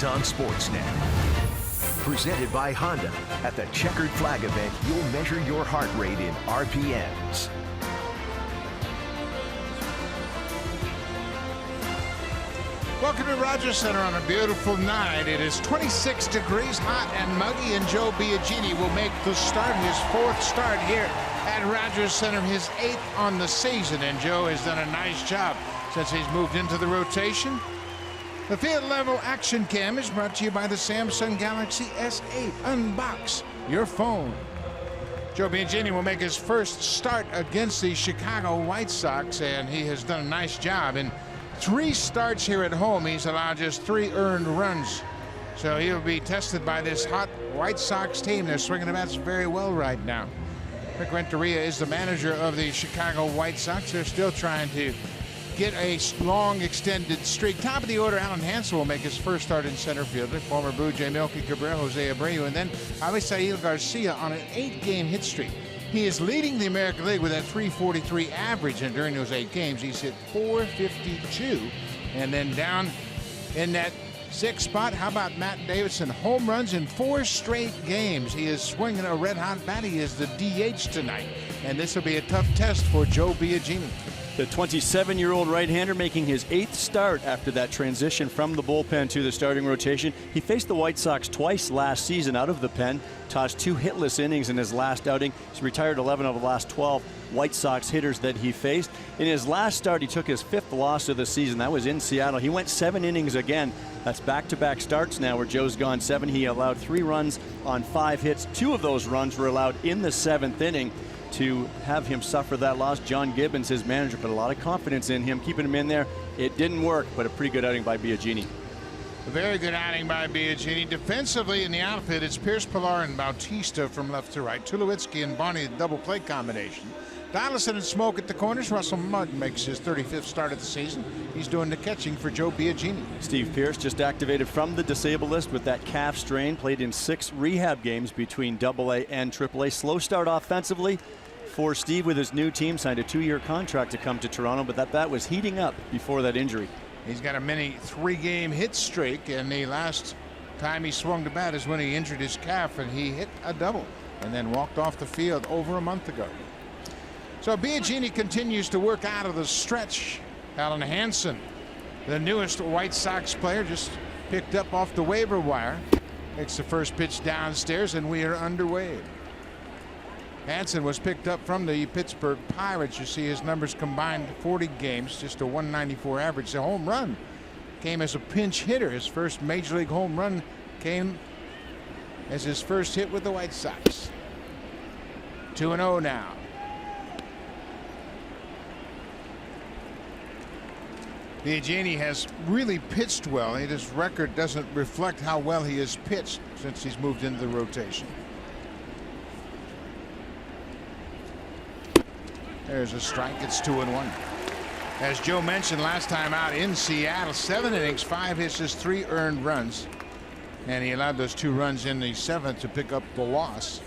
Rockies on Sportsnet. Presented by Honda. At the Checkered Flag event, you'll measure your heart rate in RPMs. Welcome to Rogers Center on a beautiful night. It is 26 degrees, hot and muggy, and Joe Biagini will make the start, his fourth start here at Rogers Center, his 8th on the season. And Joe has done a nice job since he's moved into the rotation. The field level action cam is brought to you by the Samsung Galaxy S8. Unbox your phone. Joe Biagini will make his first start against the Chicago White Sox, and he has done a nice job. In 3 starts here at home, he's allowed just 3 earned runs. So he'll be tested by this hot White Sox team. They're swinging the bats very well right now. Rick Renteria is the manager of the Chicago White Sox. They're still trying to get a long extended streak. Top of the order, Alan Hansen will make his first start in center field. Former Blue Jay Melky Cabrera, Jose Abreu, and then Avisail Garcia on an 8-game hit streak. He is leading the American League with that .343 average, and during those 8 games, he's hit .452. And then down in that 6th spot, how about Matt Davidson? Home runs in 4 straight games. He is swinging a red-hot bat. He is the DH tonight, and this will be a tough test for Joe Biagini. The 27-year-old right-hander making his 8th start after that transition from the bullpen to the starting rotation. He faced the White Sox twice last season out of the pen, tossed 2 hitless innings in his last outing. He's retired 11 of the last 12 White Sox hitters that he faced. In his last start, he took his 5th loss of the season. That was in Seattle. He went 7 innings again. That's back-to-back starts now where Joe's gone 7. He allowed 3 runs on 5 hits. 2 of those runs were allowed in the 7th inning. To have him suffer that loss, John Gibbons, his manager, put a lot of confidence in him, keeping him in there. It didn't work, but a pretty good outing by Biagini. A very good outing by Biagini. Defensively in the outfit, it's Pierce, Pilar, and Bautista from left to right. Tulowitzki and Barney, the double play combination. Donaldson and Smoke at the corners. Russell Mudd makes his 35th start of the season. He's doing the catching for Joe Biagini. Steve Pierce just activated from the disabled list with that calf strain. Played in 6 rehab games between AA and AAA. Slow start offensively for Steve with his new team. Signed a 2-year contract to come to Toronto, but that bat was heating up before that injury. He's got a mini 3-game hit streak, and the last time he swung the bat is when he injured his calf, and he hit a double and then walked off the field over a month ago. So Biagini continues to work out of the stretch. Alan Hansen, the newest White Sox player, just picked up off the waiver wire. Makes the first pitch downstairs, and we are underway. Hansen was picked up from the Pittsburgh Pirates. You see his numbers combined 40 games, just a .194 average. The home run came as a pinch hitter. His first major league home run came as his first hit with the White Sox. 2-0 now. Biagini has really pitched well. His record doesn't reflect how well he has pitched since he's moved into the rotation. There's a strike. It's 2-1. As Joe mentioned last time out in Seattle, 7 innings, 5 hits, just 3 earned runs. And he allowed those 2 runs in the 7th to pick up the loss.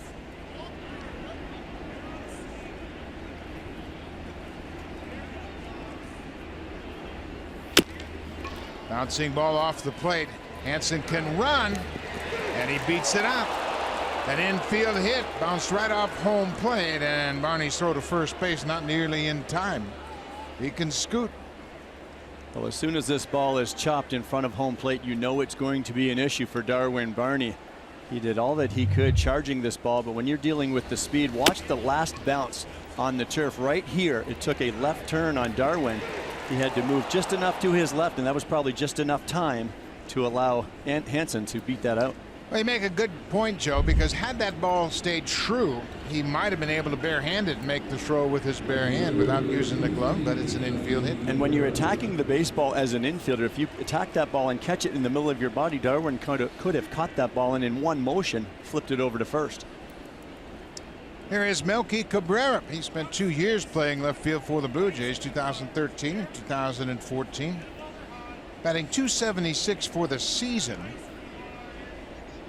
Bouncing ball off the plate. Hansen can run, and he beats it out. An infield hit bounced right off home plate, and Barney's throw to first base not nearly in time. He can scoot. Well, as soon as this ball is chopped in front of home plate, you know it's going to be an issue for Darwin Barney. He did all that he could charging this ball, but when you're dealing with the speed, watch the last bounce on the turf right here. It took a left turn on Darwin. He had to move just enough to his left, and that was probably just enough time to allow Hansen to beat that out. Well, you make a good point, Joe, because had that ball stayed true, he might have been able to barehanded make the throw with his bare hand without using the glove, but it's an infield hit. And when you're attacking the baseball as an infielder, if you attack that ball and catch it in the middle of your body, Darwin could have caught that ball and in one motion flipped it over to first. Here is Melky Cabrera. He spent 2 years playing left field for the Blue Jays, 2013 and 2014. Batting .276 for the season.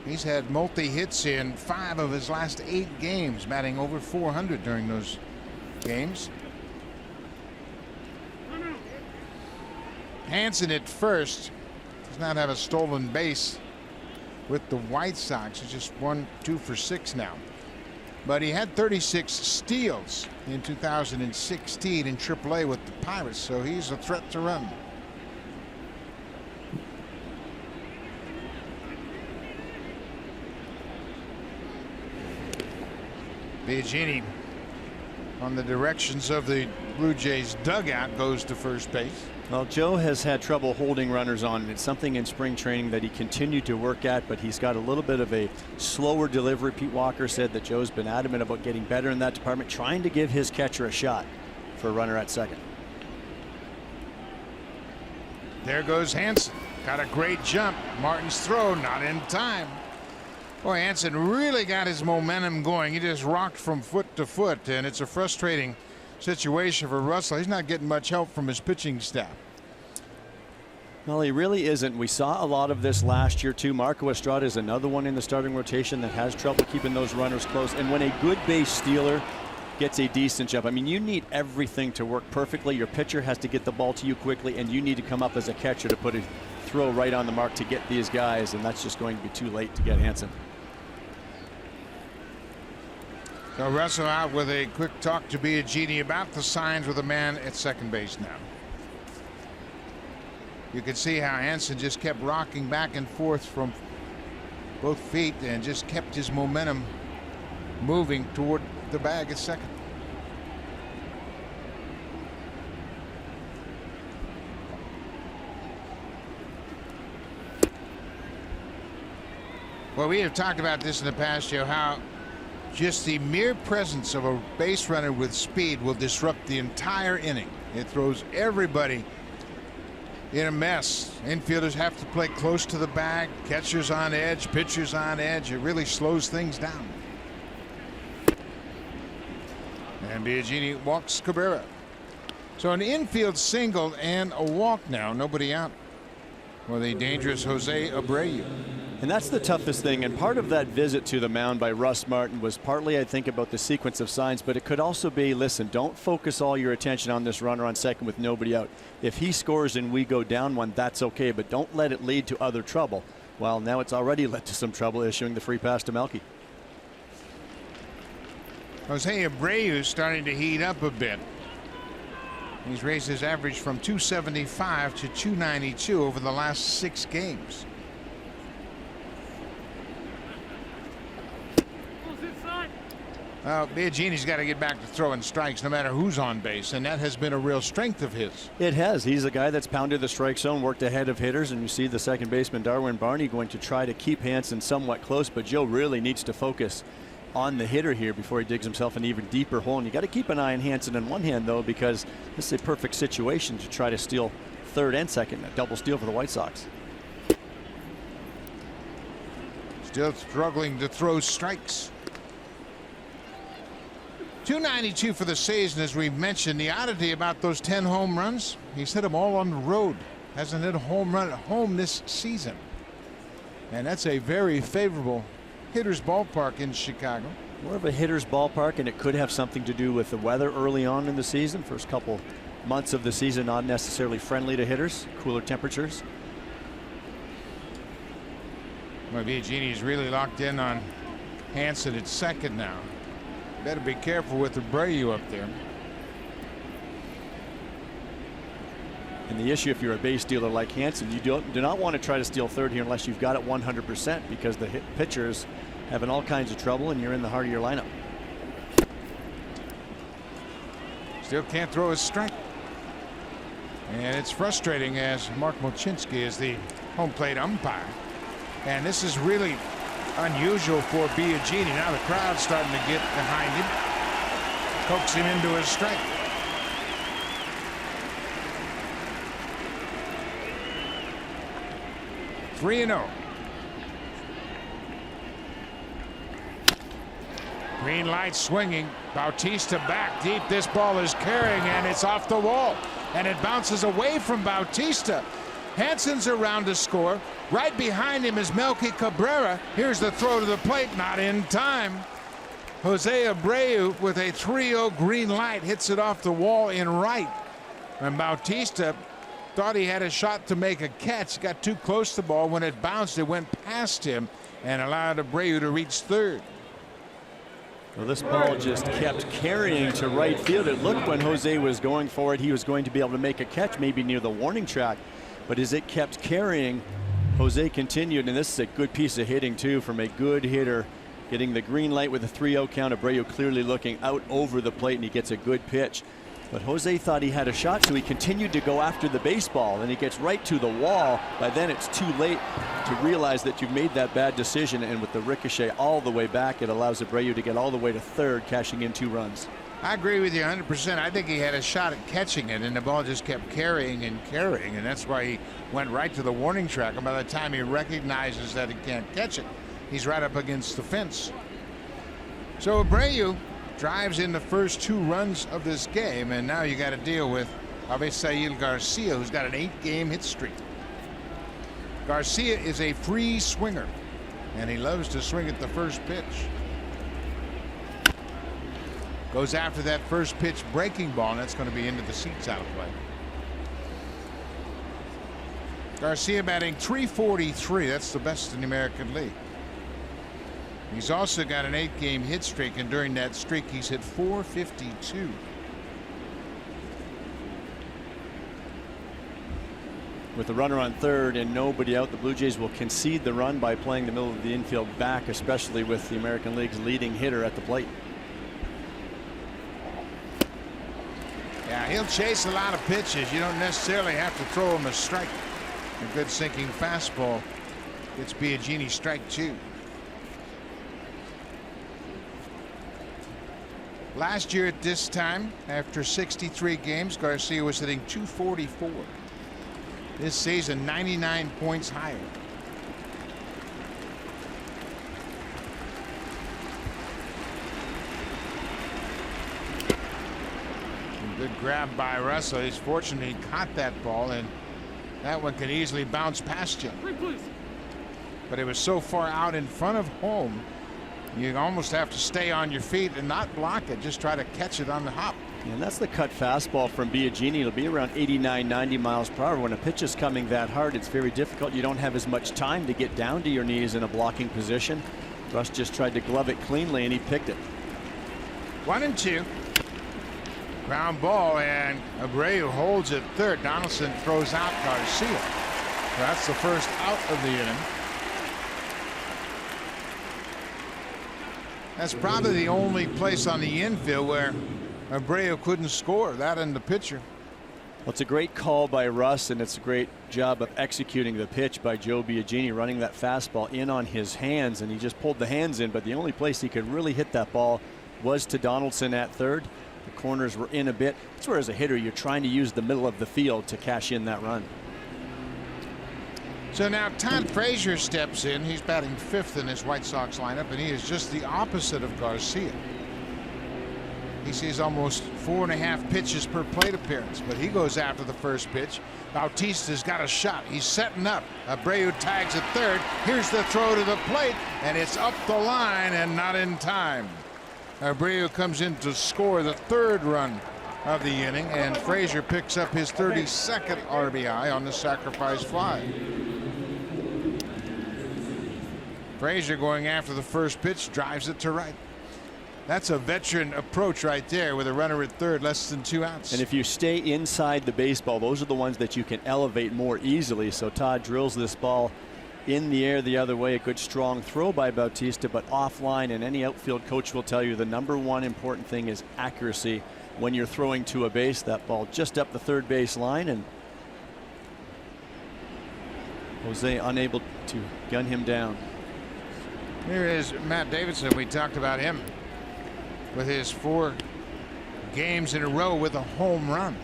He's had multi-hits in 5 of his last 8 games, batting over .400 during those games. Hansen at first. does not have a stolen base with the White Sox. He's just 2 for 6 now. But he had 36 steals in 2016 in AAA with the Pirates, so he's a threat to run. Biagini, on the directions of the Blue Jays dugout, goes to first base. Well, Joe has had trouble holding runners on, and it's something in spring training that he continued to work at, but he's got a little bit of a slower delivery. Pete Walker said that Joe's been adamant about getting better in that department, trying to give his catcher a shot for a runner at second. There goes Hansen. Got a great jump. Martin's throw not in time. Boy, Hansen really got his momentum going. He just rocked from foot to foot, and it's a frustrating situation for Russell. He's not getting much help from his pitching staff. Well, he really isn't. We saw a lot of this last year too. Marco Estrada is another one in the starting rotation that has trouble keeping those runners close. And when a good base stealer gets a decent jump, I mean, you need everything to work perfectly. Your pitcher has to get the ball to you quickly, and you need to come up as a catcher to put a throw right on the mark to get these guys, and that's just going to be too late to get Hansen. So Russell out with a quick talk to Biagini about the signs with a man at second base now. You can see how Hansen just kept rocking back and forth from both feet and just kept his momentum moving toward the bag at second. Well, we have talked about this in the past, Joe, how just the mere presence of a base runner with speed will disrupt the entire inning. It throws everybody in a mess. Infielders have to play close to the bag, catchers on edge, pitchers on edge. It really slows things down. And Biagini walks Cabrera. So an infield single and a walk now. Nobody out for the dangerous Jose Abreu. And that's the toughest thing, and part of that visit to the mound by Russ Martin was partly, I think, about the sequence of signs, but it could also be, listen, don't focus all your attention on this runner on second with nobody out. If he scores and we go down one, that's okay, but don't let it lead to other trouble. Well, now it's already led to some trouble, issuing the free pass to Melky. Jose Abreu starting to heat up a bit. He's raised his average from 275 to 292 over the last 6 games. Biagini's got to get back to throwing strikes no matter who's on base, and that has been a real strength of his. It has. He's a guy that's pounded the strike zone, worked ahead of hitters, and you see the second baseman Darwin Barney going to try to keep Hansen somewhat close, but Joe really needs to focus on the hitter here before he digs himself an even deeper hole. And you got to keep an eye on Hansen in one hand, though, because this is a perfect situation to try to steal third and second, a double steal for the White Sox. Still struggling to throw strikes. 292 for the season, as we've mentioned. The oddity about those 10 home runs, he's hit them all on the road. Hasn't hit a home run at home this season. And that's a very favorable hitter's ballpark in Chicago. More of a hitter's ballpark, and it could have something to do with the weather early on in the season. First couple months of the season not necessarily friendly to hitters, cooler temperatures. Well, Biagini's really locked in on Hansen at second now. Better be careful with Abreu up there. And the issue, if you're a base stealer like Hansen, you do not want to try to steal third here unless you've got it 100%, because the pitchers having all kinds of trouble and you're in the heart of your lineup. Still can't throw a strike. And it's frustrating, as Mark Mochinski is the home plate umpire. And this is really unusual for Biagini. Now the crowd's starting to get behind him. Coax him into a strike. Three and 0. Green light swinging. Bautista back deep. This ball is carrying, and it's off the wall. And it bounces away from Bautista. Hansen's around to score. Right behind him is Melky Cabrera. Here's the throw to the plate, not in time. Jose Abreu with a 3-0 green light hits it off the wall in right. And Bautista thought he had a shot to make a catch. Got too close to the ball. When it bounced, it went past him and allowed Abreu to reach third. Well, this ball just kept carrying to right field. It looked when Jose was going for it, he was going to be able to make a catch maybe near the warning track. But as it kept carrying, Jose continued, and this is a good piece of hitting too from a good hitter. Getting the green light with a 3-0 count. Abreu clearly looking out over the plate, and he gets a good pitch. But Jose thought he had a shot, so he continued to go after the baseball, and he gets right to the wall. By then it's too late to realize that you've made that bad decision, and with the ricochet all the way back, it allows Abreu to get all the way to third, cashing in 2 runs. I agree with you 100%. I think he had a shot at catching it, and the ball just kept carrying and carrying, and that's why he went right to the warning track. And by the time he recognizes that he can't catch it, he's right up against the fence. So Abreu drives in the first 2 runs of this game, and now you got to deal with Avisail Garcia, who's got an 8-game hit streak. Garcia is a free swinger, and he loves to swing at the first pitch. Goes after that first pitch breaking ball, and that's going to be into the seats out of play. Garcia batting .343. That's the best in the American League. He's also got an 8-game hit streak, and during that streak he's hit .452. With the runner on third and nobody out, the Blue Jays will concede the run by playing the middle of the infield back, especially with the American League's leading hitter at the plate. Yeah, he'll chase a lot of pitches. You don't necessarily have to throw him a strike. A good sinking fastball gets Biagini strike 2. Last year at this time, after 63 games, Garcia was hitting .244. This season, 99 points higher. Good grab by Russell. He's fortunate he caught that ball, and that one could easily bounce past him. But it was so far out in front of home, you almost have to stay on your feet and not block it. Just try to catch it on the hop. And that's the cut fastball from Biagini. It'll be around 89, 90 miles per hour. When a pitch is coming that hard, it's very difficult. You don't have as much time to get down to your knees in a blocking position. Russ just tried to glove it cleanly, and he picked it. 1-2. Ground ball, and Abreu holds it third. Donaldson throws out Garcia. That's the first out of the inning. That's probably the only place on the infield where Abreu couldn't score, that and the pitcher. Well, it's a great call by Russ, and it's a great job of executing the pitch by Joe Biagini, running that fastball in on his hands, and he just pulled the hands in, but the only place he could really hit that ball was to Donaldson at third. The corners were in a bit. That's where, as a hitter, you're trying to use the middle of the field to cash in that run. So now Todd Frazier steps in. He's batting 5th in his White Sox lineup, and he is just the opposite of Garcia. He sees almost 4.5 pitches per plate appearance, but he goes after the first pitch. Bautista's got a shot. He's setting up. Abreu tags at third. Here's the throw to the plate, and it's up the line and not in time. Abreu comes in to score the 3rd run of the inning, and Frazier picks up his 32nd RBI on the sacrifice fly. Frazier going after the first pitch, drives it to right. That's a veteran approach right there with a runner at third, less than 2 outs. And if you stay inside the baseball, those are the ones that you can elevate more easily. So Todd drills this ball in the air the other way. A good strong throw by Bautista, but offline, and any outfield coach will tell you the #1 important thing is accuracy when you're throwing to a base. That ball just up the third base line, and Jose unable to gun him down. Here is Matt Davidson. We talked about him with his 4 games in a row with a home run.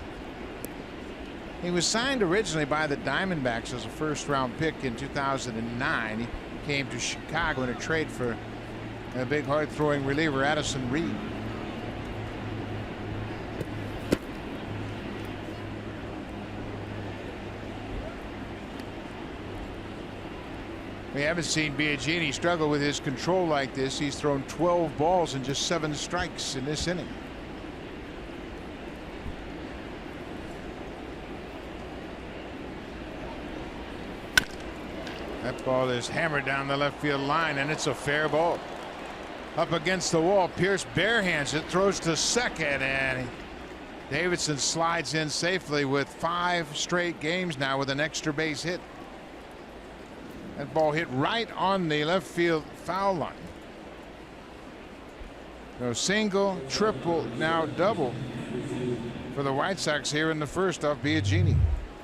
He was signed originally by the Diamondbacks as a first-round pick in 2009. He came to Chicago in a trade for a big hard-throwing reliever, Addison Reed. We haven't seen Biagini struggle with his control like this. He's thrown 12 balls and just 7 strikes in this inning. That ball is hammered down the left field line, and it's a fair ball. Up against the wall, Pierce barehands it, throws to second, and Davidson slides in safely with 5 straight games now with an extra base hit. That ball hit right on the left field foul line. So single, triple, now double for the White Sox here in the first off Biagini.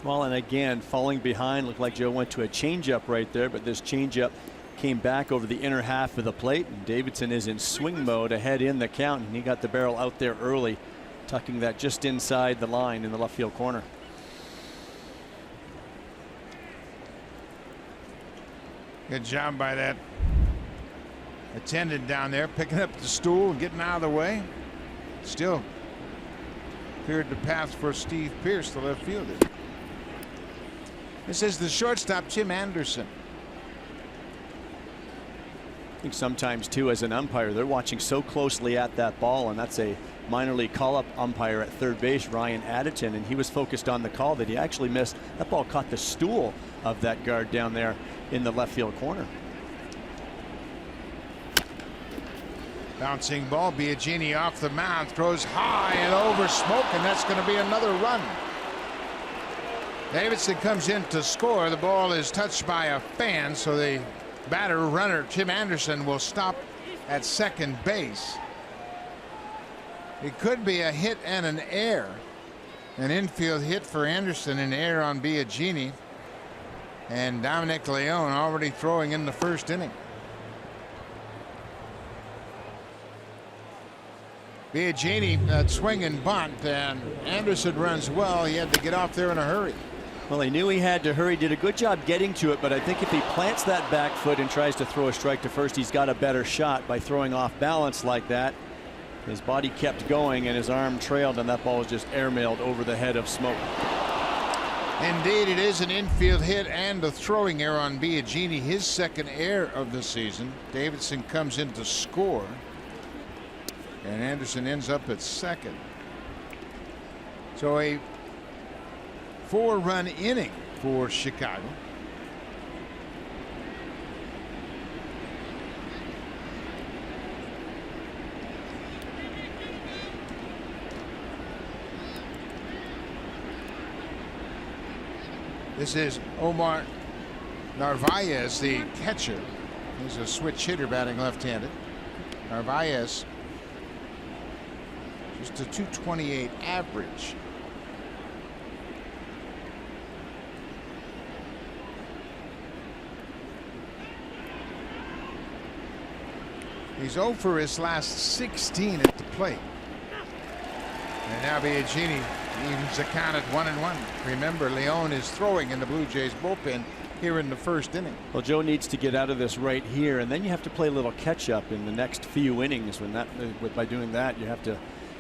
Well, and again, falling behind, looked like Joe went to a changeup right there, but this changeup came back over the inner half of the plate, and Davidson is in swing mode ahead in the count, and he got the barrel out there early, tucking that just inside the line in the left field corner. Good job by that attendant down there, picking up the stool and getting out of the way. Still cleared the path for Steve Pierce, the left fielder. This is the shortstop, Tim Anderson. I think sometimes too, as an umpire, they're watching so closely at that ball, and that's a minor league call-up umpire at third base, Ryan Additon, and he was focused on the call that he actually missed. That ball caught the stool of that guard down there in the left field corner. Bouncing ball, Biagini off the mound, throws high and over smoke, and that's going to be another run. Davidson comes in to score. The ball is touched by a fan, so the batter runner Tim Anderson will stop at second base. It could be a hit and an error. An infield hit for Anderson, an error on Biagini, and Dominic Leone already throwing in the first inning. Biagini swing and bunt, and Anderson runs well. He had to get off there in a hurry. Well, he knew he had to hurry, did a good job getting to it, but I think if he plants that back foot and tries to throw a strike to first, he's got a better shot by throwing off balance like that. His body kept going and his arm trailed, and that ball was just airmailed over the head of smoke. Indeed, it is an infield hit and a throwing error on Biagini, his second error of the season. Davidson comes in to score, and Anderson ends up at second. So a 4-run inning for Chicago. This is Omar Narvaez, the catcher. He's a switch hitter, batting left-handed. Narvaez just a .228 average. He's 0 for his last 16 at the plate. And now Biagini evens the count at 1-1. Remember, Leone is throwing in the Blue Jays bullpen here in the first inning. Well, Joe needs to get out of this right here, and then you have to play a little catch up in the next few innings. By doing that, you have to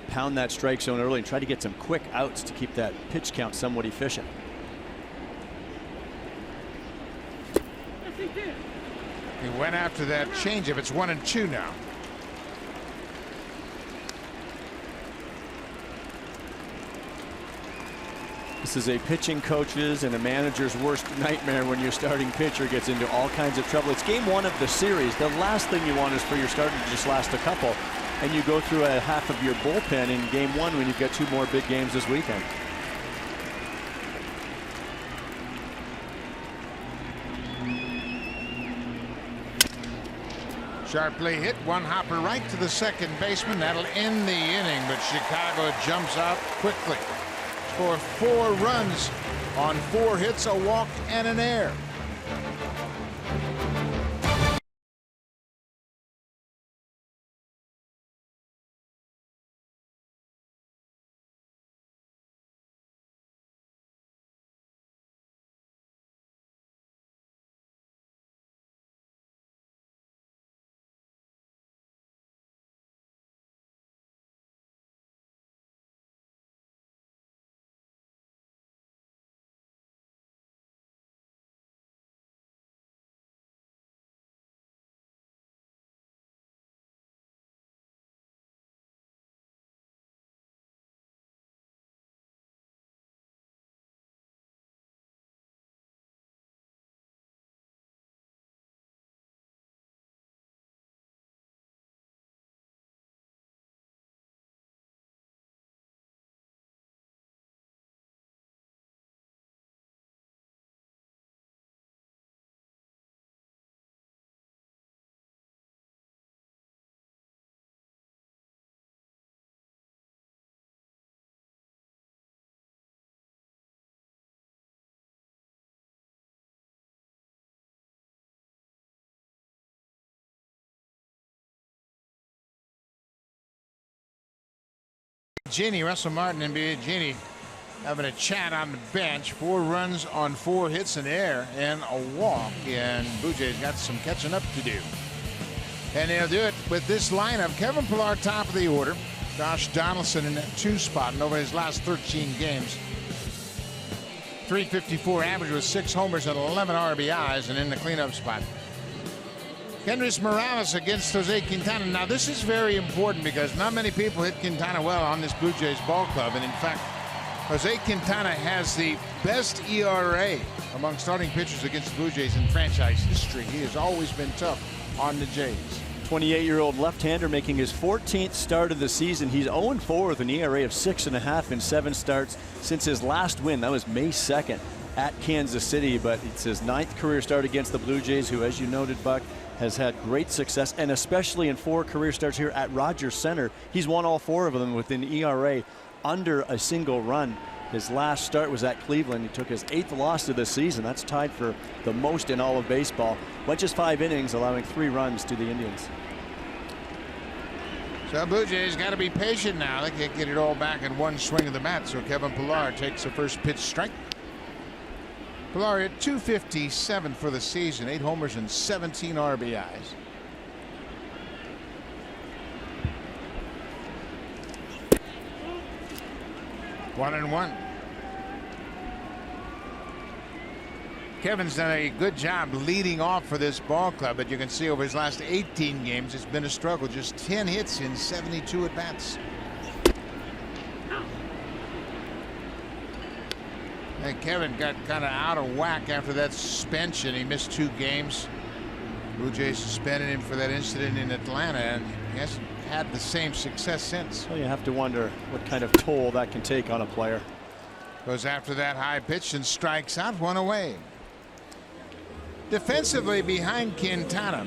pound that strike zone early and try to get some quick outs to keep that pitch count somewhat efficient. He went after that changeup. It's 1-2 now. This is a pitching coach's and a manager's worst nightmare when your starting pitcher gets into all kinds of trouble. It's game 1 of the series. The last thing you want is for your starter to just last a couple, and you go through a half of your bullpen in game 1 when you've got 2 more big games this weekend. Sharply hit, one hopper right to the second baseman. That'll end the inning, but Chicago jumps out quickly. Score 4 runs on 4 hits, a walk, and an error. Biagini, Russell Martin and Biagini having a chat on the bench. 4 runs on 4 hits in air and a walk, and Blue Jays got some catching up to do. And they'll do it with this lineup. Kevin Pillar top of the order. Josh Donaldson in that 2 spot, and over his last 13 games, .354 average with 6 homers and 11 RBIs, and in the cleanup spot, Kendrys Morales against Jose Quintana. Now this is very important because not many people hit Quintana well on this Blue Jays ball club, and in fact Jose Quintana has the best ERA among starting pitchers against the Blue Jays in franchise history. He has always been tough on the Jays. 28-year-old left-hander making his 14th start of the season. He's 0-4 with an ERA of 6.5 in 7 starts since his last win. That was May 2nd at Kansas City, but it's his 9th career start against the Blue Jays, who, as you noted, Buck, has had great success, and especially in 4 career starts here at Rogers Center. He's won all 4 of them with an ERA under a single run. His last start was at Cleveland. He took his 8th loss of the season. That's tied for the most in all of baseball. Went just 5 innings, allowing 3 runs to the Indians. So Blue Jays got to be patient now. They can't get it all back in one swing of the bat. So Kevin Pillar takes the first pitch strike. Pillar hit .257 for the season, 8 homers and 17 RBIs. One and one. Kevin's done a good job leading off for this ball club, but you can see over his last 18 games it's been a struggle. Just 10 hits in 72 at bats. And Kevin got kind of out of whack after that suspension. He missed 2 games. Blue Jays suspended him for that incident in Atlanta, and he hasn't had the same success since. Well, you have to wonder what kind of toll that can take on a player. Goes after that high pitch and strikes out, 1 away. Defensively behind Quintana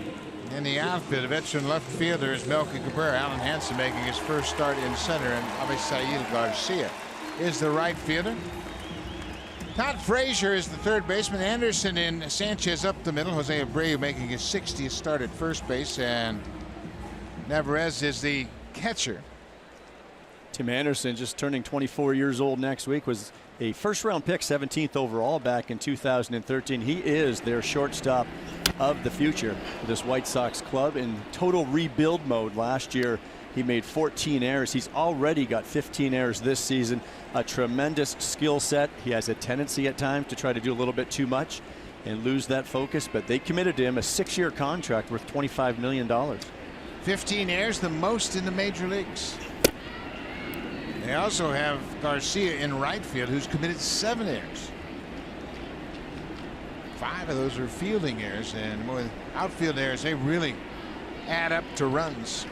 in the outfield, a veteran left fielder is Melky Cabrera. Alan Hansen making his first start in center, and Avisail Garcia is the right fielder. Todd Frazier is the third baseman. Anderson and Sanchez up the middle. Jose Abreu making his 60th start at first base, and Navarez is the catcher. Tim Anderson, just turning 24 years old next week, was a first-round pick, 17th overall back in 2013. He is their shortstop of the future for this White Sox club in total rebuild mode. Last year he made 14 errors. He's already got 15 errors this season. A tremendous skill set. He has a tendency at times to try to do a little bit too much and lose that focus, but they committed to him a 6-year contract worth $25 million. 15 errors, the most in the major leagues. They also have Garcia in right field, who's committed 7 errors. 5 of those are fielding errors, and more outfield errors. They really add up to runs.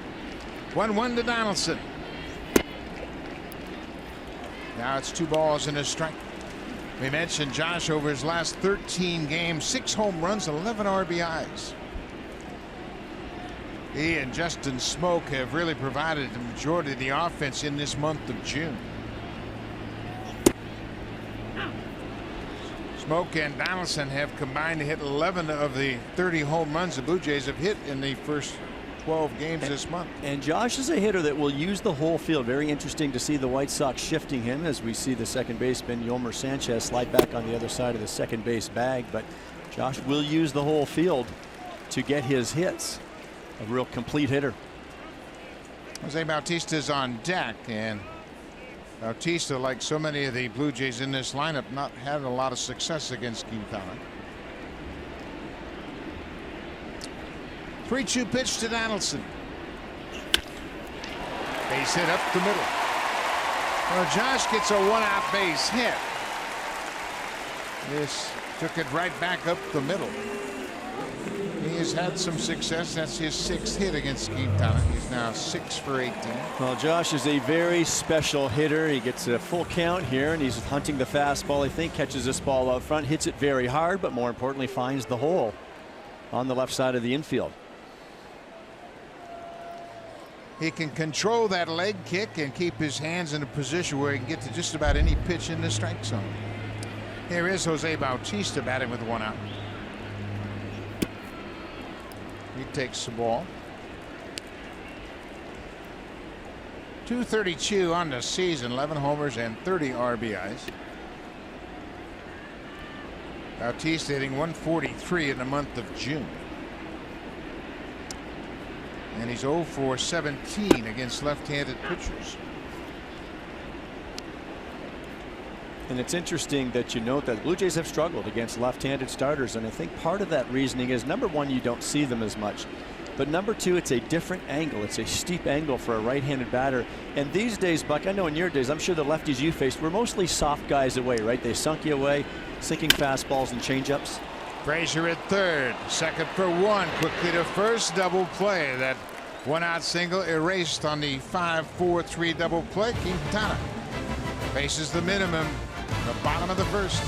1-1 to Donaldson. Now it's 2 balls and a strike. We mentioned Josh over his last 13 games, 6 home runs, 11 RBIs. He and Justin Smoke have really provided the majority of the offense in this month of June. Smoke and Donaldson have combined to hit 11 of the 30 home runs the Blue Jays have hit in the first 12 games this month. And Josh is a hitter that will use the whole field. Very interesting to see the White Sox shifting him as we see the second baseman Yolmer Sanchez slide back on the other side of the second base bag. But Josh will use the whole field to get his hits. A real complete hitter. Jose Bautista's on deck, and Bautista, like so many of the Blue Jays in this lineup, not having a lot of success against Quintana. 3-2 pitch to Donaldson. Base hit up the middle. Well, Josh gets a 1-out base hit. This took it right back up the middle. He has had some success. That's his 6th hit against Quintana. He's now 6 for 18. Well, Josh is a very special hitter. He gets a full count here, and he's hunting the fastball. I think catches this ball out front, hits it very hard, but more importantly finds the hole on the left side of the infield. He can control that leg kick and keep his hands in a position where he can get to just about any pitch in the strike zone. Here is Jose Bautista batting with 1 out. He takes the ball. .232 on the season, 11 homers and 30 RBIs. Bautista hitting .143 in the month of June. And he's 0 for 17 against left-handed pitchers. And it's interesting that you note that the Blue Jays have struggled against left-handed starters, and I think part of that reasoning is, number one, you don't see them as much, but number two, it's a different angle. It's a steep angle for a right-handed batter. And these days, Buck, I know in your days, I'm sure the lefties you faced were mostly soft guys away, right? They sunk you away, sinking fastballs and changeups. Frazier at third, second for one, quickly to first, double play. That one-out single erased on the 5-4-3 double play. Quintana faces the minimum, the bottom of the first.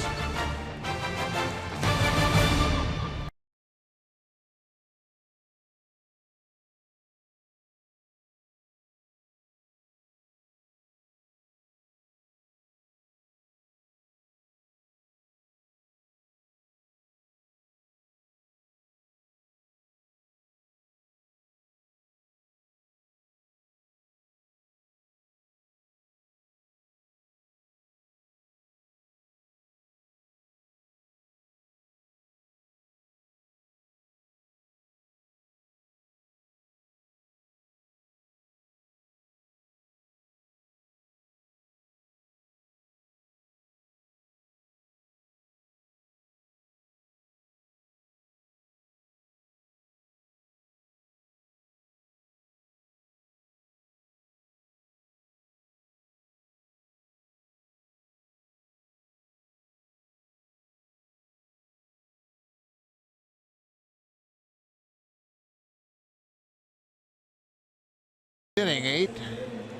Inning 8.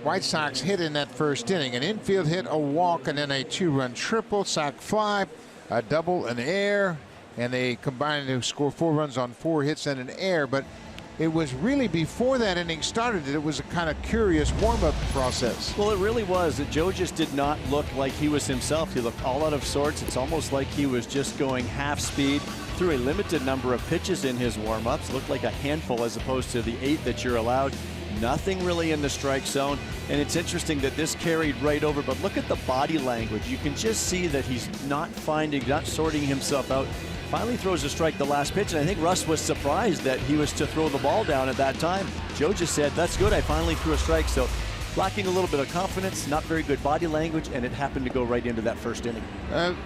White Sox hit in that first inning. An infield hit, a walk, and then a 2-run triple, sac fly, a double, an error, and they combined to score 4 runs on 4 hits and an error. But it was really before that inning started that it was a kind of curious warm-up process. Well, it really was. Joe just did not look like he was himself. He looked all out of sorts. It's almost like he was just going half speed, threw a limited number of pitches in his warm-ups. Looked like a handful as opposed to the 8 that you're allowed. Nothing really in the strike zone, and it's interesting that this carried right over, but look at the body language. You can just see that he's not sorting himself out. Finally throws a strike the last pitch, and I think Russ was surprised that he was to throw the ball down at that time. Joe just said, that's good, I finally threw a strike. So lacking a little bit of confidence, not very good body language, and it happened to go right into that first inning.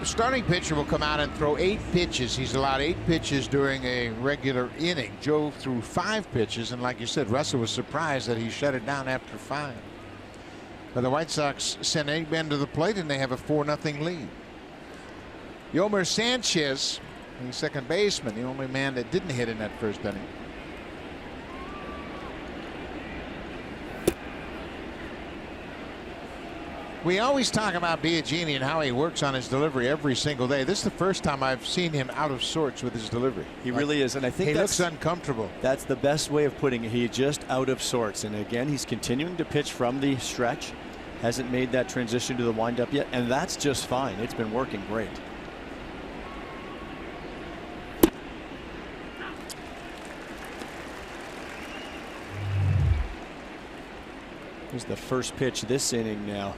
Starting pitcher will come out and throw 8 pitches. He's allowed 8 pitches during a regular inning. Joe threw 5 pitches, and like you said, Russell was surprised that he shut it down after 5. But the White Sox sent 8 men to the plate, and they have a 4-0 lead. Yomer Sanchez, the second baseman, the only man that didn't hit in that first inning. We always talk about Biagini and how he works on his delivery every single day. This is the first time I've seen him out of sorts with his delivery. He really is, and I think he looks uncomfortable. That's the best way of putting it. He's just out of sorts, and again, he's continuing to pitch from the stretch. Hasn't made that transition to the windup yet, and that's just fine. It's been working great. Here's the first pitch this inning now.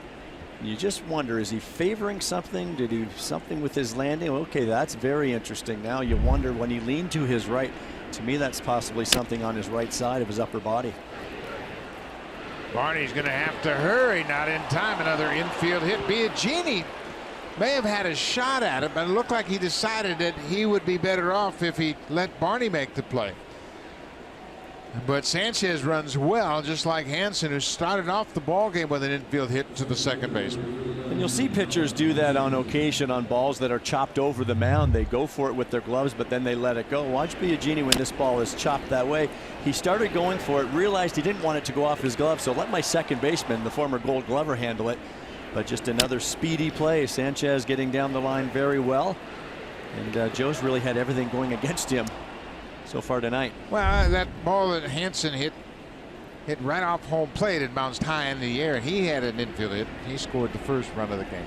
You just wonder, is he favoring something? Did he something with his landing? Okay, that's very interesting. Now you wonder when he leaned to his right. To me, that's possibly something on his right side of his upper body. Barney's going to have to hurry. Not in time. Another infield hit. Biagini may have had a shot at it, but it looked like he decided that he would be better off if he let Barney make the play. But Sanchez runs well, just like Hansen, who started off the ball game with an infield hit to the second baseman. And you'll see pitchers do that on occasion on balls that are chopped over the mound. They go for it with their gloves, but then they let it go. Watch Biagini when this ball is chopped that way. He started going for it, realized he didn't want it to go off his glove, so let my second baseman, the former Gold Glover, handle it. But just another speedy play. Sanchez getting down the line very well. And Joe's really had everything going against him so far tonight. Well, that ball that Hansen hit right off home plate. It bounced high in the air. He had an infield hit. He scored the first run of the game.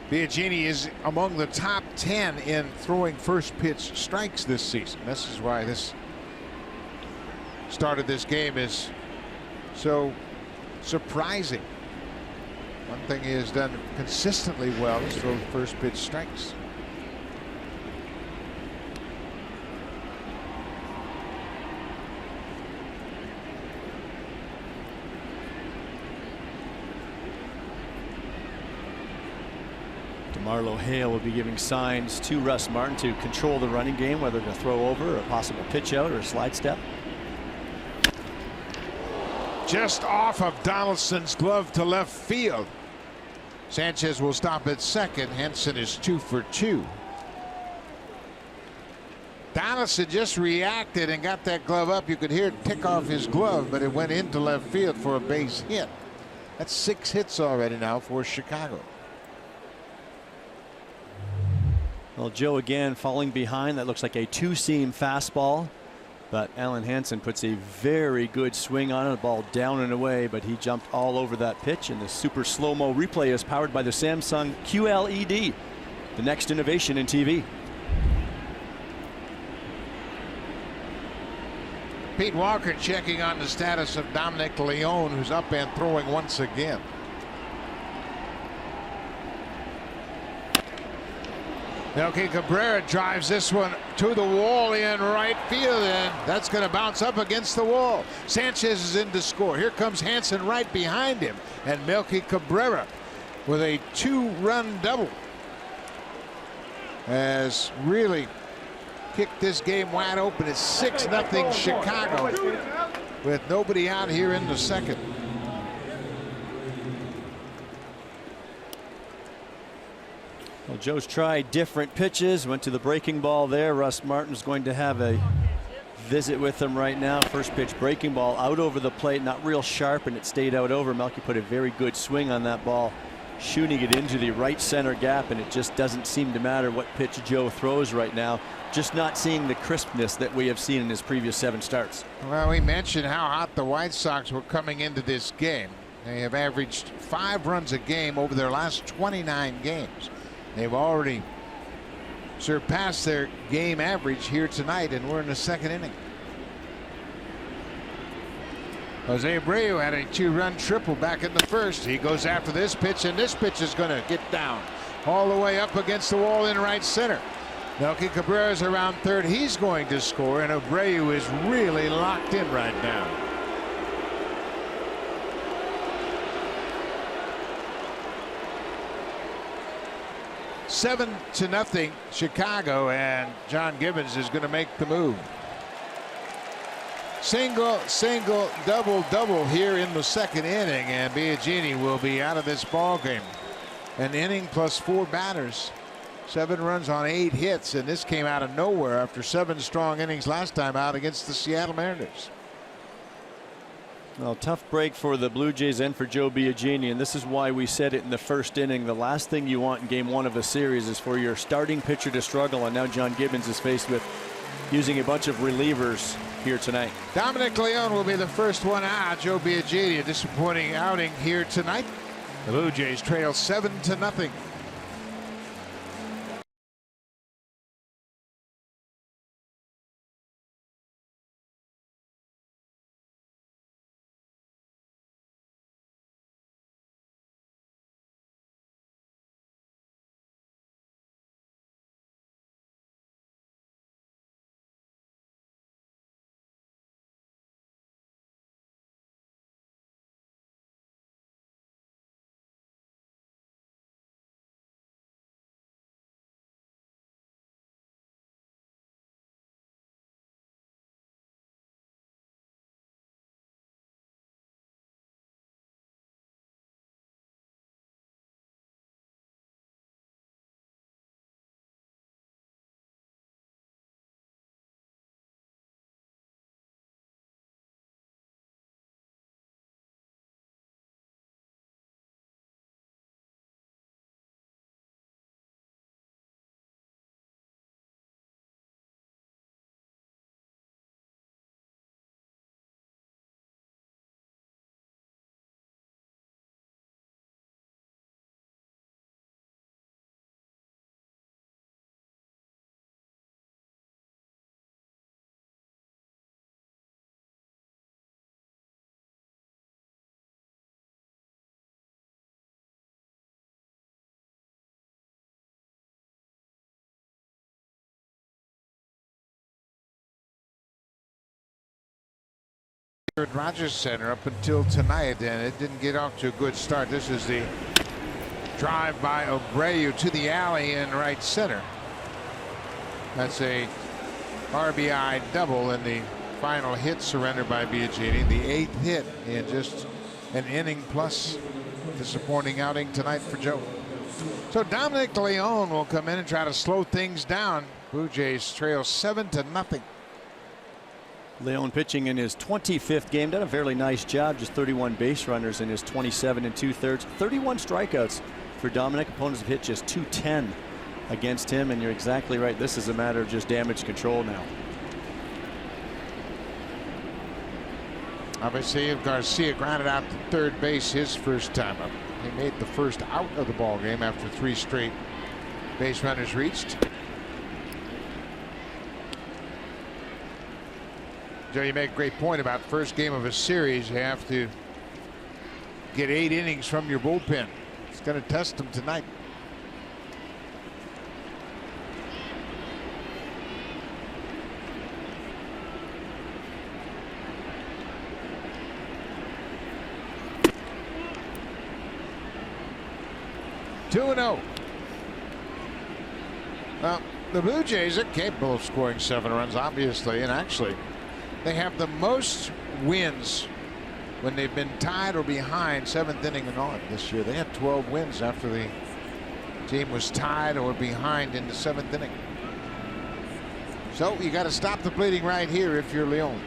Biagini is among the top 10 in throwing first pitch strikes this season. This is why this start of this game is so surprising. One thing he has done consistently well is throw first pitch strikes. DeMarlo Hale will be giving signs to Russ Martin to control the running game, whether to throw over, a possible pitch out, or a slide step. Just off of Donaldson's glove to left field. Sanchez will stop at second. Henson is 2 for 2. Donaldson just reacted and got that glove up. You could hear it tick off his glove, but it went into left field for a base hit. That's 6 hits already now for Chicago. Well, Joe again falling behind. That looks like a two-seam fastball, but Alan Hansen puts a very good swing on it. The ball down and away, but he jumped all over that pitch. And the super slow-mo replay is powered by the Samsung QLED, the next innovation in TV. Pete Walker checking on the status of Dominic Leone, who's up and throwing once again. Melky Cabrera drives this one to the wall in right field, and that's going to bounce up against the wall. Sanchez is in to score. Here comes Hansen right behind him, and Melky Cabrera with a 2-run double has really kicked this game wide open. It's 6-0 Chicago with nobody out here in the second. Well, Joe's tried different pitches, went to the breaking ball there. Russ Martin's going to have a visit with him right now. First pitch breaking ball out over the plate, not real sharp, and it stayed out over. Melky put a very good swing on that ball, shooting it into the right center gap, and it just doesn't seem to matter what pitch Joe throws right now. Just not seeing the crispness that we have seen in his previous 7 starts. Well, we mentioned how hot the White Sox were coming into this game. They have averaged 5 runs a game over their last 29 games. They've already surpassed their game average here tonight, and we're in the second inning. Jose Abreu had a 2-run triple back in the first. He goes after this pitch, and this pitch is going to get down all the way up against the wall in right center. Melky Cabrera is around third. He's going to score, and Abreu is really locked in right now. Seven to nothing Chicago, and John Gibbons is going to make the move. Single, single, double, double here in the second inning, and Biagini will be out of this ball game. An inning plus 4 batters, 7 runs on 8 hits, and this came out of nowhere after 7 strong innings last time out against the Seattle Mariners. Well, tough break for the Blue Jays and for Joe Biagini, and this is why we said it in the first inning. The last thing you want in game 1 of a series is for your starting pitcher to struggle, and now John Gibbons is faced with using a bunch of relievers here tonight. Dominic Leone will be the first one out. Joe Biagini, a disappointing outing here tonight. The Blue Jays trail 7-0. At Rogers Center up until tonight, and it didn't get off to a good start. This is the drive by Abreu to the alley in right center. That's a RBI double, and the final hit surrendered by Biagini, the 8th hit in just an inning plus. Disappointing outing tonight for Joe. So Dominic Leone will come in and try to slow things down. Blue Jays trail 7-0. Leone pitching in his 25th game, done a fairly nice job. Just 31 base runners in his 27 2/3. 31 strikeouts for Dominic. Opponents have hit just 210 against him, and you're exactly right. This is a matter of just damage control now. Obviously, if Garcia grounded out to third base his first time up, he made the first out of the ball game after 3 straight base runners reached. Joe, you make a great point about first game of a series. You have to get 8 innings from your bullpen. It's going to test them tonight. (2-0). Well, the Blue Jays are capable of scoring 7 runs, obviously, and actually they have the most wins when they've been tied or behind 7th inning and on this year. They had 12 wins after the team was tied or behind in the 7th inning. So you got to stop the bleeding right here if you're Leone.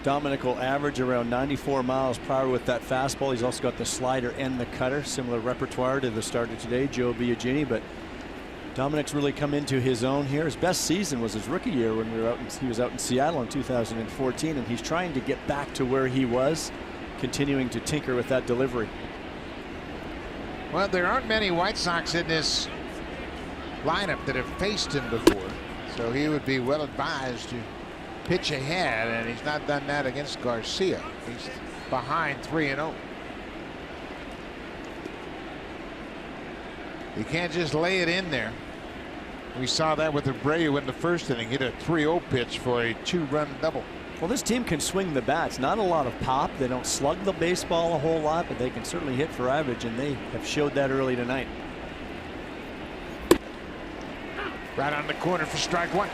Dominic will average around 94 miles per hour with that fastball. He's also got the slider and the cutter, similar repertoire to the starter today, Joe Biagini. But Dominic's really come into his own here. His best season was his rookie year when he was out in Seattle in 2014, and he's trying to get back to where he was, continuing to tinker with that delivery. Well, there aren't many White Sox in this lineup that have faced him before, so he would be well advised to pitch ahead, and he's not done that against Garcia. He's behind 3-0. You can't just lay it in there. We saw that with Abreu in the first inning. Hit a 3-0 pitch for a 2-run double. Well, this team can swing the bats. Not a lot of pop. They don't slug the baseball a whole lot, but they can certainly hit for average, and they have showed that early tonight. Right on the corner for strike 1.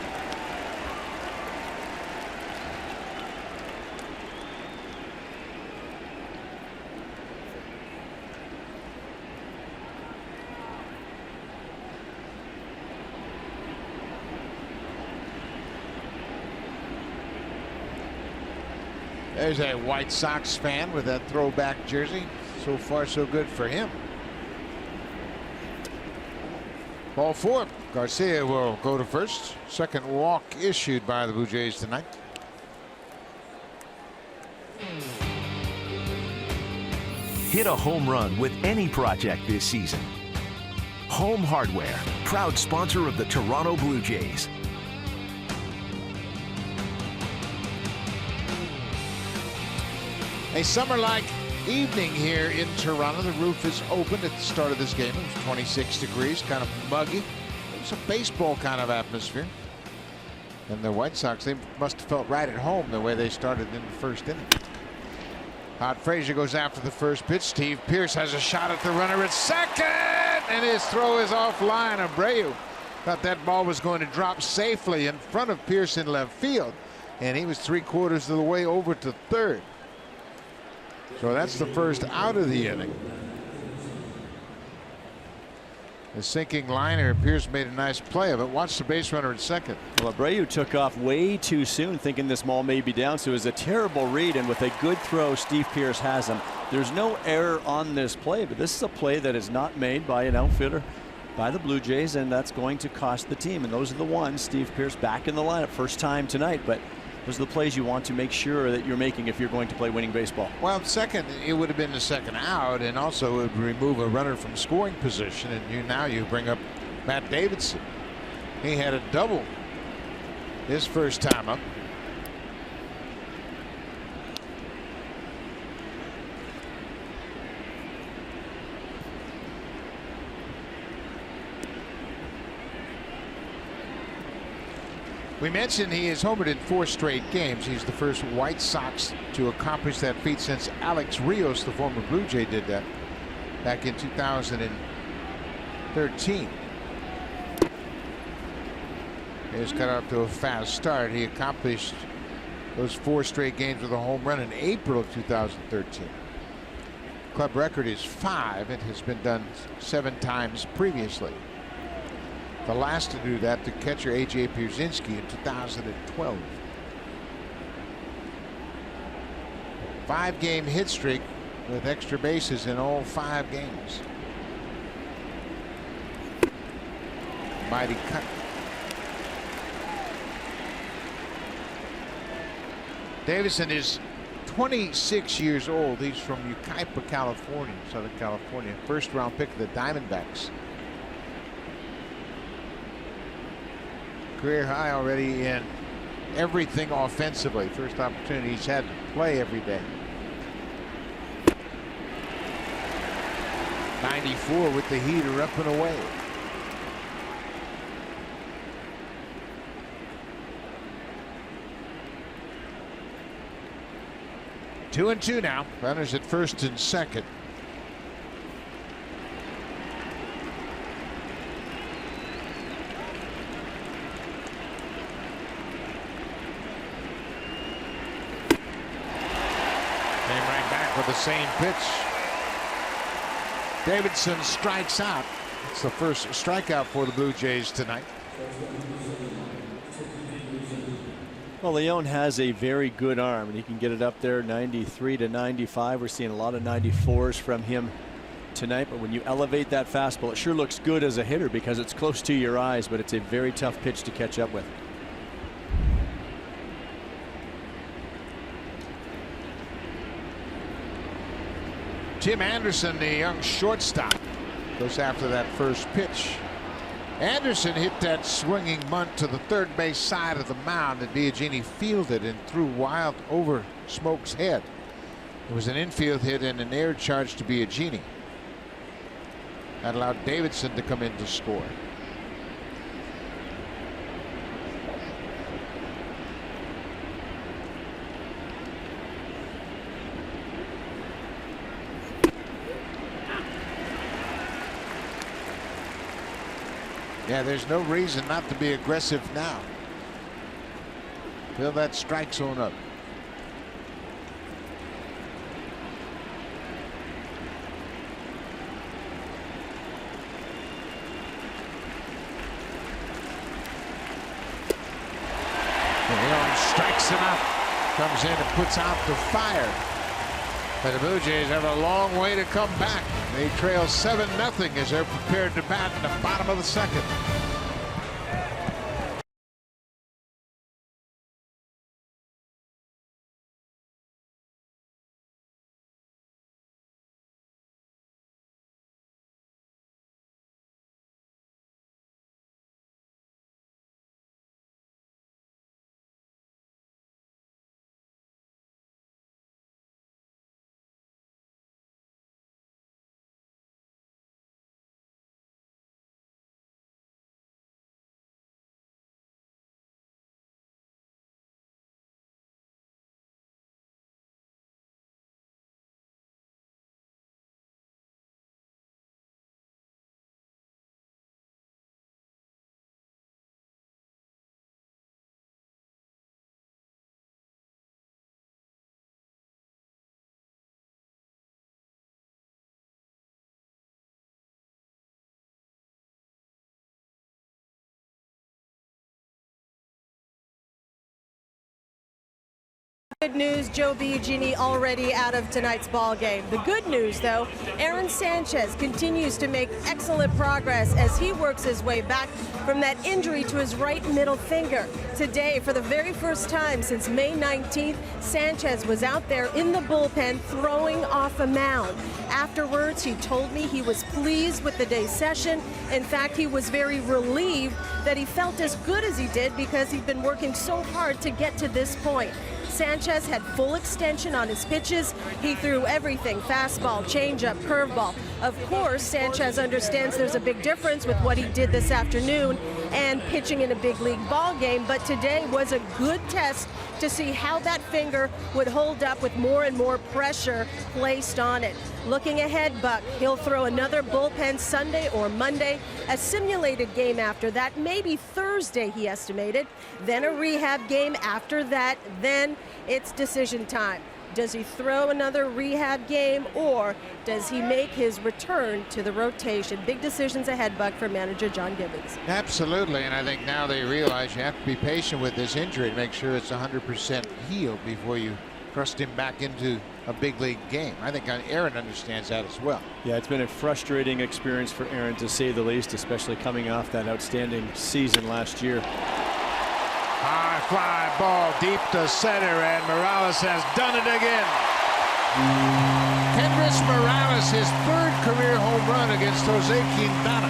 There's a White Sox fan with that throwback jersey. So far, so good for him. Ball 4. Garcia will go to first. Second walk issued by the Blue Jays tonight. Hit a home run with any project this season. Home Hardware, proud sponsor of the Toronto Blue Jays. A summer-like evening here in Toronto. The roof is open at the start of this game. It was 26 degrees, kind of muggy. It's a baseball kind of atmosphere. And the White Sox, they must have felt right at home the way they started in the first inning. Hot Frazier goes after the first pitch. Steve Pearce has a shot at the runner at second, and his throw is offline. Abreu thought that ball was going to drop safely in front of Pearce in left field, and he was 3/4 of the way over to third. So that's the first out of the inning. The sinking liner. Pierce made a nice play of it. Watch the base runner at second. Well, Abreu took off way too soon, thinking this ball may be down, so it was a terrible read, and with a good throw, Steve Pearce has him. There's no error on this play, but this is a play that is not made by an outfielder by the Blue Jays, and that's going to cost the team. And those are the ones. Steve Pearce back in the lineup, first time tonight, but those are the plays you want to make sure that you're making if you're going to play winning baseball. Well, second, it would have been the second out, and also it would remove a runner from scoring position, and now you bring up Matt Davidson. He had a double his first time up. We mentioned he has homered in 4 straight games. He's the first White Sox to accomplish that feat since Alex Rios, the former Blue Jay, did that back in 2013. He's got off to a fast start. He accomplished those 4 straight games with a home run in April of 2013. Club record is 5. It has been done 7 times previously. The last to do that, the catcher A.J. Pierzynski in 2012. 5-game hit streak with extra bases in all 5 games. Mighty cut. Davidson is 26 years old. He's from Yucaipa, California, Southern California. First-round pick of the Diamondbacks. Career high already in everything offensively. First opportunity he's had to play every day. 94 with the heater up and away. Two and two now. Runners at first and second. With the same pitch. Davidson strikes out. It's the first strikeout for the Blue Jays tonight. Well, Leon has a very good arm, and he can get it up there 93 to 95. We're seeing a lot of 94s from him tonight, but when you elevate that fastball, it sure looks good as a hitter because it's close to your eyes, but it's a very tough pitch to catch up with. Tim Anderson, the young shortstop, goes after that first pitch. Anderson hit that swinging bunt to the third base side of the mound that Biagini fielded and threw wild over Smoke's head. It was an infield hit and an air charge to Biagini. That allowed Davidson to come in to score. Yeah, there's no reason not to be aggressive now. Fill that strike zone up. Leon strikes him out. Comes in and puts out the fire. But the Blue Jays have a long way to come back. They trail 7-0 as they're prepared to bat in the bottom of the second. Good news, Joe Biagini already out of tonight's ball game. The good news, though, Aaron Sanchez continues to make excellent progress as he works his way back from that injury to his right middle finger. Today, for the very first time since May 19th, Sanchez was out there in the bullpen throwing off a mound. Afterwards, he told me he was pleased with the day's session. In fact, he was very relieved that he felt as good as he did because he'd been working so hard to get to this point. Sanchez had full extension on his pitches. He threw everything: fastball, changeup, curveball. Of course, Sanchez understands there's a big difference with what he did this afternoon and pitching in a big league ball game, but today was a good test to see how that finger would hold up with more and more pressure placed on it. Looking ahead, Buck, he'll throw another bullpen Sunday or Monday, a simulated game after that, maybe Thursday, he estimated, then a rehab game after that, then it's decision time. Does he throw another rehab game, or does he make his return to the rotation? Big decisions ahead, Buck, for manager John Gibbons. Absolutely, and I think now they realize you have to be patient with this injury to make sure it's 100% healed before you thrust him back into a big league game. I think Aaron understands that as well. Yeah, it's been a frustrating experience for Aaron, to say the least, especially coming off that outstanding season last year. High fly ball deep to center, and Morales has done it again. Kendrys Morales, his third career home run against Jose Quintana.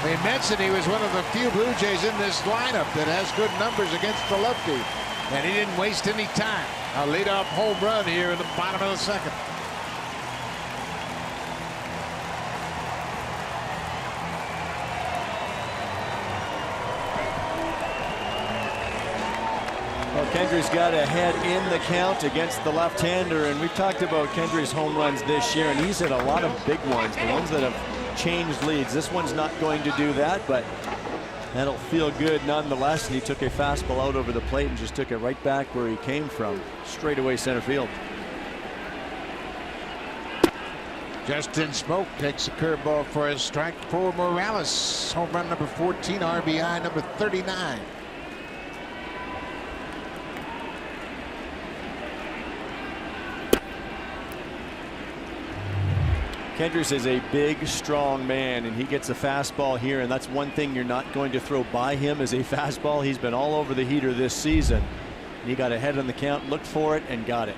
We mentioned he was one of the few Blue Jays in this lineup that has good numbers against the lefty, and he didn't waste any time. A leadoff home run here in the bottom of the second. Well, Kendrys got ahead in the count against the left-hander, and we've talked about Kendrys' home runs this year, and he's hit a lot of big ones, the ones that have changed leads. This one's not going to do that, but that'll feel good nonetheless. And he took a fastball out over the plate and just took it right back where he came from, straight away center field. Justin Smoak takes a curveball for his strike for Morales. Home run number 14, RBI number 39. Kendrys is a big, strong man, and he gets a fastball here, and that's one thing you're not going to throw by him is a fastball. He's been all over the heater this season. He got ahead on the count, looked for it, and got it.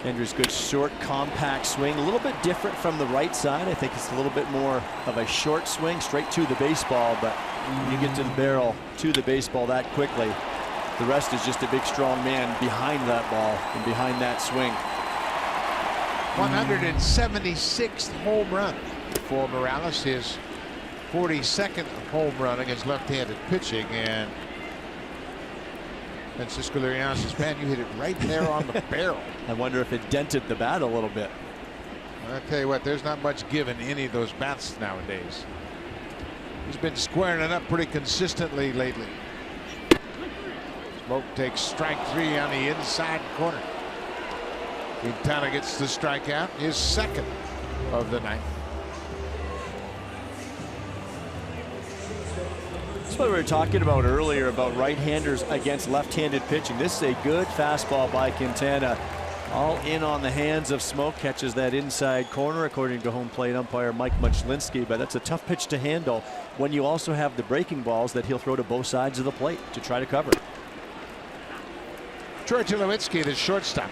Kendrys' good short, compact swing, a little bit different from the right side. I think it's a little bit more of a short swing, straight to the baseball, but when you get to the barrel, to the baseball that quickly, the rest is just a big, strong man behind that ball and behind that swing. 176th home run for Morales, his 42nd home run against left-handed pitching, and Francisco Liriano says, man, you hit it right there on the barrel. I wonder if it dented the bat a little bit. Well, I tell you what, there's not much give in any of those bats nowadays. He's been squaring it up pretty consistently lately. Smoak takes strike 3 on the inside corner. Quintana gets the strikeout, his second of the night. That's what we were talking about earlier about right-handers against left-handed pitching. This is a good fastball by Quintana. All in on the hands of Smoak, catches that inside corner according to home plate umpire Mike Muchlinski, but that's a tough pitch to handle when you also have the breaking balls that he'll throw to both sides of the plate to try to cover. Troy Tulowitzki, the shortstop.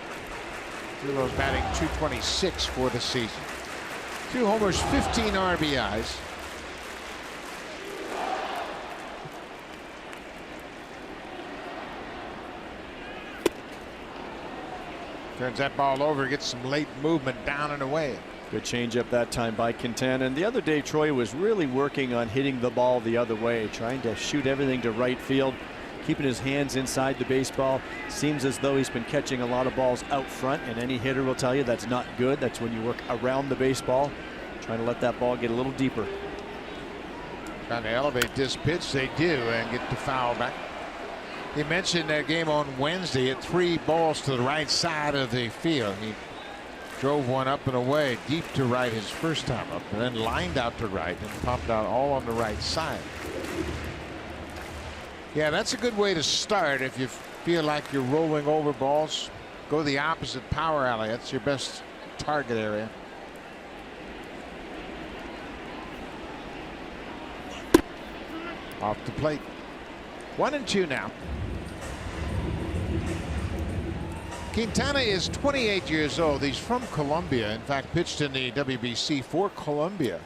Tulo's batting .226 for the season. 2 homers, 15 RBIs. Turns that ball over, gets some late movement down and away. Good changeup that time by Quintana. And the other day, Troy was really working on hitting the ball the other way, trying to shoot everything to right field, keeping his hands inside the baseball. Seems as though he's been catching a lot of balls out front, and any hitter will tell you that's not good. That's when you work around the baseball, trying to let that ball get a little deeper. Trying to elevate this pitch, they do, and get the foul back. He mentioned that game on Wednesday at 3 balls to the right side of the field. He drove one up and away deep to right his first time up, and then lined out to right and popped out all on the right side. Yeah, that's a good way to start. If you feel like you're rolling over balls, go the opposite power alley. That's your best target area. Off the plate. 1-2 now. Quintana is 28 years old. He's from Colombia. In fact, pitched in the WBC for Colombia.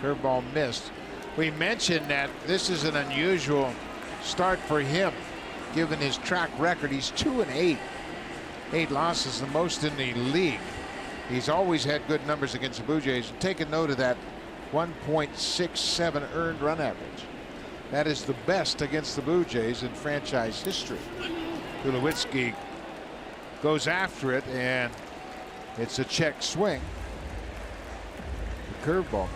Curveball missed. We mentioned that this is an unusual start for him, given his track record. He's 2-8. 8 losses, the most in the league. He's always had good numbers against the Blue Jays. And take a note of that 1.67 earned run average. That is the best against the Blue Jays in franchise history. Tulowitzki goes after it, and it's a check swing. The curveball.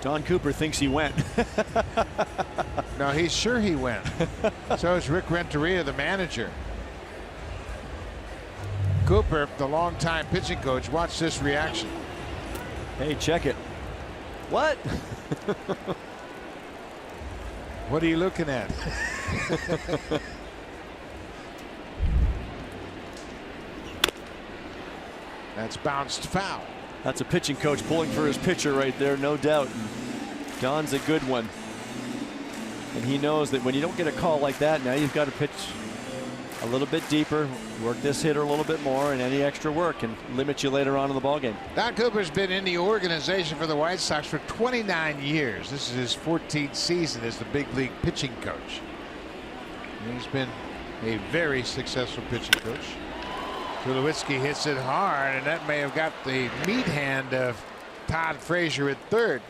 Don Cooper thinks he went. No, he's sure he went. So is Rick Renteria, the manager. Cooper, the longtime pitching coach, watch this reaction. Hey, check it. What? What are you looking at? That's bounced foul. That's a pitching coach pulling for his pitcher right there, no doubt. Don's a good one. And he knows that when you don't get a call like that, now you've got to pitch a little bit deeper, work this hitter a little bit more, and any extra work can limit you later on in the ballgame. Don Cooper's been in the organization for the White Sox for 29 years. This is his 14th season as the big league pitching coach. And he's been a very successful pitching coach. Tulowitzki hits it hard, and that may have got the meat hand of Todd Frazier at third.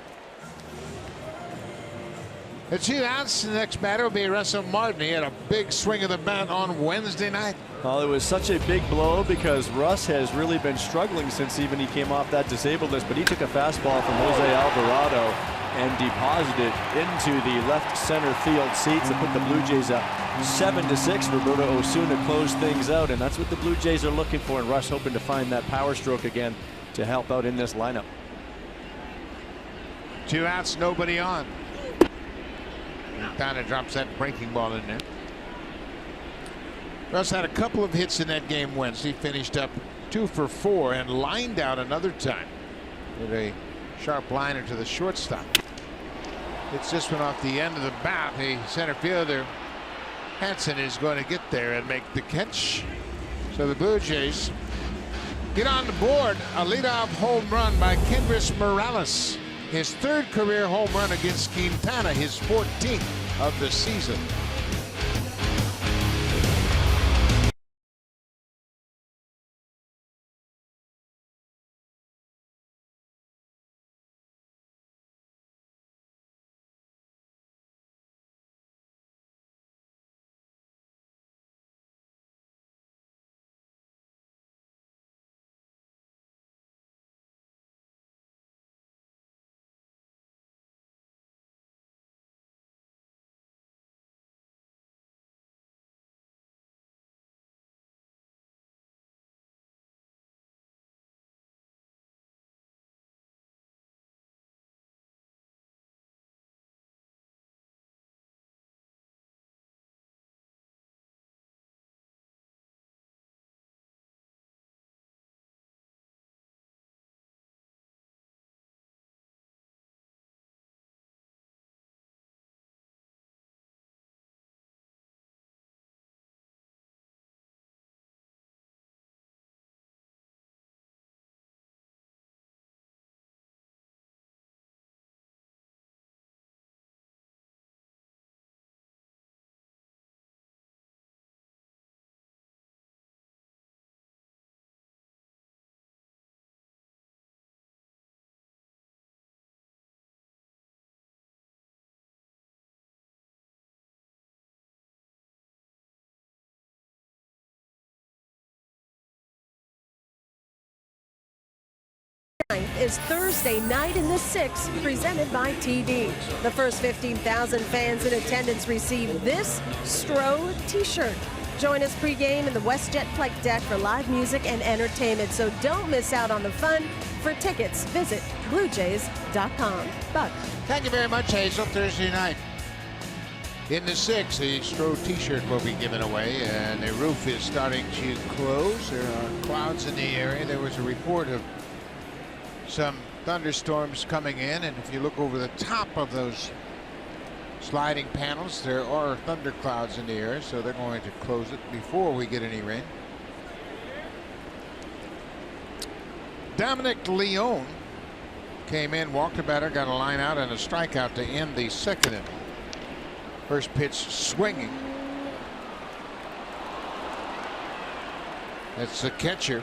The 2 outs. The next batter will be Russell Martin. He had a big swing of the bat on Wednesday night. Well, it was such a big blow because Russ has really been struggling since even he came off that disabled list, but he took a fastball from Jose Alvarado and deposited into the left center field seats and put the Blue Jays up 7-6. Roberto Osuna closed things out, and that's what the Blue Jays are looking for, and Russ hoping to find that power stroke again to help out in this lineup. 2 outs, nobody on. Kind of drops that breaking ball in there. Russ had a couple of hits in that game Wednesday. Finished up 2 for 4 and lined out another time with a sharp liner to the shortstop. It's this one off the end of the bat. A center fielder, Hansen, is going to get there and make the catch. So the Blue Jays get on the board. A leadoff home run by Kendrys Morales. His 3rd career home run against Quintana, his 14th of the season. Is Thursday night in the 6th, presented by TD. The first 15,000 fans in attendance receive this Stro t-shirt. Join us pregame in the WestJet Flight Deck for live music and entertainment, so don't miss out on the fun. For tickets, visit BlueJays.com. Buck. Thank you very much, Hazel. Thursday night in the 6th, the Stro t-shirt will be given away, and the roof is starting to close. There are clouds in the area. There was a report of some thunderstorms coming in, and if you look over the top of those sliding panels, there are thunderclouds in the air, so they're going to close it before we get any rain. Dominic Leone came in, walked a batter, got a line out and a strikeout to end the second inning. First pitch swinging. That's the catcher,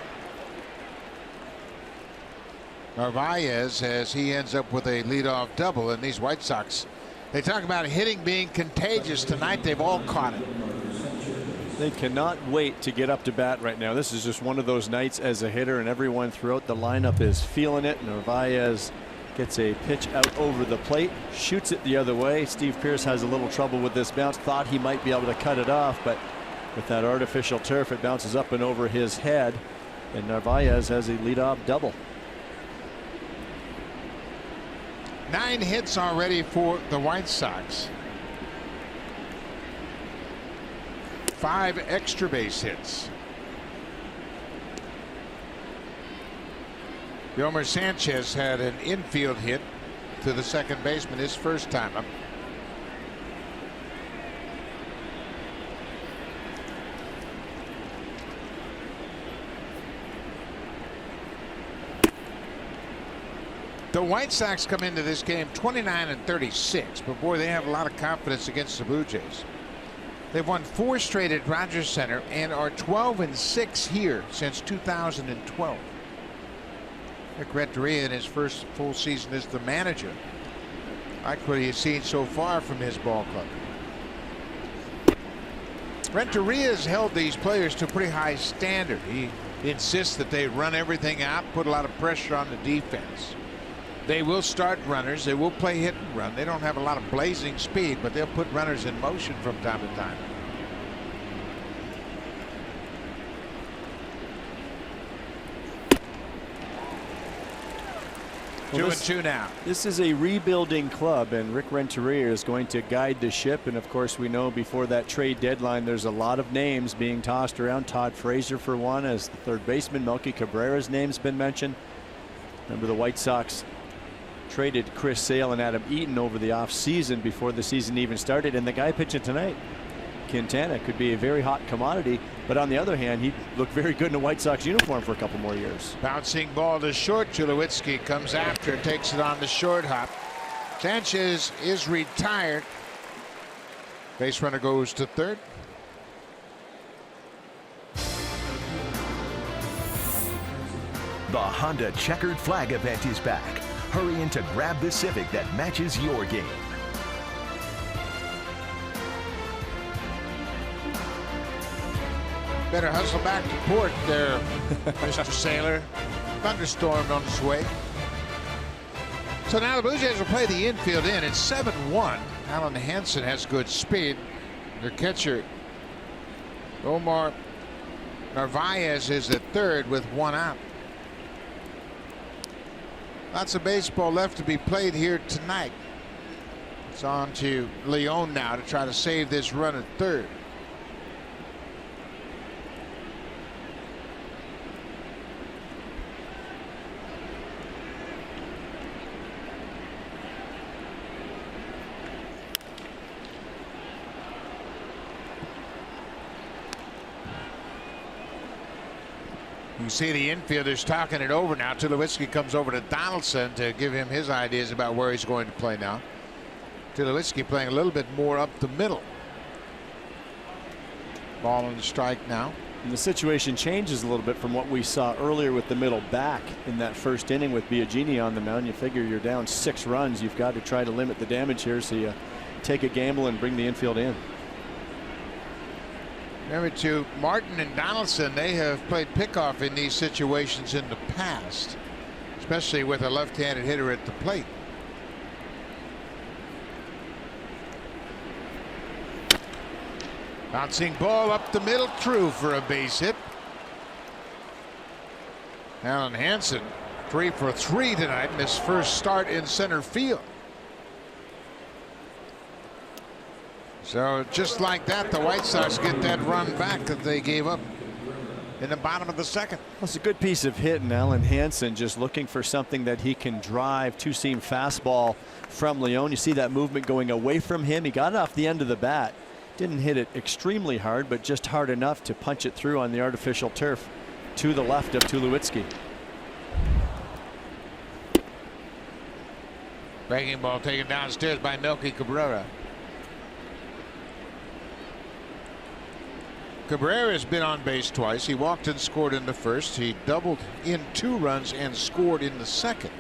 Narvaez, as he ends up with a leadoff double. And these White Sox, they talk about hitting being contagious tonight. They've all caught it. They cannot wait to get up to bat right now. This is just one of those nights as a hitter, and everyone throughout the lineup is feeling it. Narvaez gets a pitch out over the plate, shoots it the other way. Steve Pearce has a little trouble with this bounce. Thought he might be able to cut it off, but with that artificial turf, it bounces up and over his head, and Narvaez has a leadoff double. 9 hits already for the White Sox. 5 extra base hits. Yomer Sanchez had an infield hit to the second baseman his first time up. The White Sox come into this game 29-36, but boy, they have a lot of confidence against the Blue Jays. They've won 4 straight at Rogers Center and are 12-6 here since 2012. Rick Renteria in his first full season as the manager. Like what he's seen so far from his ball club. Renteria has held these players to a pretty high standard. He insists that they run everything out, put a lot of pressure on the defense. They will start runners. They will play hit and run. They don't have a lot of blazing speed, but they'll put runners in motion from time to time. Well, 2-2 now. This is a rebuilding club, and Rick Renteria is going to guide the ship. And of course, we know before that trade deadline, there's a lot of names being tossed around. Todd Frazier, for one, as the third baseman. Melky Cabrera's name's been mentioned. Remember, the White Sox traded Chris Sale and Adam Eaton over the offseason before the season even started, and the guy pitching tonight, Quintana, could be a very hot commodity. But on the other hand, he looked very good in a White Sox uniform for a couple more years. Bouncing ball to short. Tulowitzki comes after, takes it on the short hop. Sanchez is retired. Base runner goes to third. The Honda checkered flag event is back. Hurry in to grab the Civic that matches your game. Better hustle back to port there, Mr. Sailor. Thunderstorm on its way. So now the Blue Jays will play the infield in. It's 7-1. Alan Hansen has good speed. Their catcher, Omar Narvaez, is at third with 1 out. Lots of baseball left to be played here tonight. It's on to Leon now to try to save this run at third. You see the infielders talking it over now. Tulowitzki comes over to Donaldson to give him his ideas about where he's going to play now. Tulowitzki playing a little bit more up the middle. Ball on the strike now. And the situation changes a little bit from what we saw earlier with the middle back in that first inning with Biagini on the mound. You figure you're down 6 runs. You've got to try to limit the damage here, so you take a gamble and bring the infield in. Remember, to Martin and Donaldson, they have played pickoff in these situations in the past, especially with a left-handed hitter at the plate. Bouncing ball up the middle, true for a base hit. Alan Hansen 3 for 3 tonight in his first start in center field. So just like that, the White Sox get that run back that they gave up in the bottom of the second. Well, it's a good piece of hit, and Alan Hansen just looking for something that he can drive. 2-seam fastball from Leon. You see that movement going away from him. He got it off the end of the bat. Didn't hit it extremely hard, but just hard enough to punch it through on the artificial turf to the left of Tulowitzki. Breaking ball taken downstairs by Melky Cabrera. Cabrera has been on base twice. He walked and scored in the first. He doubled in 2 runs and scored in the second.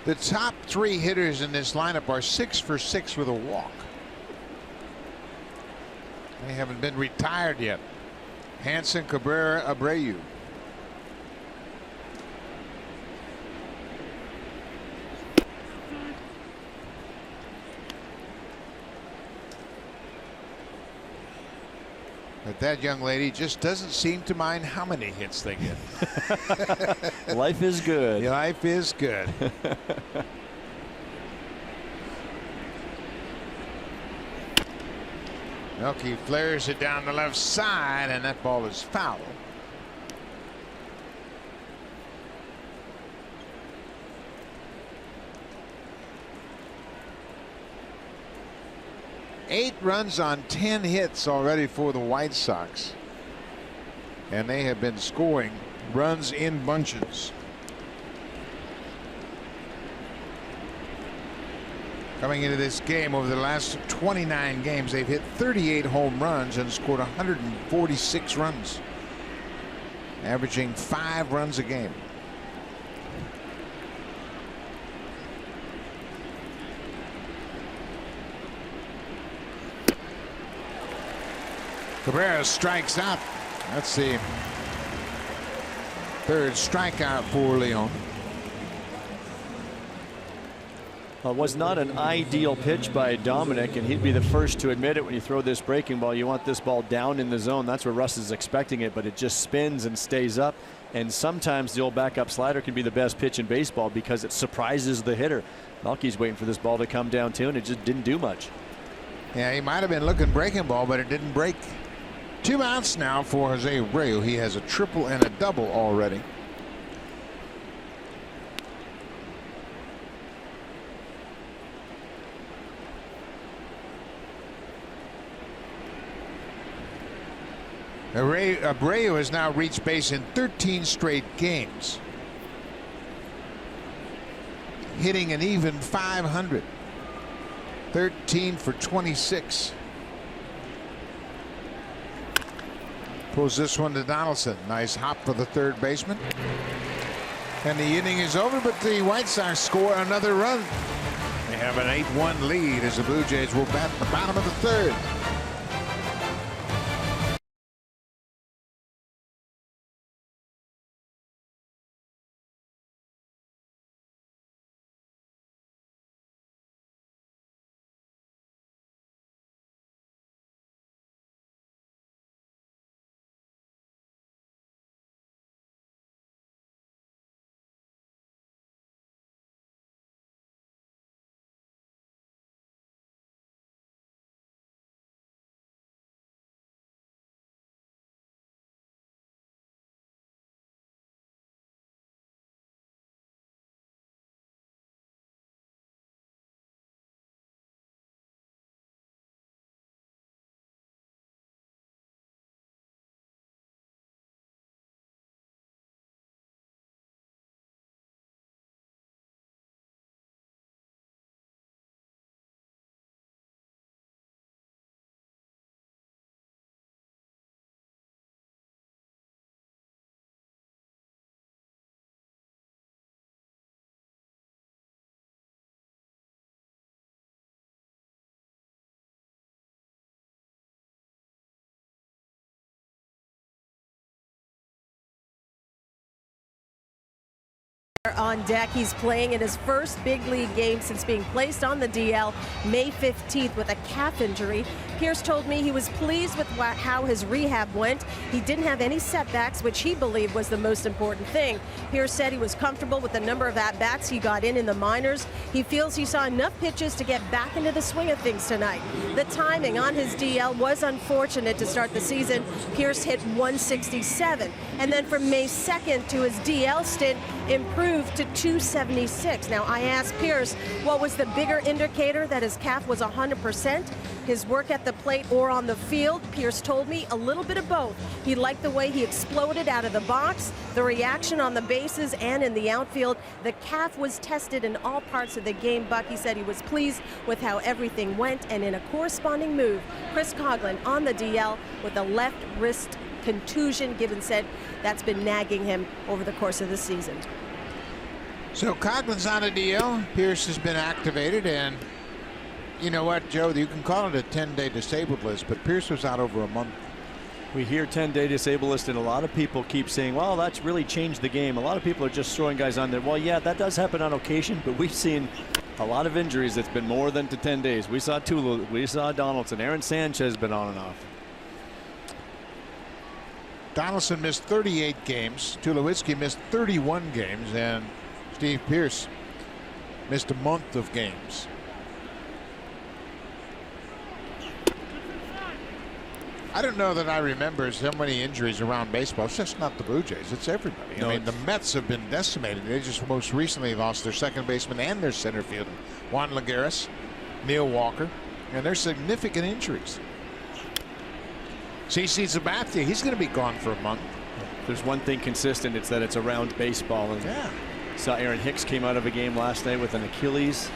The top 3 hitters in this lineup are 6 for 6 with a walk. They haven't been retired yet. Hanson, Cabrera, Abreu. But that young lady just doesn't seem to mind how many hits they get. Life is good. Life is good. Melky flares it down the left side, and that ball is foul. Eight runs on 10 hits already for the White Sox, and they have been scoring runs in bunches. Coming into this game, over the last 29 games, they've hit 38 home runs and scored 146 runs, averaging 5 runs a game. Cabrera strikes out. That's the 3rd strikeout for Leon. Well, it was not an ideal pitch by Dominic, and he'd be the first to admit it. When you throw this breaking ball, you want this ball down in the zone. That's where Russ is expecting it, but it just spins and stays up. And sometimes the old backup slider can be the best pitch in baseball because it surprises the hitter. Melky's waiting for this ball to come down too, and it just didn't do much. Yeah, he might have been looking breaking ball, but it didn't break. 2 outs now for Jose Abreu. He has a triple and a double already. Abreu has now reached base in 13 straight games, hitting an even .500. 13 for 26. Pulls this one to Donaldson. Nice hop for the 3rd baseman. And the inning is over, but the White Sox score another run. They have an 8-1 lead as the Blue Jays will bat the bottom of the 3rd. On deck, he's playing in his first big league game since being placed on the DL May 15th with a calf injury. Pierce told me he was pleased with how his rehab went. He didn't have any setbacks, which he believed was the most important thing. Pierce said he was comfortable with the number of at-bats he got in the minors. He feels he saw enough pitches to get back into the swing of things tonight. The timing on his DL was unfortunate to start the season. Pierce hit 167, and then from May 2nd to his DL stint, improved to 276. Now, I asked Pierce what was the bigger indicator that his calf was 100%. his work at the plate or on the field? Pierce told me a little bit of both. He liked the way he exploded out of the box, the reaction on the bases and in the outfield. The calf was tested in all parts of the game. Bucky said he was pleased with how everything went, and in a corresponding move, Chris Coghlan on the DL with a left wrist contusion. Gibbons said that's been nagging him over the course of the season. So Coghlan's on a DL. Pierce has been activated, and you know what, Joe? You can call it a 10-day disabled list, but Pierce was out over a month. We hear 10-day disabled list, and a lot of people keep saying, well, that's really changed the game. A lot of people are just throwing guys on there. Well, yeah, that does happen on occasion, but we've seen a lot of injuries that's been more than to 10 days. We saw Tula, we saw Donaldson. Aaron Sanchez has been on and off. Donaldson missed 38 games. Tulowitzki missed 31 games, and Steve Pierce missed a month of games. I don't know that I remember so many injuries around baseball. It's just not the Blue Jays. It's everybody. No. I mean, the Mets have been decimated. They just most recently lost their second baseman and their center fielder, Juan Lagares, Neil Walker, and there's significant injuries. CC Sabathia, he's going to be gone for a month. There's one thing consistent, it's that it's around baseball. And yeah. Saw Aaron Hicks came out of a game last night with an Achilles.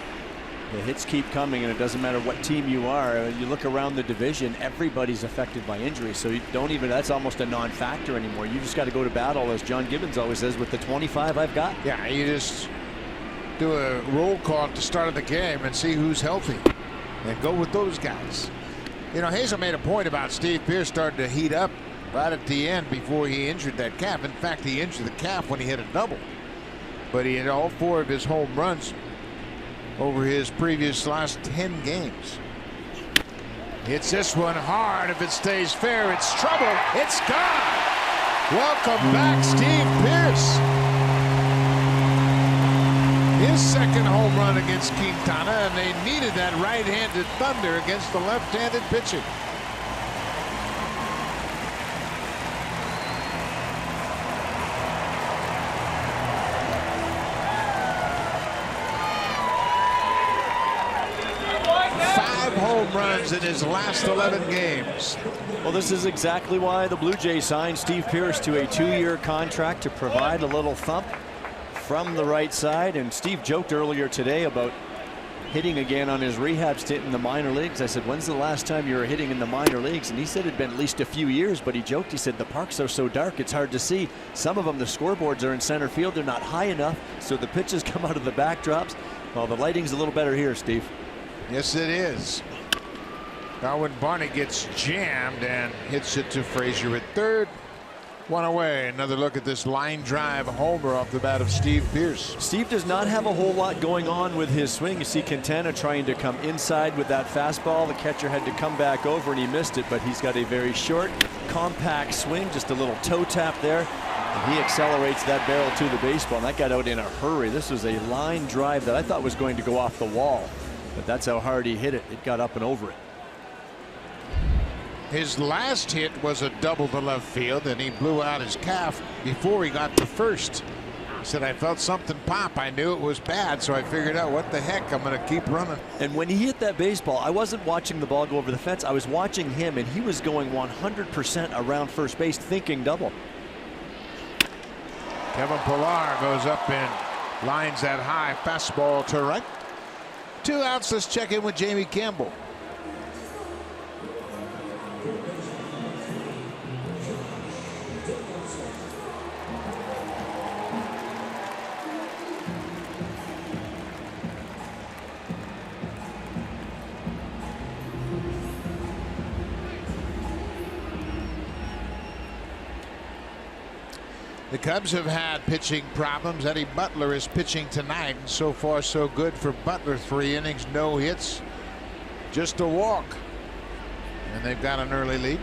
The hits keep coming, and it doesn't matter what team you are. You look around the division, everybody's affected by injury. So you don't even, that's almost a non-factor anymore. You just got to go to battle, as John Gibbons always says, with the 25 I've got. Yeah, you just do a roll call at the start of the game and see who's healthy and go with those guys. You know, Hazel made a point about Steve Pierce starting to heat up right at the end before he injured that calf. In fact, he injured the calf when he hit a double. But he had all 4 of his home runs over his previous last 10 games. Hits this one hard. If it stays fair, it's trouble. It's gone. Welcome back, Steve Pierce. His second home run against Quintana, and they needed that right-handed thunder against the left-handed pitching. Home runs in his last 11 games. Well, this is exactly why the Blue Jays signed Steve Pierce to a 2-year contract to provide a little thump from the right side. And Steve joked earlier today about hitting again on his rehab stint in the minor leagues. I said, when's the last time you were hitting in the minor leagues? And he said it'd been at least a few years, but he joked, he said the parks are so dark it's hard to see. Some of them, the scoreboards are in center field, they're not high enough, so the pitches come out of the backdrops. Well, the lighting's a little better here, Steve. Yes, it is. Now when Barney gets jammed and hits it to Frazier at third, one away. Another look at this line drive homer off the bat of Steve Pierce. Steve does not have a whole lot going on with his swing. You see Quintana trying to come inside with that fastball. The catcher had to come back over and he missed it, but he's got a very short, compact swing, just a little toe tap there. And he accelerates that barrel to the baseball, and that got out in a hurry. This was a line drive that I thought was going to go off the wall, but that's how hard he hit it. It got up and over it. His last hit was a double to left field, and he blew out his calf before he got to first. He said, I felt something pop. I knew it was bad, so I figured out what the heck, I'm going to keep running. And when he hit that baseball, I wasn't watching the ball go over the fence. I was watching him, and he was going 100% around first base, thinking double. Kevin Pillar goes up and lines that high fastball to right. 2 outs. Let's check in with Jamie Campbell. The Cubs have had pitching problems. Eddie Butler is pitching tonight, and so far so good for Butler. 3 innings, no hits, just a walk, and they've got an early lead.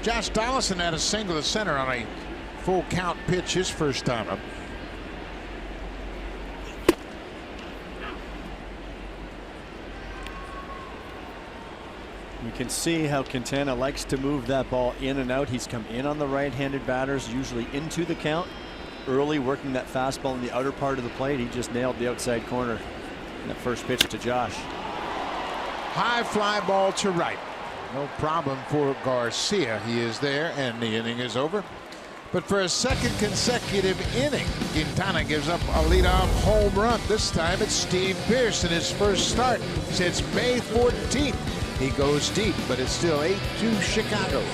Josh Donaldson had a single to center on a full count pitch his first time up. You can see how Quintana likes to move that ball in and out. He's come in on the right-handed batters, usually into the count early, working that fastball in the outer part of the plate. He just nailed the outside corner in that first pitch to Josh. High fly ball to right. No problem for Garcia. He is there, and the inning is over. But for a second consecutive inning, Quintana gives up a leadoff home run. This time it's Steve Pearce in his first start since May 14th. He goes deep, but it's still 8-2 Chicago.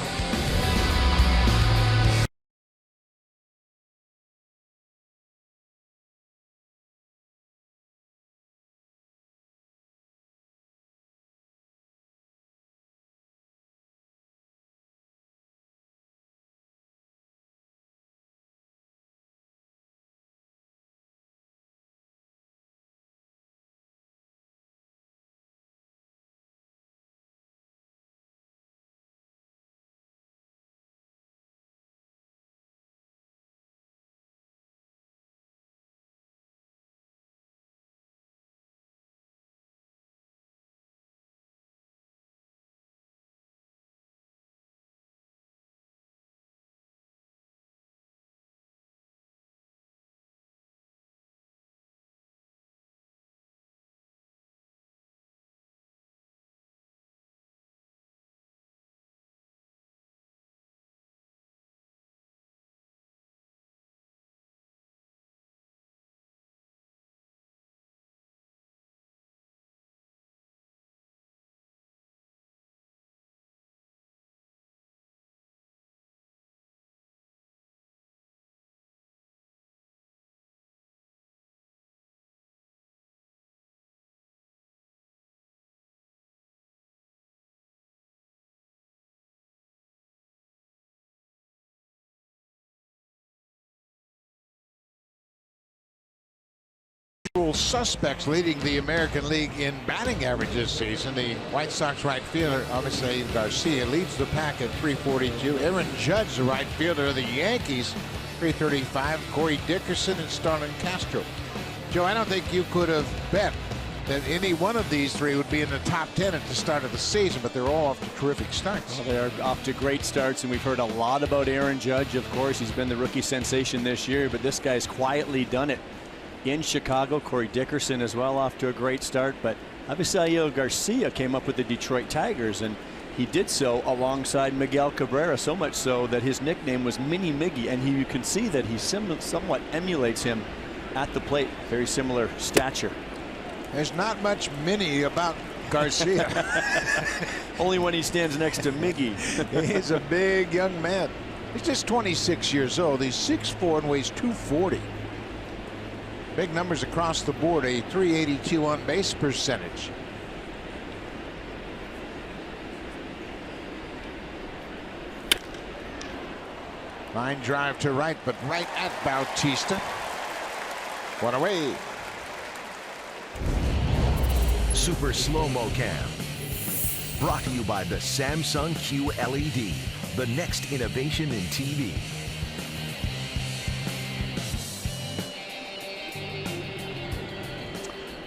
Suspects leading the American League in batting average this season. The White Sox right fielder, obviously Garcia, leads the pack at 342. Aaron Judge, the right fielder of the Yankees, 335. Corey Dickerson and Starlin Castro. Joe, I don't think you could have bet that any one of these three would be in the top 10 at the start of the season, but they're all off to terrific starts. Well, they're off to great starts, and we've heard a lot about Aaron Judge. Of course, he's been the rookie sensation this year, but this guy's quietly done it in Chicago. Corey Dickerson as well, off to a great start. But Avisaíl Garcia came up with the Detroit Tigers, and he did so alongside Miguel Cabrera, so much so that his nickname was Mini Miggy, and you can see that he somewhat emulates him at the plate. Very similar stature. There's not much mini about Garcia. Only when he stands next to Miggy. He's a big young man. He's just 26 years old. He's 6'4" and weighs 240. Big numbers across the board. A .382 on base percentage. Line drive to right, but right at Bautista. One away. Super Slow-Mo Cam. Brought to you by the Samsung QLED, the next innovation in TV.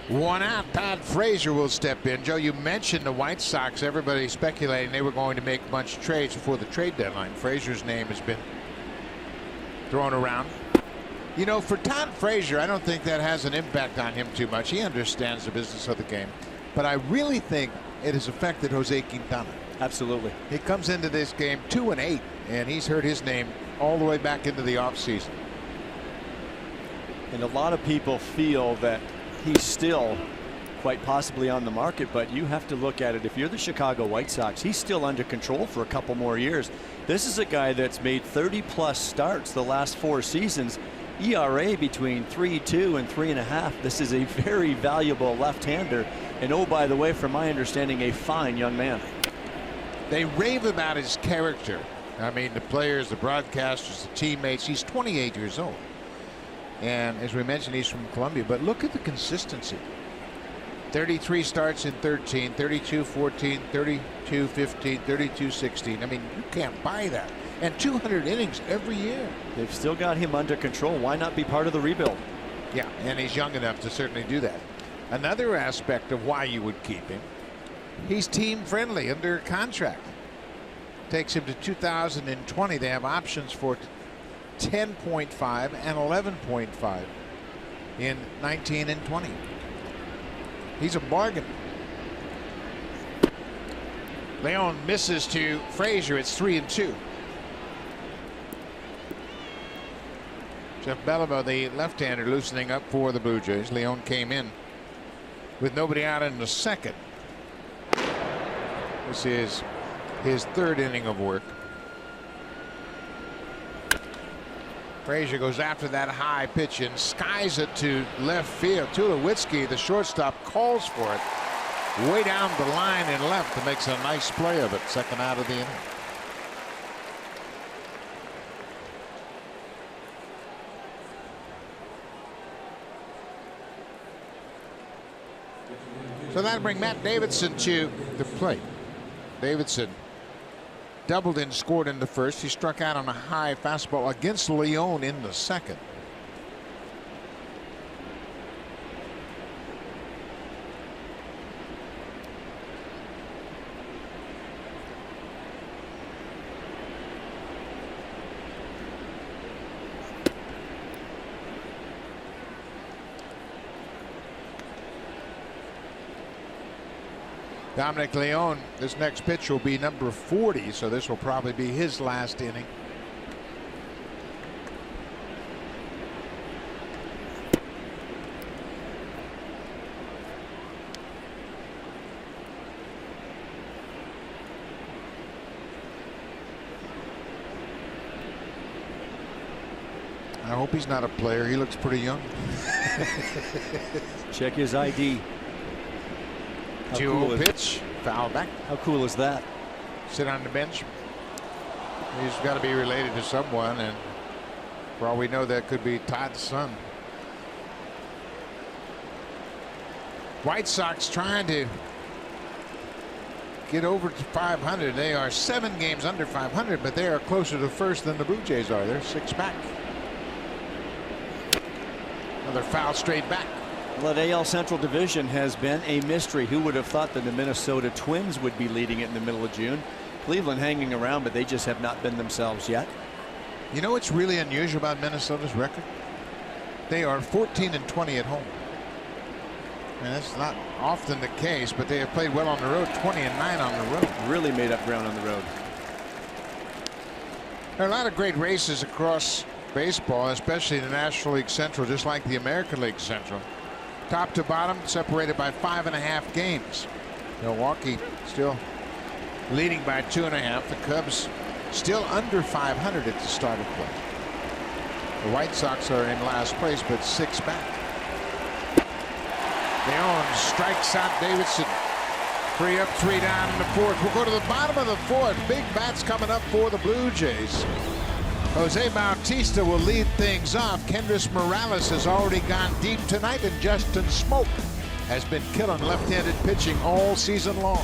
One out. Todd Frazier will step in. Joe, you mentioned the White Sox. Everybody speculating they were going to make a bunch of trades before the trade deadline. Frazier's name has been thrown around. You know, for Todd Frazier, I don't think that has an impact on him too much. He understands the business of the game. But I really think it has affected Jose Quintana. Absolutely. He comes into this game 2-8, and he's heard his name all the way back into the offseason. And a lot of people feel that he's still quite possibly on the market, but you have to look at it. If you're the Chicago White Sox, he's still under control for a couple more years. This is a guy that's made 30+ starts the last 4 seasons. ERA between 3.2 and 3.5. This is a very valuable left-hander, and oh, by the way, from my understanding, a fine young man. They rave about his character. I mean, the players, the broadcasters, the teammates. He's 28 years old. And as we mentioned, he's from Columbia. But look at the consistency. 33 starts in 13, 32-14, 32-15, 32-16. I mean, you can't buy that. And 200 innings every year. They've still got him under control. Why not be part of the rebuild? Yeah, and he's young enough to certainly do that. Another aspect of why you would keep him, he's team friendly under contract. Takes him to 2020. They have options for 10.5 and 11.5 in 19 and 20. He's a bargain. Leon misses to Frazier. It's 3-2. Jeff Bellamo, the left-hander, loosening up for the Blue Jays. Leon came in with nobody out in the second. This is his third inning of work. Frazier goes after that high pitch and skies it to left field. Tulowitzki, the shortstop, calls for it way down the line and left and makes a nice play of it. Second out of the inning. So that'll bring Matt Davidson to the plate. Davidson doubled and scored in the first. He struck out on a high fastball against Leon in the second. Dominic Leon, this next pitch will be number 40, so this will probably be his last inning. I hope he's not a player. He looks pretty young. Check his ID. 2-0 pitch, foul back. How cool is that? Sit on the bench. He's got to be related to someone, and for all we know, that could be Todd's son. White Sox trying to get over to 500. They are 7 games under 500, but they are closer to first than the Blue Jays are. They're 6 back. Another foul straight back. Well, that AL Central Division has been a mystery. Who would have thought that the Minnesota Twins would be leading it in the middle of June? Cleveland hanging around, but they just have not been themselves yet. You know what's really unusual about Minnesota's record? They are 14-20 at home. And that's not often the case, but they have played well on the road. 20-9 on the road. Really made up ground on the road. There are a lot of great races across baseball, especially the National League Central, just like the American League Central. Top to bottom, separated by 5.5 games. Milwaukee still leading by 2.5. The Cubs still under 500 at the start of play. The White Sox are in last place, but 6 back. Leon strikes out Davidson. 3 up, 3 down in the fourth. We'll go to the bottom of the fourth. Big bats coming up for the Blue Jays. Jose Bautista will lead things off. Kendrys Morales has already gone deep tonight, and Justin Smoke has been killing left-handed pitching all season long.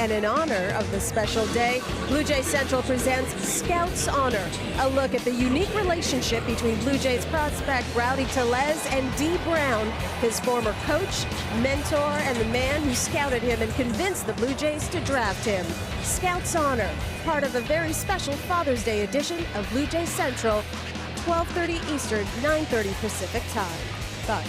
And in honor of the special day, Blue Jays Central presents Scouts Honor, a look at the unique relationship between Blue Jays prospect Rowdy Tellez and Dee Brown, his former coach, mentor, and the man who scouted him and convinced the Blue Jays to draft him. Scouts Honor, part of a very special Father's Day edition of Blue Jays Central, 12:30 Eastern, 9:30 Pacific time. Bye.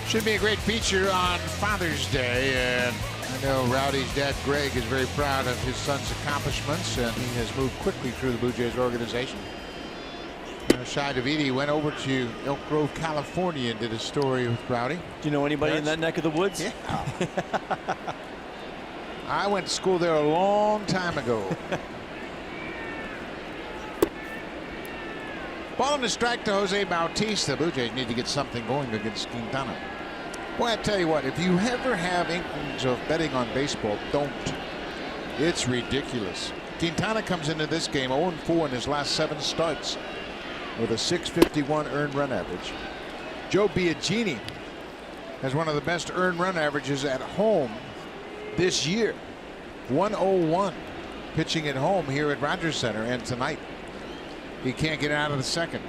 Should be a great feature on Father's Day, and I know Rowdy's dad, Greg, is very proud of his son's accomplishments, and he has moved quickly through the Blue Jays organization. Shai Davidi went over to Elk Grove, California, and did a story with Rowdy. Do you know anybody in that neck of the woods? Yeah. I went to school there a long time ago. Ball on the strike to Jose Bautista. Blue Jays need to get something going against Quintana. Boy, I tell you what, if you ever have inklings of betting on baseball, don't. It's ridiculous. Quintana comes into this game 0-4 in his last 7 starts with a .651 earned run average. Joe Biagini has one of the best earned run averages at home this year. 101 pitching at home here at Rogers Center, and tonight he can't get out of the second.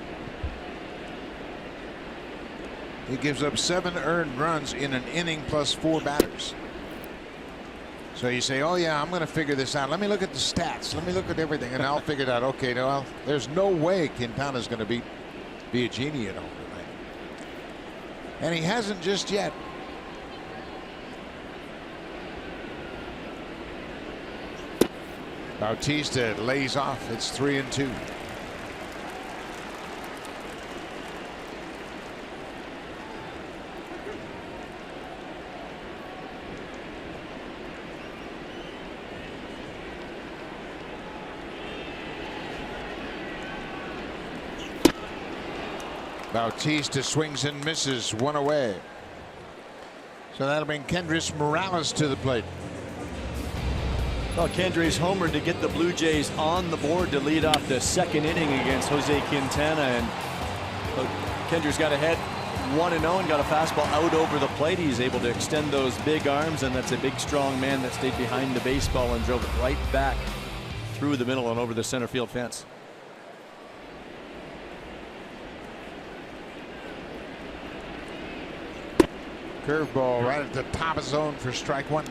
He gives up 7 earned runs in an inning plus 4 batters. So you say, oh yeah, I'm going to figure this out. Let me look at the stats. Let me look at everything, and I'll figure it out. Okay, no, there's no way Quintana's going to beat Biagini at home tonight. And he hasn't just yet. Bautista lays off. It's 3-2. Bautista swings and misses, 1 away. So that'll bring Kendrys Morales to the plate. Well, Kendrys homered to get the Blue Jays on the board to lead off the second inning against Jose Quintana, and Kendrys got ahead 1-0 and got a fastball out over the plate. He's able to extend those big arms, and that's a big, strong man that stayed behind the baseball and drove it right back through the middle and over the center field fence. Curveball right at the top of zone for strike 1.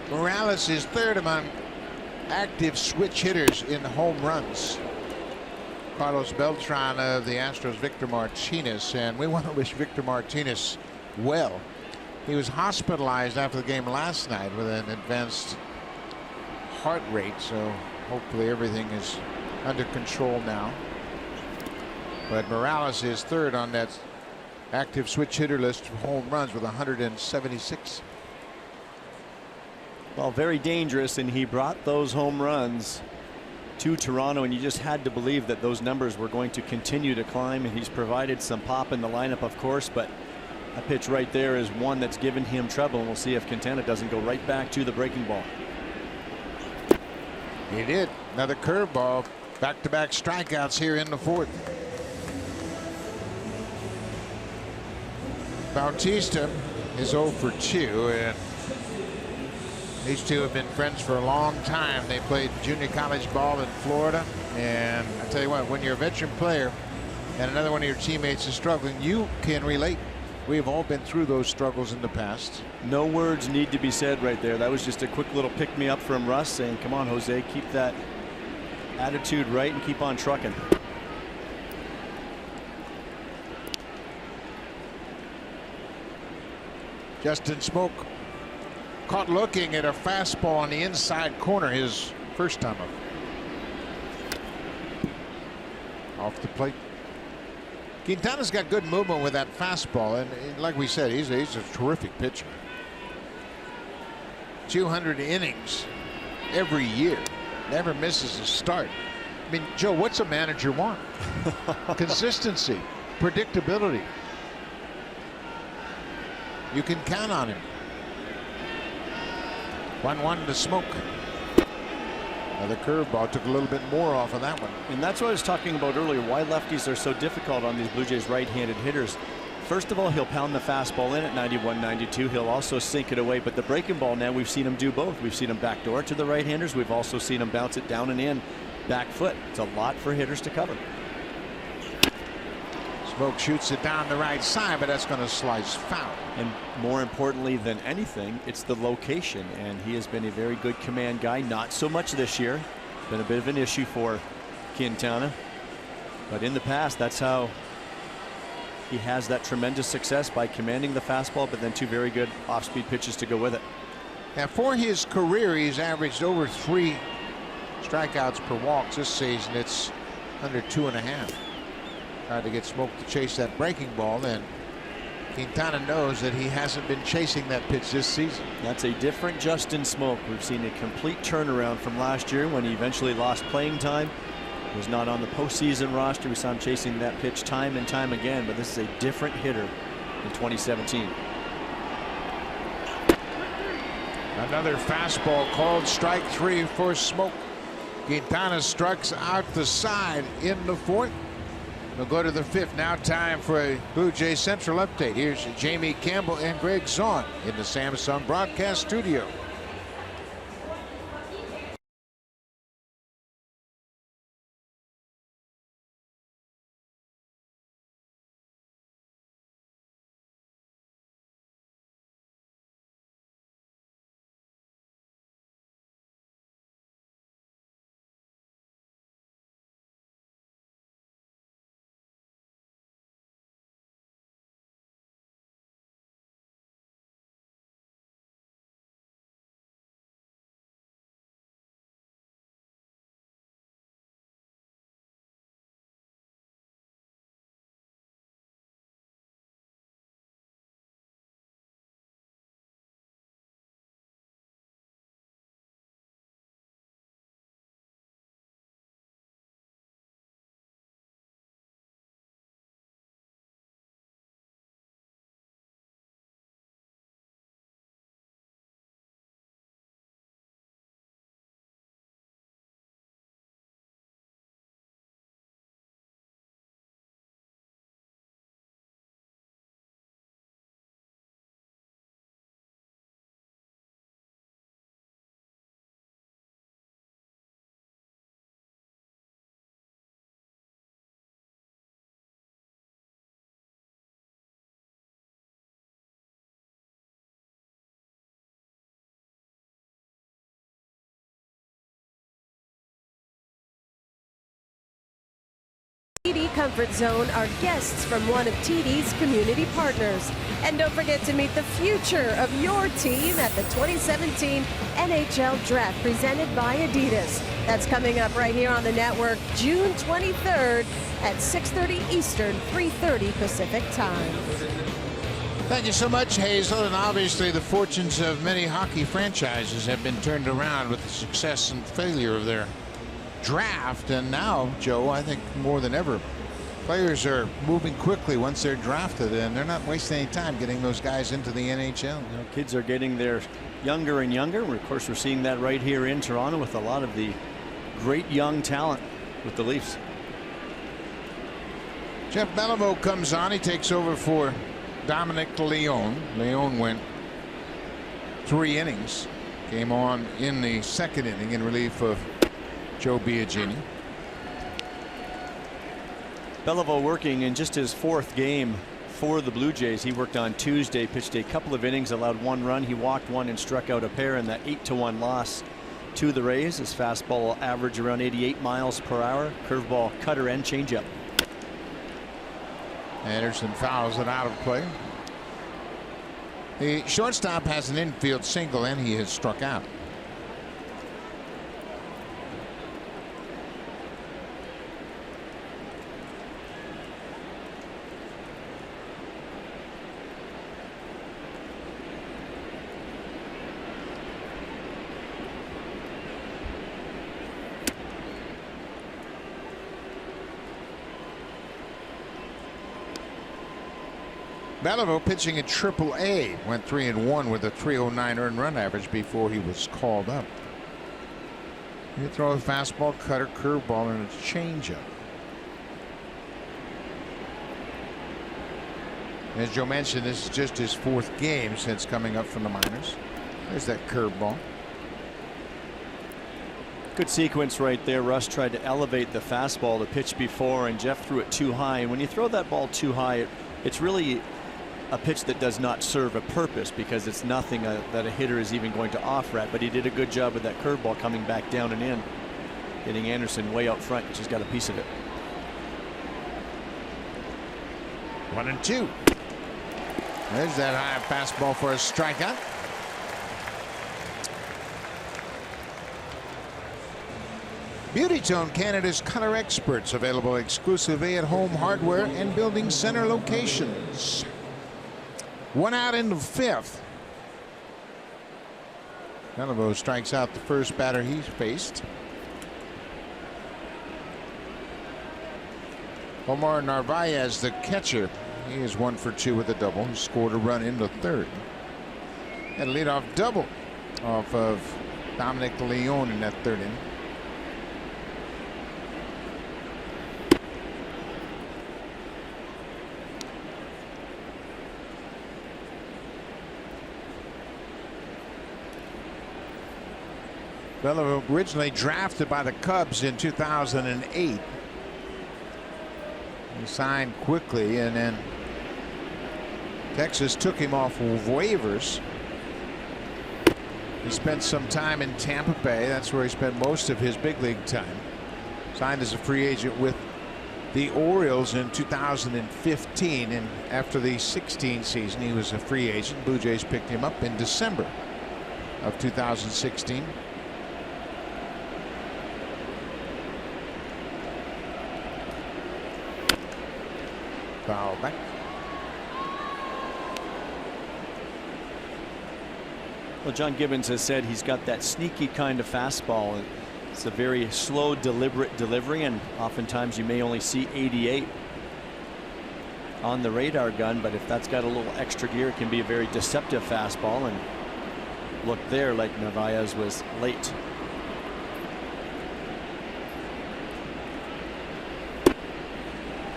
Morales is third among active switch hitters in home runs. Carlos Beltran of the Astros, Victor Martinez, and we want to wish Victor Martinez well. He was hospitalized after the game last night with an advanced heart rate, so hopefully everything is under control now. But Morales is third on that active switch hitter list for home runs with 176. Well, very dangerous, and he brought those home runs to Toronto, and you just had to believe that those numbers were going to continue to climb, and he's provided some pop in the lineup, of course, but a pitch right there is one that's given him trouble, and we'll see if Quintana doesn't go right back to the breaking ball. He did. Another curveball. Back-to-back strikeouts here in the 4th. Bautista is 0 for 2, and these two have been friends for a long time. They played junior college ball in Florida, and I tell you what, when you're a veteran player and another one of your teammates is struggling, you can relate. We've all been through those struggles in the past. No words need to be said right there. That was just a quick little pick-me-up from Russ saying, come on, Jose, keep that attitude right and keep on trucking. Justin Smoak caught looking at a fastball on the inside corner, his first time up. Off the plate. Quintana's got good movement with that fastball, and like we said, he's a terrific pitcher. 200 innings every year, never misses a start. I mean, Joe, what's a manager want? Consistency, predictability. You can count on him. 1-1 to Smoak. The curveball took a little bit more off of that one. And that's what I was talking about earlier, why lefties are so difficult on these Blue Jays right-handed hitters. First of all, he'll pound the fastball in at 91, 92. He'll also sink it away. But the breaking ball now, we've seen him do both. We've seen him backdoor to the right-handers. We've also seen him bounce it down and in, back foot. It's a lot for hitters to cover. Smoke shoots it down the right side, but that's going to slice foul. And more importantly than anything, it's the location. And he has been a very good command guy. Not so much this year. Been a bit of an issue for Quintana. But in the past, that's how he has that tremendous success, by commanding the fastball, but then two very good off-speed pitches to go with it. Now, for his career, he's averaged over 3 strikeouts per walk. This season, it's under 2.5. Tried to get Smoke to chase that breaking ball, then Quintana knows that he hasn't been chasing that pitch this season. That's a different Justin Smoke. We've seen a complete turnaround from last year when he eventually lost playing time. Was not on the postseason roster. We saw him chasing that pitch time and time again, but this is a different hitter in 2017. Another fastball called strike 3 for Smoke. Quintana strikes out the side in the 4th. We'll go to the 5th. Now time for a Blue Jay Central update. Here's Jamie Campbell and Greg Zahn in the Samsung broadcast studio. TD Comfort Zone are guests from one of TD's community partners. And don't forget to meet the future of your team at the 2017 NHL Draft presented by Adidas. That's coming up right here on the network June 23rd at 6:30 Eastern, 3:30 Pacific time. Thank you so much, Hazel. And obviously the fortunes of many hockey franchises have been turned around with the success and failure of their draft. And now, Joe, I think more than ever, players are moving quickly once they're drafted, and they're not wasting any time getting those guys into the NHL. You know, kids are getting there younger and younger. Of course, we're seeing that right here in Toronto with a lot of the great young talent with the Leafs. Jeff Beliveau comes on. He takes over for Dominic Leone. Leone went 3 innings. Came on in the 2nd inning in relief of Joe Biagini. Beliveau working in just his 4th game for the Blue Jays. He worked on Tuesday, pitched a couple of innings, allowed 1 run. He walked 1 and struck out a pair in that 8-1 loss to the Rays. His fastball will average around 88 miles per hour. Curveball, cutter, and changeup. Anderson fouls it out of play. The shortstop has an infield single, and he has struck out. Beliveau pitching at Triple-A, went 3-1 with a 309 earned run average before he was called up. You throw a fastball, cutter, curveball, and a changeup. As Joe mentioned, this is just his 4th game since coming up from the minors. There's that curveball. Good sequence right there. Russ tried to elevate the fastball the pitch before, and Jeff threw it too high. And when you throw that ball too high, it's really a pitch that does not serve a purpose because it's nothing that a hitter is even going to offer at. But he did a good job with that curveball coming back down and in, getting Anderson way out front. Just got a piece of it. 1-2. There's that high fastball for a strikeout. Beauty Tone, Canada's color experts, available exclusively at Home Hardware and Building Center locations. 1 out in the 5th. Beliveau strikes out the first batter he's faced. Omar Narvaez, the catcher, he is 1 for 2 with a double. He scored a run in the 3rd. Had a leadoff double off of Dominic Leone in that 3rd inning. Beliveau originally drafted by the Cubs in 2008. He signed quickly, and then Texas took him off waivers. He spent some time in Tampa Bay. That's where he spent most of his big league time. Signed as a free agent with the Orioles in 2015, and after the 16 season he was a free agent. Blue Jays picked him up in December of 2016. Foul back. Well, John Gibbons has said he's got that sneaky kind of fastball. It's a very slow, deliberate delivery, and oftentimes you may only see 88 on the radar gun, but if that's got a little extra gear, it can be a very deceptive fastball. And look there, like Narvaez was late.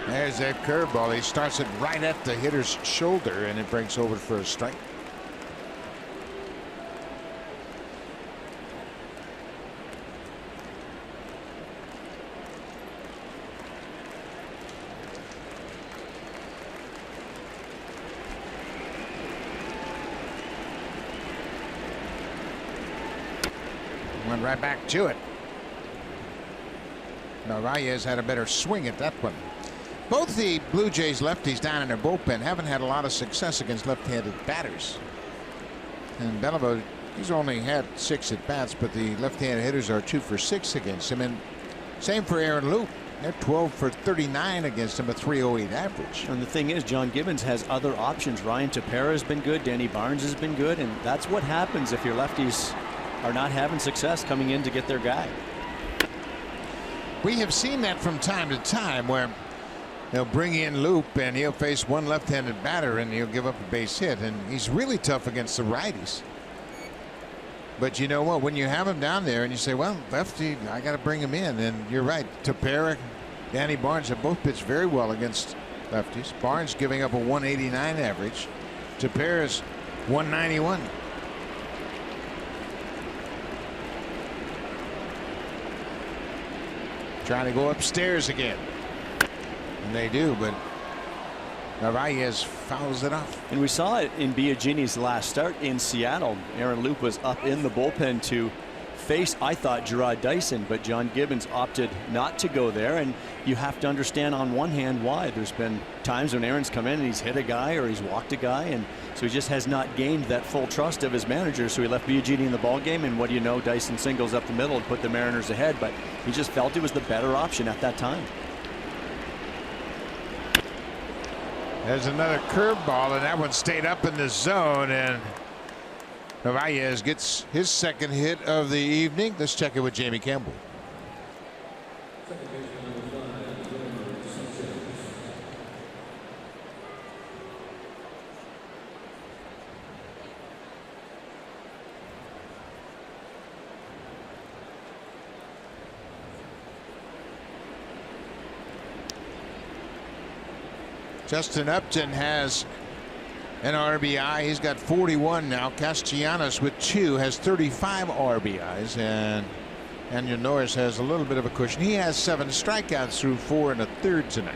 There's that curveball. He starts it right at the hitter's shoulder, and it breaks over for a strike. Went right back to it. Narvaez had a better swing at that one. Both the Blue Jays lefties down in their bullpen haven't had a lot of success against left-handed batters. And Beliveau, he's only had 6 at bats, but the left-handed hitters are 2 for 6 against him. And same for Aaron Loup. They're 12 for 39 against him, a 3.08 average. And the thing is, John Gibbons has other options. Ryan Tepera has been good. Danny Barnes has been good. And that's what happens if your lefties are not having success coming in to get their guy. We have seen that from time to time where they'll bring in Loup and he'll face one left-handed batter and he'll give up a base hit, and he's really tough against the righties. But you know what, when you have him down there and you say, well, lefty, I got to bring him in, and you're right. Tepera, Danny Barnes have both pitched very well against lefties. Barnes giving up a 189 average. Tepera's 191. Trying to go upstairs again. And they do, but Narvaez fouls it off. And we saw it in Biagini's last start in Seattle. Aaron Loup was up in the bullpen to face, I thought, Gerard Dyson, but John Gibbons opted not to go there. And you have to understand on one hand why. There's been times when Aaron's come in and he's hit a guy or he's walked a guy, and so he just has not gained that full trust of his manager. So he left Biagini in the ball game, and what do you know, Dyson singles up the middle and put the Mariners ahead, but he just felt it was the better option at that time. There's another curveball, and that one stayed up in the zone, and Narvaez gets his second hit of the evening. Let's check it with Jamie Campbell. Justin Upton has an RBI. He's got 41 now. Castellanos with 2 has 35 RBIs, and Daniel Norris has a little bit of a cushion. He has 7 strikeouts through 4 1/3 tonight.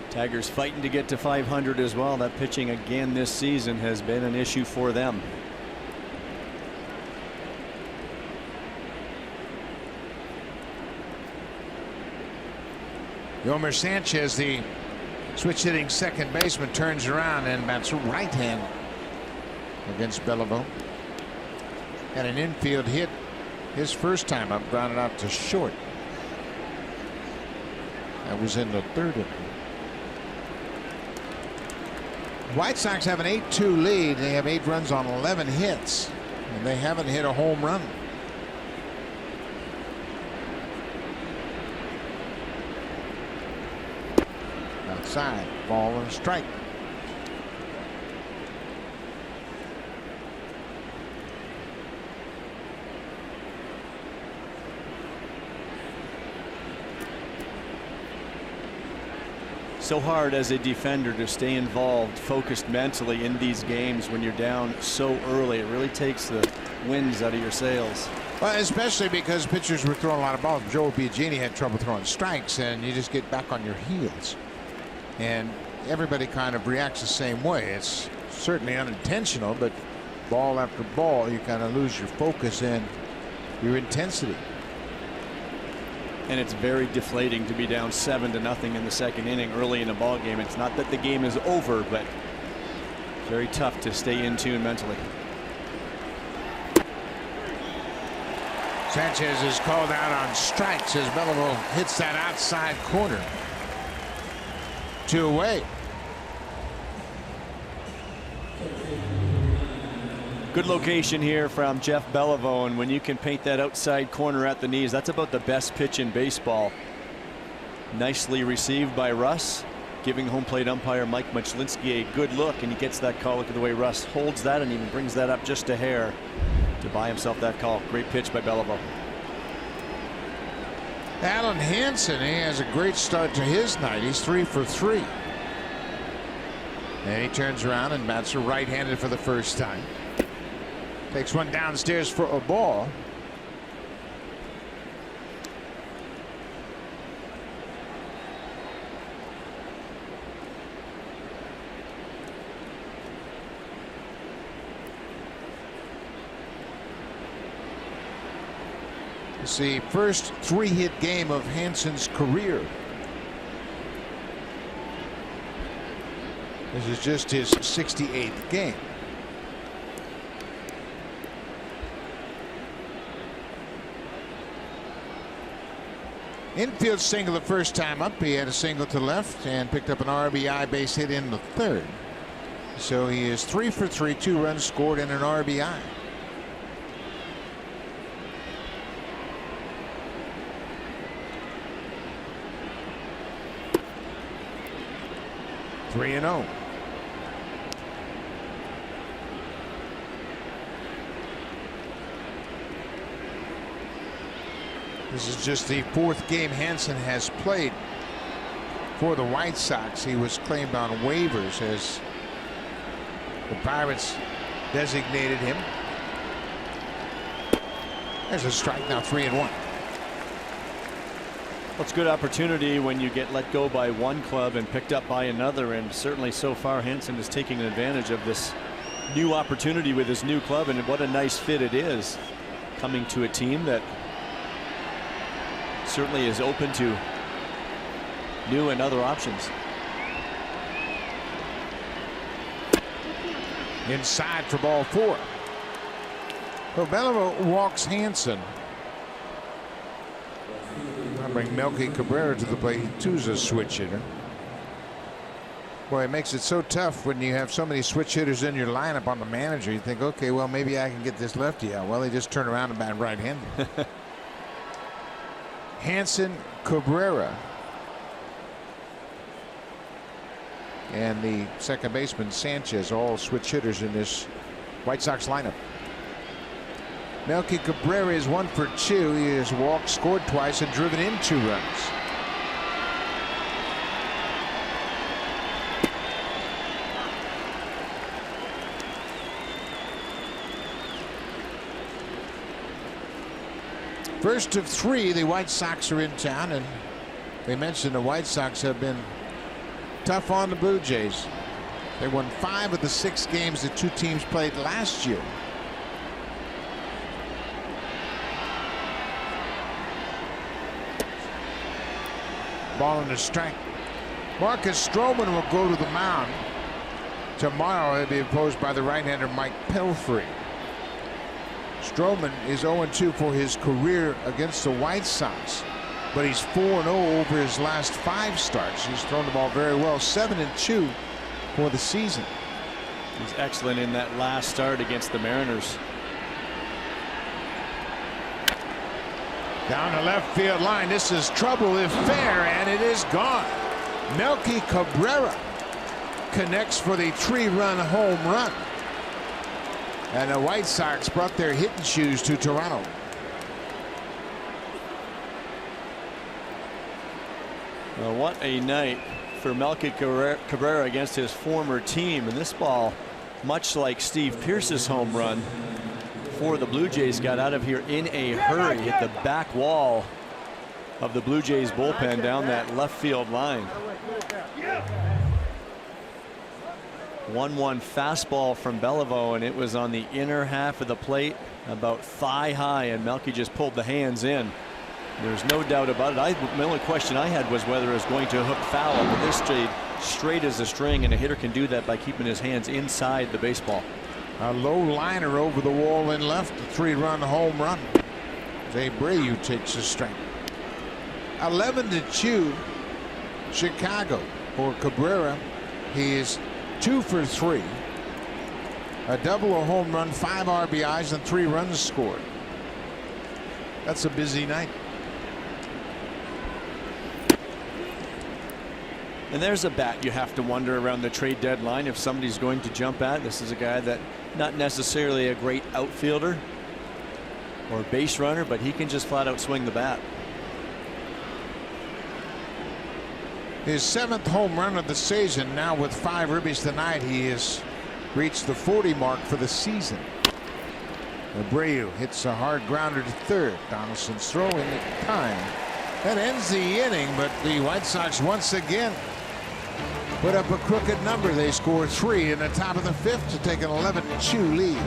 Tigers fighting to get to 500 as well. That pitching again this season has been an issue for them. Yomer Sanchez, the switch hitting second baseman, turns around and bats right hand against Belleville. Had an infield hit his first time up, grounded out to short. That was in the 3rd inning. White Sox have an 8-2 lead. They have 8 runs on 11 hits, and they haven't hit a home run. Outside, ball and a strike. So hard as a defender to stay involved, focused mentally in these games when you're down so early. It really takes the winds out of your sails. Well, especially because pitchers were throwing a lot of balls. Joe Biagini had trouble throwing strikes, and you just get back on your heels. And everybody kind of reacts the same way. It's certainly unintentional, but ball after ball, you kind of lose your focus and your intensity. And it's very deflating to be down 7-0 in the second inning early in a ball game. It's not that the game is over, but very tough to stay in tune mentally. Sanchez is called out on strikes as Belleville hits that outside corner. 2 away. Good location here from Jeff Belleville, and when you can paint that outside corner at the knees, that's about the best pitch in baseball. Nicely received by Russ, giving home plate umpire Mike Muchlinski a good look, and he gets that call. Look at the way Russ holds that and even brings that up just a hair to buy himself that call. Great pitch by Belleville. Alan Hansen, he has a great start to his night. He's 3 for 3. And he turns around and bats a right-handed for the first time. Takes one downstairs for a ball. It's the first 3-hit game of Hansen's career. This is just his 68th game. Infield single the first time up. He had a single to left and picked up an RBI base hit in the 3rd. So he is 3 for 3, 2 runs scored and an RBI. Three and 0. This is just the 4th game Hansen has played for the White Sox. He was claimed on waivers as the Pirates designated him. There's a strike, now 3 and 1. Well, it's a good opportunity when you get let go by one club and picked up by another, and certainly so far Hansen is taking advantage of this new opportunity with his new club, and what a nice fit it is, coming to a team that certainly is open to new and other options. Inside for ball 4. So Belleville walks Hansen. I'll bring Melky Cabrera to the plate. Two's a switch hitter. Boy, it makes it so tough when you have so many switch hitters in your lineup on the manager. You think, okay, well, maybe I can get this lefty out. Well, they just turn around and bat right-handed. Hansen, Cabrera, and the second baseman Sanchez, all switch hitters in this White Sox lineup. Melky Cabrera is 1 for 2. He has walked, scored twice, and driven in 2 runs. First of 3, the White Sox are in town, and they mentioned the White Sox have been tough on the Blue Jays. They won 5 of the 6 games the two teams played last year. Ball in the strike. Marcus Stroman will go to the mound. Tomorrow he'll be opposed by the right-hander Mike Pelfrey. Stroman is 0-2 for his career against the White Sox, but he's 4-0 over his last 5 starts. He's thrown the ball very well. 7-2 for the season. He's excellent in that last start against the Mariners. Down the left field line. This is trouble if fair, and it is gone. Melky Cabrera connects for the 3-run home run. And the White Sox brought their hitting shoes to Toronto. Well, what a night for Melky Cabrera against his former team. And this ball, much like Steve Pearce's home run for the Blue Jays, got out of here in a hurry. Hit the back wall of the Blue Jays bullpen down that left field line. 1-1 fastball from Beliveau, and it was on the inner half of the plate, about thigh high, and Melky just pulled the hands in. There's no doubt about it. The only question I had was whether it was going to hook foul, but this stayed straight as a string, and a hitter can do that by keeping his hands inside the baseball. A low liner over the wall in left, a 3-run home run. Abreu takes a strike. 11-2 Chicago for Cabrera. He is 2 for 3. A double, a home run, 5 RBIs, and 3 runs scored. That's a busy night. And there's a bat you have to wonder around the trade deadline if somebody's going to jump at. This is a guy that not necessarily a great outfielder or base runner, but he can just flat out swing the bat. His 7th home run of the season. Now with 5 ribbies tonight, he has reached the 40 mark for the season. Abreu hits a hard grounder to third. Donaldson's throw in time. That ends the inning, but the White Sox once again put up a crooked number. They score 3 in the top of the 5th to take an 11-2 lead.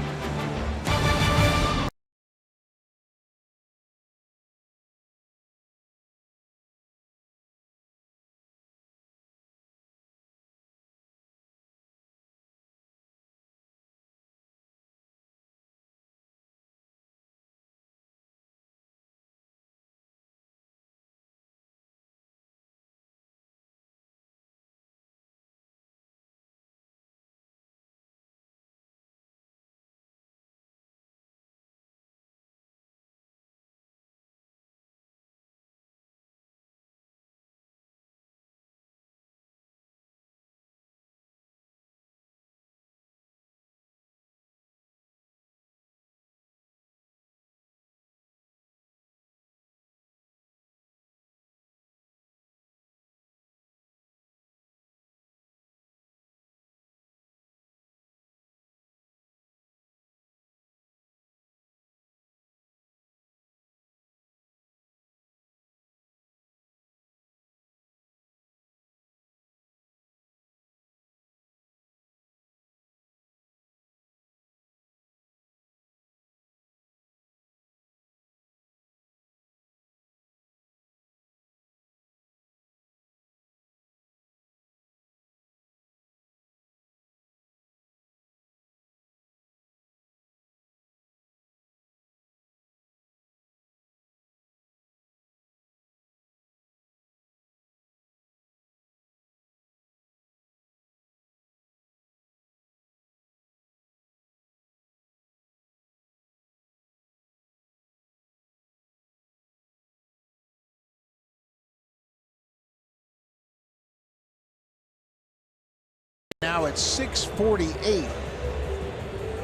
Now it's 6:48.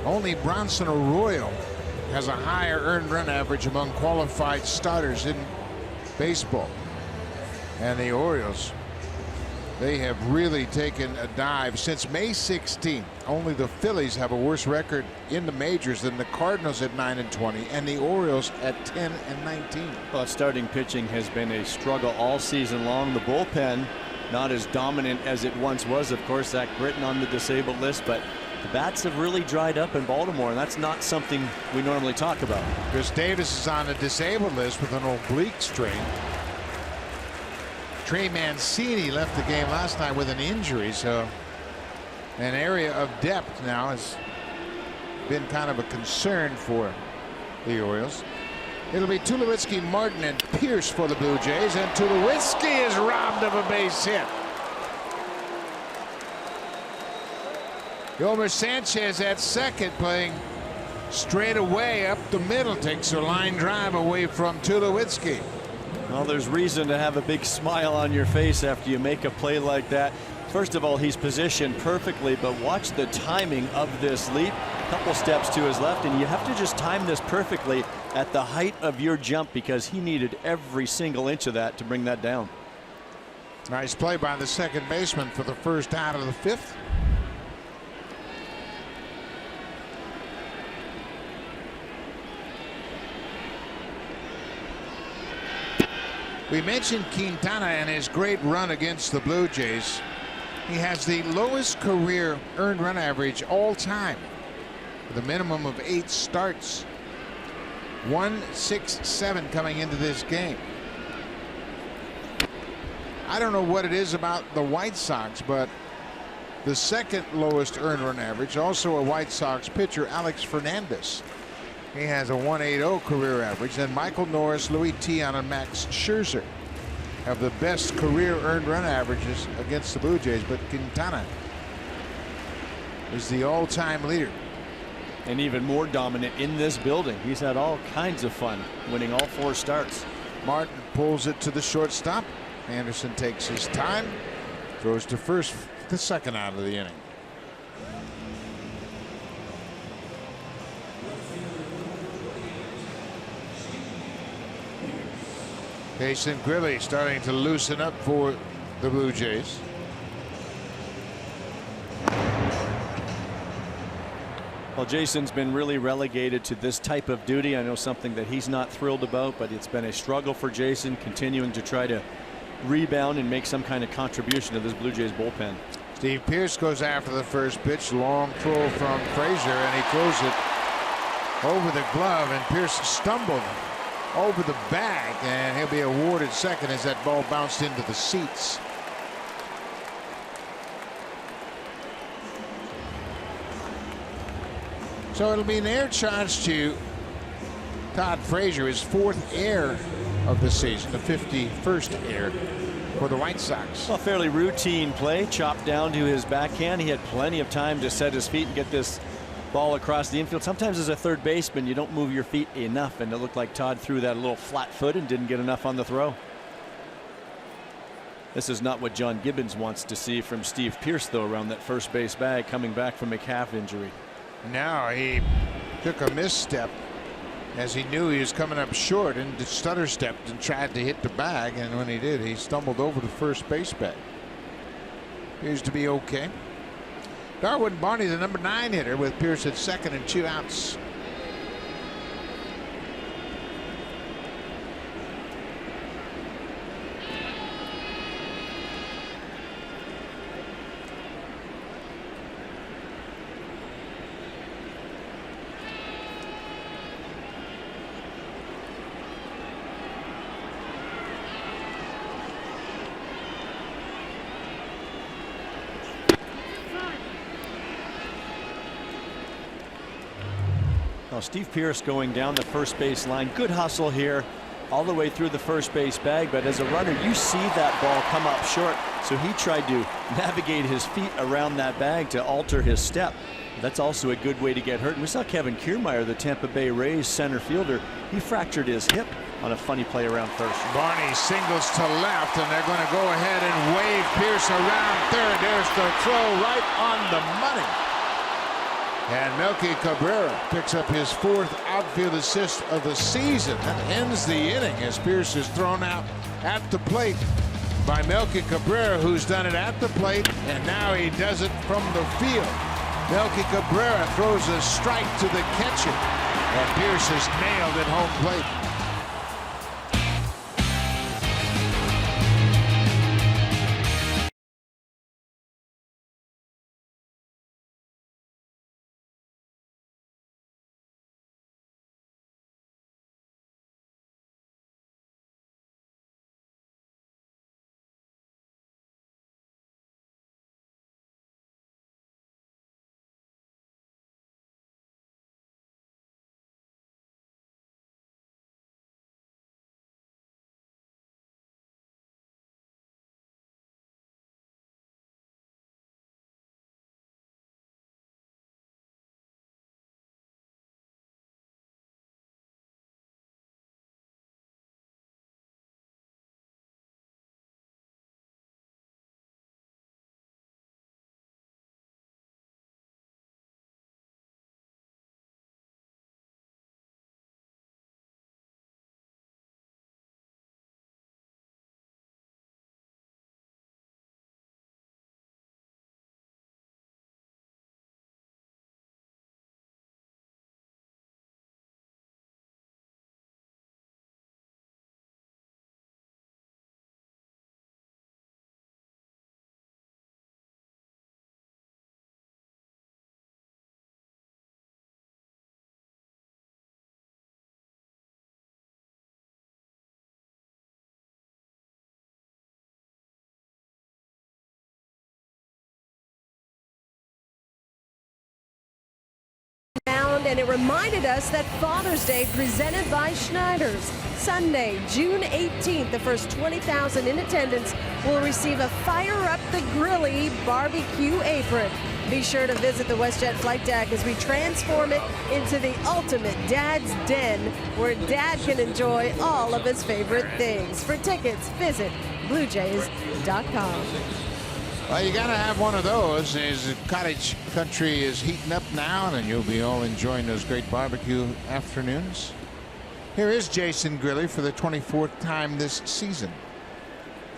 Only Bronson Arroyo has a higher earned run average among qualified starters in baseball. And the Orioles They have really taken a dive since May 16th. Only the Phillies have a worse record in the majors than the Cardinals at 9-20 and the Orioles at 10-19. Well, starting pitching has been a struggle all season long. The bullpen not as dominant as it once was. Of course, Zach Britton on the disabled list, but the bats have really dried up in Baltimore, and that's not something we normally talk about. Chris Davis is on the disabled list with an oblique strain. Trey Mancini left the game last night with an injury, so an area of depth now has been kind of a concern for the Orioles. It'll be Tulowitzki, Martin, and Pierce for the Blue Jays, and Tulowitzki is robbed of a base hit. Yolmer Sanchez at second, playing straight away up the middle, takes a line drive away from Tulowitzki. Well, there's reason to have a big smile on your face after you make a play like that. First of all, he's positioned perfectly, but watch the timing of this leap. A couple steps to his left, and you have to just time this perfectly at the height of your jump, because he needed every single inch of that to bring that down. Nice play by the second baseman for the first out of the fifth. We mentioned Quintana and his great run against the Blue Jays. He has the lowest career earned run average all time, with a minimum of 8 starts. 1.67 coming into this game. I don't know what it is about the White Sox, but the second lowest earned run average, also a White Sox pitcher, Alex Fernandez. He has a 1.80 career average. Then Michael Norris, Louis Tiant, and Max Scherzer have the best career earned run averages against the Blue Jays, but Quintana is the all-time leader. And even more dominant in this building. He's had all kinds of fun winning all 4 starts. Martin pulls it to the shortstop. Anderson takes his time, throws to first, the second out of the inning. Jason Grilli starting to loosen up for the Blue Jays. Well, Jason's been really relegated to this type of duty. I know something that he's not thrilled about, but it's been a struggle for Jason, continuing to try to rebound and make some kind of contribution to this Blue Jays bullpen. Steve Pearce goes after the first pitch. Long throw from Frazier, and he throws it over the glove, and Pearce stumbled over the bag, and he'll be awarded second as that ball bounced into the seats. So it'll be an air charge to Todd Frazier, his 4th air of the season, the 51st air for the White Sox. Well, fairly routine play, chopped down to his backhand. He had plenty of time to set his feet and get this ball across the infield. Sometimes as a third baseman, you don't move your feet enough, and it looked like Todd threw that a little flat foot and didn't get enough on the throw. This is not what John Gibbons wants to see from Steve Pearce, though, around that first base bag coming back from a calf injury. Now he took a misstep as he knew he was coming up short, and stutter stepped and tried to hit the bag, and when he did, he stumbled over the first base bag. Appears to be okay. Darwin Barney, the number 9 hitter, with Pearce at second and 2 outs. Now Steve Pearce going down the first base line. Good hustle here all the way through the first base bag, but as a runner you see that ball come up short, so he tried to navigate his feet around that bag to alter his step. That's also a good way to get hurt. And we saw Kevin Kiermaier, the Tampa Bay Rays center fielder, he fractured his hip on a funny play around first. Barney singles to left, and they're going to go ahead and wave Pearce around third. There's the throw right on the money. And Melky Cabrera picks up his 4th outfield assist of the season. That ends the inning as Pearce is thrown out at the plate by Melky Cabrera, who's done it at the plate, and now he does it from the field. Melky Cabrera throws a strike to the catcher, and Pierce is nailed at home plate. And it reminded us that Father's Day presented by Schneider's. Sunday, June 18th, the first 20,000 in attendance will receive a Fire Up the Grilly barbecue apron. Be sure to visit the WestJet flight deck as we transform it into the ultimate dad's den, where dad can enjoy all of his favorite things. For tickets, visit BlueJays.com. Well, you got to have one of those. As cottage country is heating up now, and you'll be all enjoying those great barbecue afternoons. Here is Jason Grilli for the 24th time this season.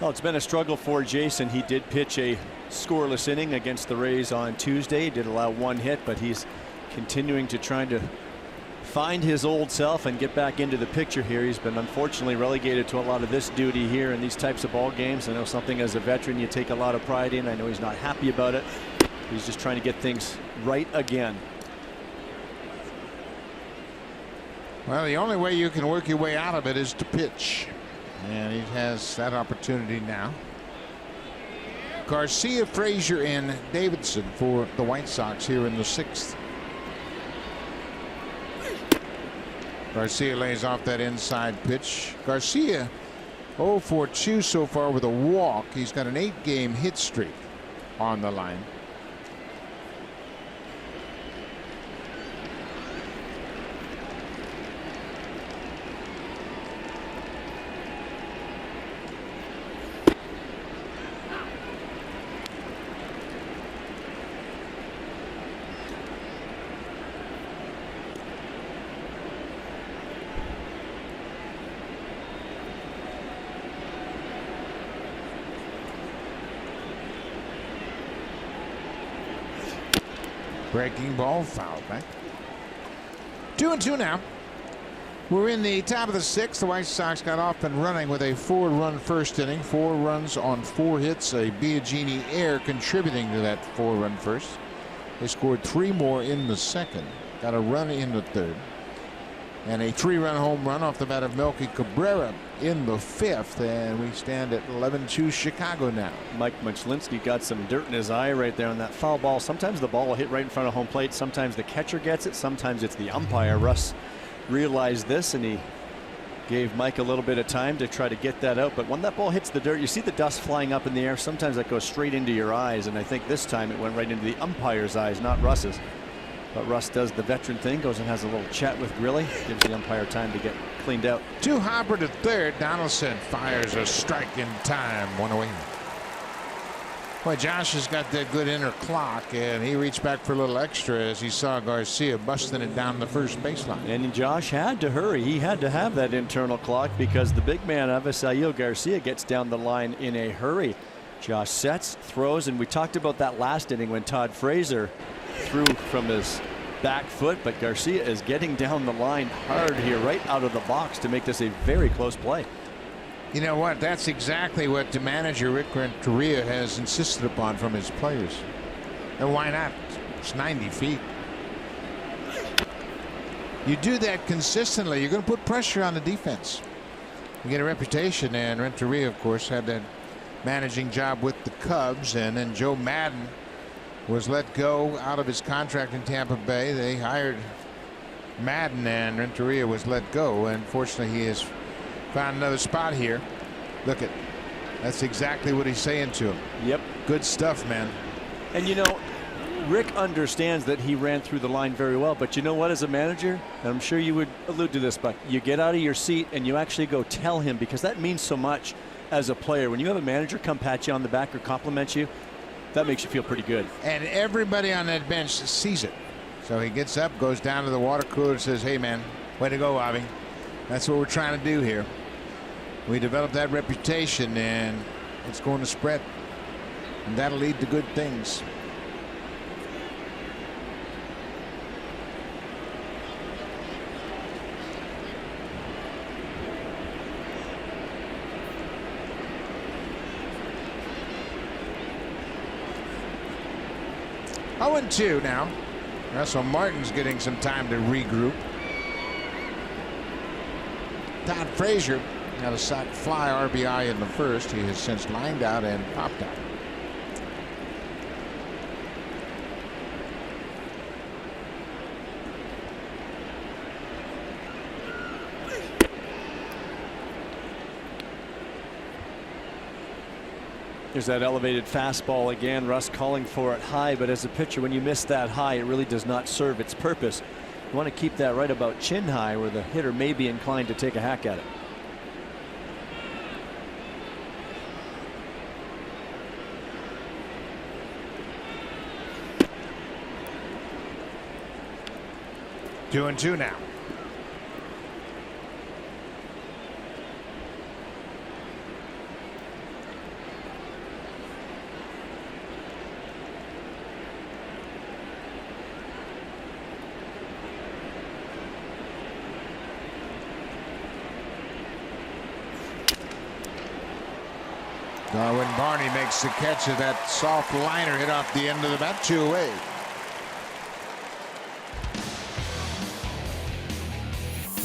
Well, it's been a struggle for Jason. He did pitch a scoreless inning against the Rays on Tuesday. He did allow one hit, but he's continuing to try to find his old self and get back into the picture here. He's been unfortunately relegated to a lot of this duty here in these types of ball games. I know something as a veteran you take a lot of pride in. I know he's not happy about it. He's just trying to get things right again. Well, the only way you can work your way out of it is to pitch, and he has that opportunity now. Garcia, Frazier, and Davidson for the White Sox here in the 6th. Garcia lays off that inside pitch. Garcia 0 for 2 so far with a walk. He's got an 8-game hit streak on the line. Breaking ball, foul back. 2-2 now. We're in the top of the 6th. The White Sox got off and running with a 4-run first inning. 4 runs on 4 hits. A Biagini error contributing to that 4-run first. They scored 3 more in the 2nd. Got a run in the 3rd. And a 3-run home run off the bat of Melky Cabrera in the 5th, and we stand at 11-2 Chicago now. Mike Muchlinski got some dirt in his eye right there on that foul ball. Sometimes the ball will hit right in front of home plate. Sometimes the catcher gets it. Sometimes it's the umpire. Russ realized this, and he gave Mike a little bit of time to try to get that out. But when that ball hits the dirt, you see the dust flying up in the air. Sometimes that goes straight into your eyes, and I think this time it went right into the umpire's eyes, not Russ's. But Russ does the veteran thing, goes and has a little chat with Grilli, gives the umpire time to get cleaned out. 2 hopper to 3rd. Donaldson fires a strike in time. 1 away. Boy, Josh has got that good inner clock, and he reached back for a little extra as he saw Garcia busting it down the first baseline. And Josh had to hurry. He had to have that internal clock because the big man, Avisail Garcia, gets down the line in a hurry. Josh sets, throws, and we talked about that last inning when Todd Frazier threw from his back foot, but Garcia is getting down the line hard here right out of the box to make this a very close play. You know what? That's exactly what the manager, Rick Renteria, has insisted upon from his players. And why not? It's 90 feet. You do that consistently, you're going to put pressure on the defense. You get a reputation, and Renteria, of course, had that managing job with the Cubs, and then Joe Madden was let go out of his contract in Tampa Bay. They hired Madden, and Renteria was let go, and fortunately he has found another spot here. Look at, that's exactly what he's saying to him. Yep. Good stuff, man. And you know, Rick understands that he ran through the line very well, but you know what, as a manager, and I'm sure you would allude to this, but you get out of your seat and you actually go tell him, because that means so much as a player. When you have a manager come pat you on the back or compliment you, that makes you feel pretty good. And everybody on that bench sees it. So he gets up, goes down to the water cooler and says, hey man, way to go, Avi. That's what we're trying to do here. We developed that reputation, and it's going to spread, and that'll lead to good things. Oh, and 2 now. Russell Martin's getting some time to regroup. Todd Frazier had a sac fly RBI in the first. He has since lined out and popped out. There's that elevated fastball again. Russ calling for it high, but as a pitcher, when you miss that high, it really does not serve its purpose. You want to keep that right about chin high, where the hitter may be inclined to take a hack at it. Two and 2 now. When Barney makes the catch of that soft liner hit off the end of the bat, 2 away.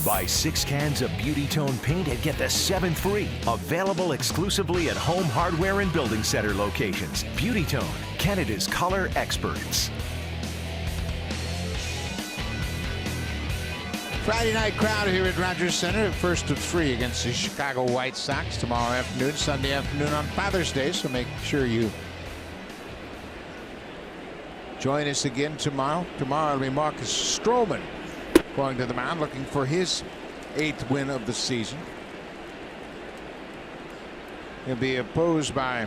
Buy 6 cans of Beauty Tone paint and get the 7th free. Available exclusively at Home Hardware and Building Center locations. Beauty Tone, Canada's color experts. Friday night crowd here at Rogers Center, first of 3 against the Chicago White Sox tomorrow afternoon, Sunday afternoon on Father's Day. So make sure you join us again tomorrow. Tomorrow it'll be Marcus Stroman going to the mound, looking for his 8th win of the season. He'll be opposed by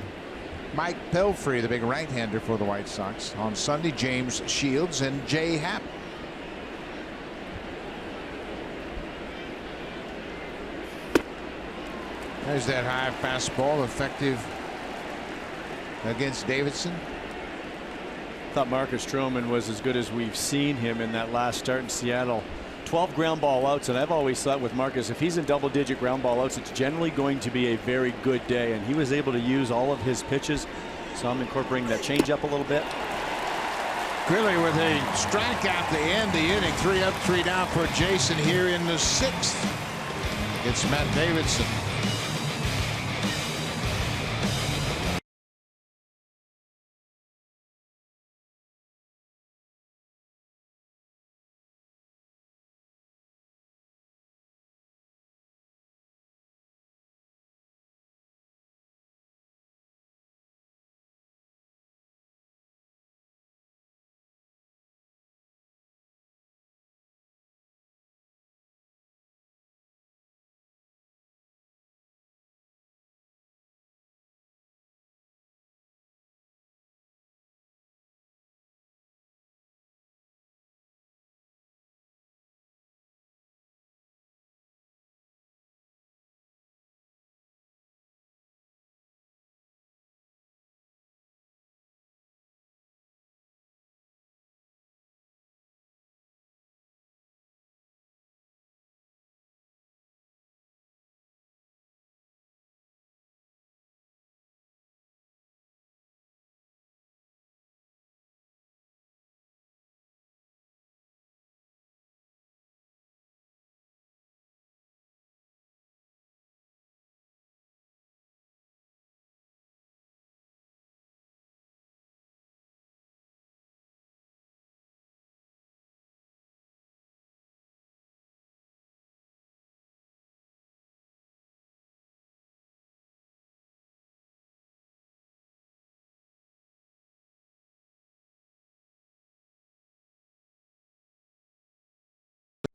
Mike Pelfrey, the big right-hander for the White Sox. On Sunday, James Shields and Jay Happ. There's that high fastball, effective against Davidson. Thought Marcus Stroman was as good as we've seen him in that last start in Seattle. 12 ground ball outs, and I've always thought with Marcus, if he's in double-digit ground ball outs, it's generally going to be a very good day, and he was able to use all of his pitches. So I'm incorporating that changeup a little bit. Grilly with a strikeout to end the inning. 3 up, 3 down for Jason here in the 6th. It's Matt Davidson.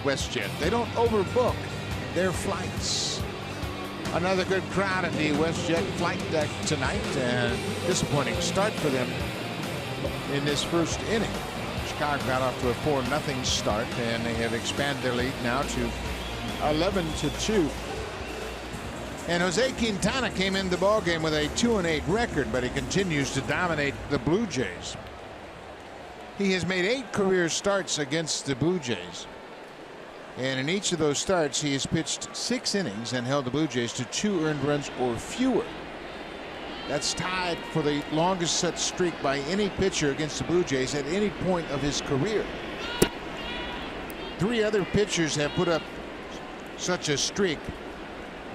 WestJet. They don't overbook their flights. Another good crowd at the WestJet flight deck tonight, and disappointing start for them in this first inning. Chicago got off to a 4-0 start, and they have expanded their lead now to 11-2. And Jose Quintana came into the ballgame with a 2-8 record, but he continues to dominate the Blue Jays. He has made 8 career starts against the Blue Jays. And in each of those starts, he has pitched 6 innings and held the Blue Jays to 2 earned runs or fewer. That's tied for the longest such streak by any pitcher against the Blue Jays at any point of his career. 3 other pitchers have put up such a streak.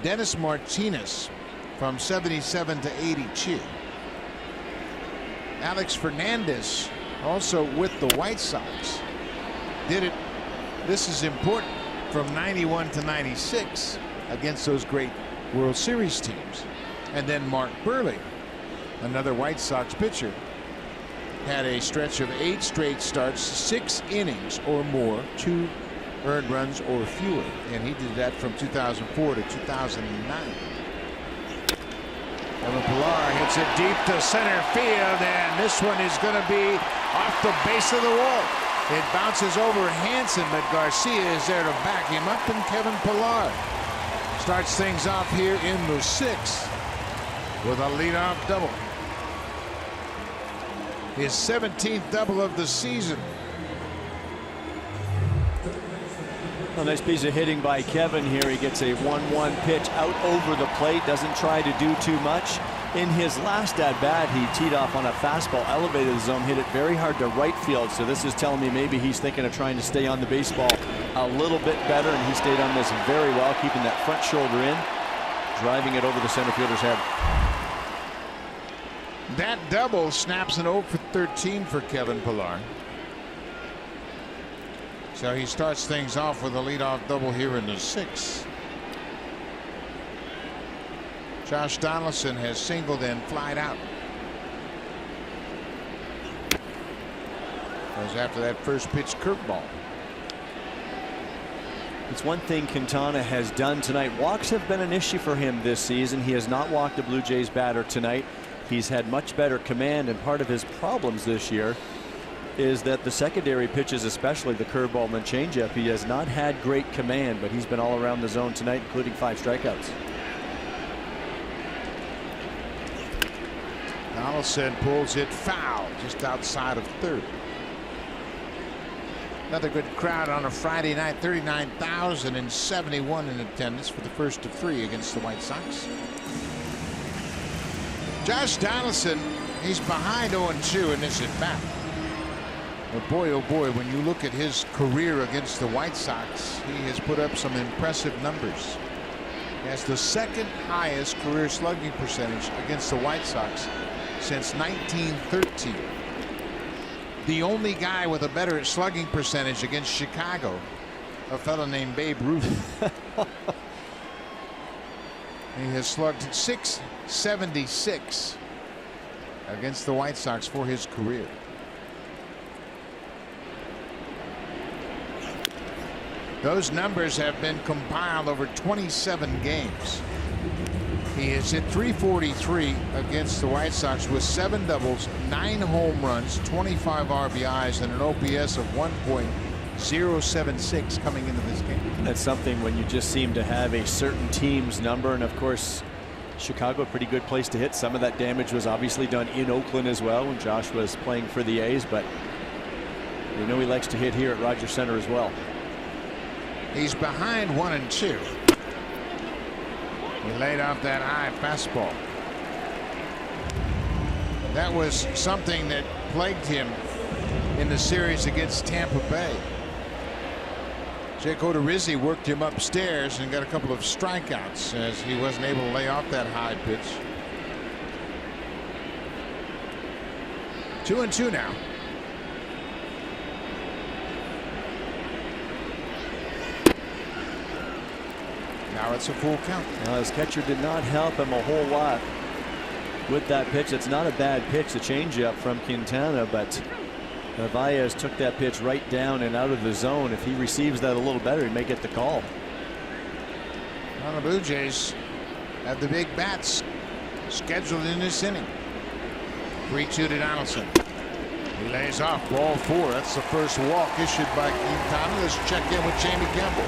Dennis Martinez from 77 to 82. Alex Fernandez, also with the White Sox, did it. This is important, from 91 to 96 against those great World Series teams. And then Mark Burley, another White Sox pitcher, had a stretch of 8 straight starts, 6 innings or more, 2 earned runs or fewer, and he did that from 2004 to 2009. Kevin Pillar hits it deep to center field, and this one is going to be off the base of the wall. It bounces over Hansen, but Garcia is there to back him up, and Kevin Pillar starts things off here in the 6th with a leadoff double. His 17th double of the season. A nice piece of hitting by Kevin here. He gets a 1-1 pitch out over the plate, doesn't try to do too much. In his last at bat, he teed off on a fastball, elevated the zone, hit it very hard to right field. So this is telling me maybe he's thinking of trying to stay on the baseball a little bit better, and he stayed on this very well, keeping that front shoulder in, driving it over the center fielder's head. That double snaps an 0 for 13 for Kevin Pillar. So he starts things off with a leadoff double here in the 6th. Josh Donaldson has singled and flied out. Goes after that first pitch curveball. It's one thing Quintana has done tonight. Walks have been an issue for him this season. He has not walked a Blue Jays batter tonight. He's had much better command, and part of his problems this year is that the secondary pitches, especially the curveball and the changeup, he has not had great command, but he's been all around the zone tonight, including 5 strikeouts. Donaldson pulls it foul just outside of third. Another good crowd on a Friday night. 39,071 in attendance for the first of 3 against the White Sox. Josh Donaldson, he's behind 0-2 in this at bat. But boy, oh boy, when you look at his career against the White Sox, he has put up some impressive numbers. He has the 2nd highest career slugging percentage against the White Sox since 1913. The only guy with a better slugging percentage against Chicago, a fellow named Babe Ruth. He has slugged .676 against the White Sox for his career. Those numbers have been compiled over 27 games. He has hit .343 against the White Sox with 7 doubles, 9 home runs, 25 RBIs, and an OPS of 1.076 coming into this game. That's something when you just seem to have a certain team's number, and of course Chicago, a pretty good place to hit. Some of that damage was obviously done in Oakland as well when Josh was playing for the A's, but you know he likes to hit here at Rogers Center as well. He's behind 1-2. He laid off that high fastball. That was something that plagued him in the series against Tampa Bay. Jake Odorizzi worked him upstairs and got a couple of strikeouts as he wasn't able to lay off that high pitch. 2-2 now. Now it's a full count. Now his catcher did not help him a whole lot with that pitch. It's not a bad pitch, the changeup from Quintana, but Narvaez took that pitch right down and out of the zone. If he receives that a little better, he may get the call. Well, the Blue Jays have the big bats scheduled in this inning. 3-2 to Donaldson. He lays off ball 4. That's the first walk issued by Quintana. Let's check in with Jamie Campbell.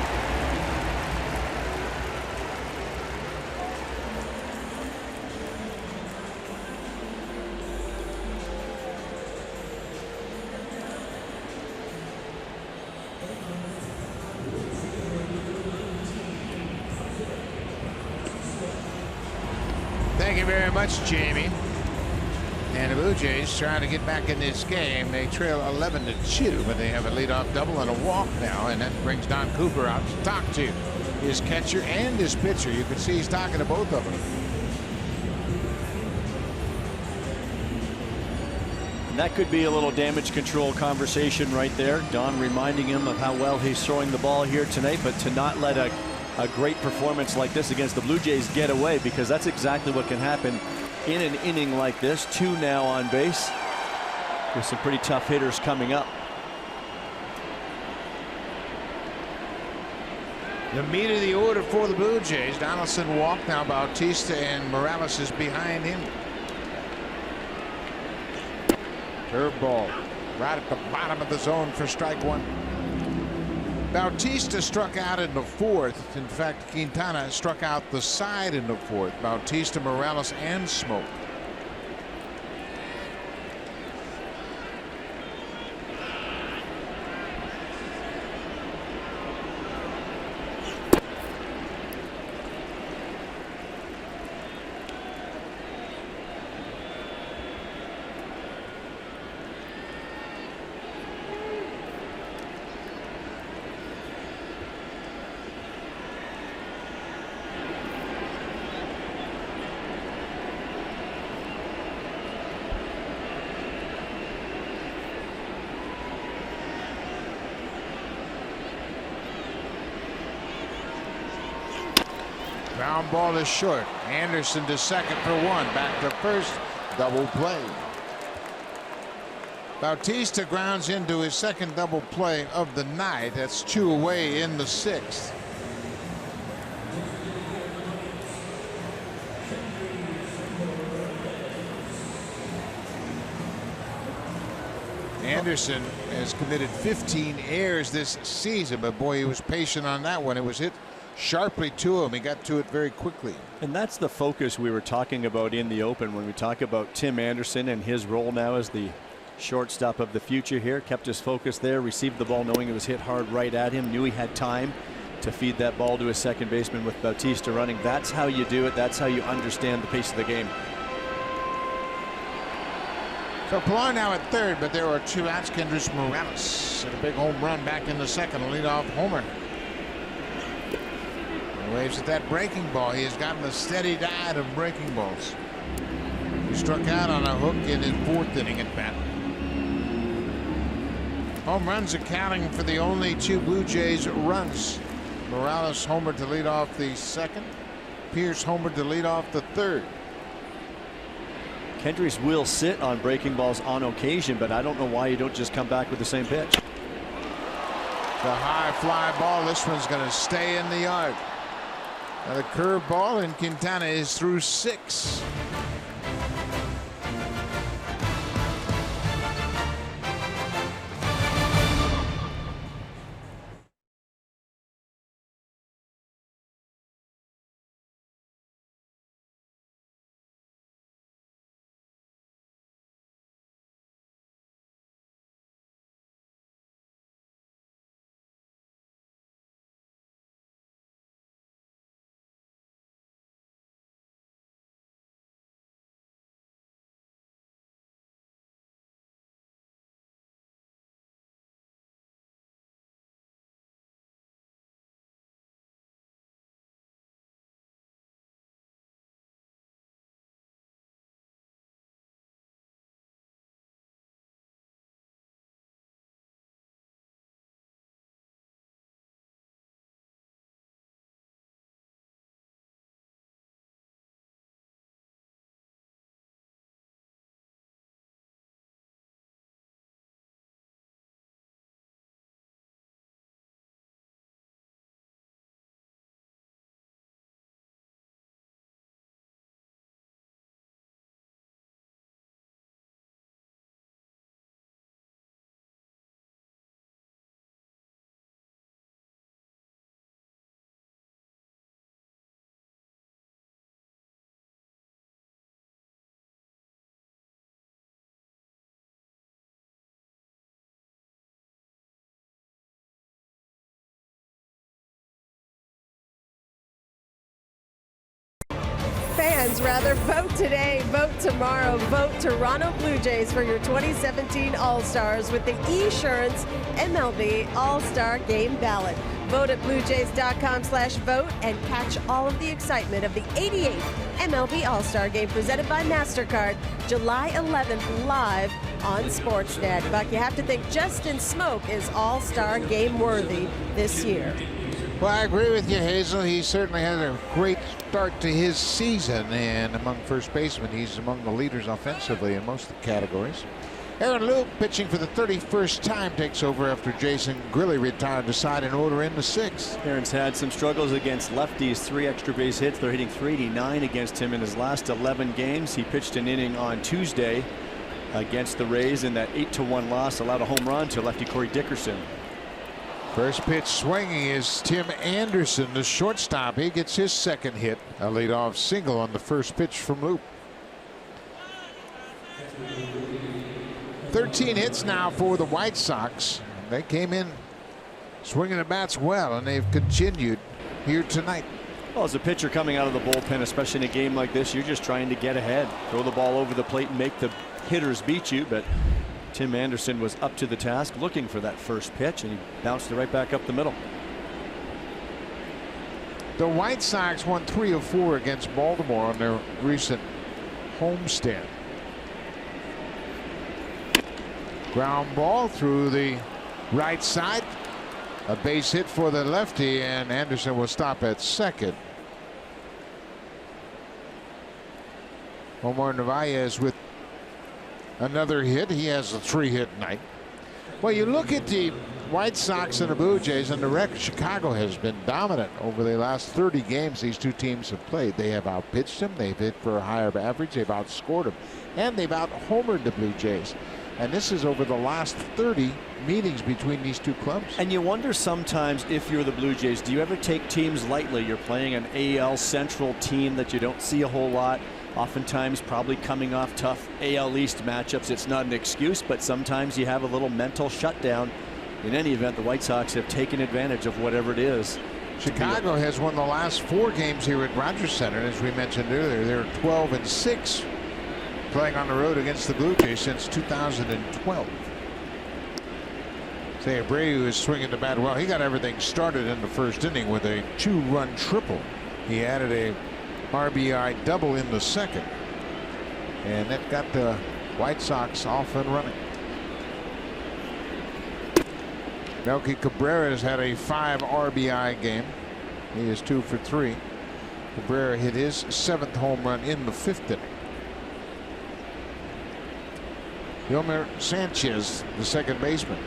Thank you very much, Jamie. And the Blue Jays trying to get back in this game. They trail 11-2, but they have a leadoff double and a walk now, and that brings Don Cooper out to talk to his catcher and his pitcher. You can see he's talking to both of them. And that could be a little damage control conversation right there. Don reminding him of how well he's throwing the ball here tonight, but to not let a great performance like this against the Blue Jays get away, because that's exactly what can happen in an inning like this. 2 now on base with some pretty tough hitters coming up. The meat of the order for the Blue Jays. Donaldson walked. Now Bautista and Morales is behind him. Curveball right at the bottom of the zone for strike 1. Bautista struck out in the 4th. In fact, Quintana struck out the side in the 4th. Bautista, Morales, and Smoke. Ground ball is short. Anderson to second for 1. Back to first. Double play. Bautista grounds into his second double play of the night. That's 2 away in the 6th. Anderson has committed 15 errors this season, but boy, he was patient on that one. It was hit sharply to him. He got to it very quickly. And that's the focus we were talking about in the open when we talk about Tim Anderson and his role now as the shortstop of the future here. Kept his focus there, received the ball knowing it was hit hard right at him, knew he had time to feed that ball to his second baseman with Bautista running. That's how you do it. That's how you understand the pace of the game. So Pilar now at third, but there are 2 outs. Kendrys Morales hit a big home run back in the second, a leadoff homer. Waves at that breaking ball. He has gotten a steady diet of breaking balls. He struck out on a hook in his 4th inning at bat. Home runs accounting for the only 2 Blue Jays runs. Morales homered to lead off the 2nd. Pierce homered to lead off the 3rd. Kendrys will sit on breaking balls on occasion, but I don't know why you don't just come back with the same pitch. The high fly ball. This one's going to stay in the yard. Now the curve ball, and Quintana is through 6. fans rather, vote today, vote tomorrow, vote Toronto Blue Jays for your 2017 All-Stars with the Esurance MLB All-Star Game ballot. Vote at bluejays.com/vote and catch all of the excitement of the 88th MLB All-Star Game presented by MasterCard, July 11th, live on Sportsnet. Buck, you have to think Justin Smoke is All-Star Game worthy this year. Well, I agree with you, Hazel. He certainly had a great start to his season, and among first basemen, he's among the leaders offensively in most of the categories. Aaron Luke, pitching for the 31st time, takes over after Jason Grilli retired to side in order in the 6th. Aaron's had some struggles against lefties, 3 extra base hits. They're hitting .389 against him in his last 11 games. He pitched an inning on Tuesday against the Rays in that 8-1 loss, allowed a home run to lefty Corey Dickerson. First pitch swinging is Tim Anderson, the shortstop. He gets his second hit, a leadoff single on the first pitch from Luke. 13 hits now for the White Sox. They came in swinging the bats well, and they've continued here tonight. Well, as a pitcher coming out of the bullpen, especially in a game like this, you're just trying to get ahead, throw the ball over the plate and make the hitters beat you. But Tim Anderson was up to the task, looking for that first pitch, and he bounced it right back up the middle. The White Sox won 3 of 4 against Baltimore on their recent homestand. Ground ball through the right side. A base hit for the lefty, and Anderson will stop at second. Omar Narvaez with another hit. He has a 3-hit night. Well, you look at the White Sox and the Blue Jays, and the record, Chicago has been dominant over the last 30 games these two teams have played. They have outpitched them. They've hit for a higher average. They've outscored them. And they've out-homered the Blue Jays. And this is over the last 30 meetings between these two clubs. And you wonder sometimes, if you're the Blue Jays, do you ever take teams lightly? You're playing an AL Central team that you don't see a whole lot. Oftentimes probably coming off tough AL East matchups. It's not an excuse, but sometimes you have a little mental shutdown. In any event, the White Sox have taken advantage of whatever it is. Chicago has won the last 4 games here at Rogers Center. As we mentioned earlier, they're 12-6 playing on the road against the Blue Jays since 2012. Say Abreu is swinging the bat well. He got everything started in the first inning with a 2-run triple. He added a RBI double in the second, and that got the White Sox off and running. Melky Cabrera has had a 5 RBI game. He is 2 for 3. Cabrera hit his 7th home run in the 5th inning. Yolmer Sanchez, the second baseman.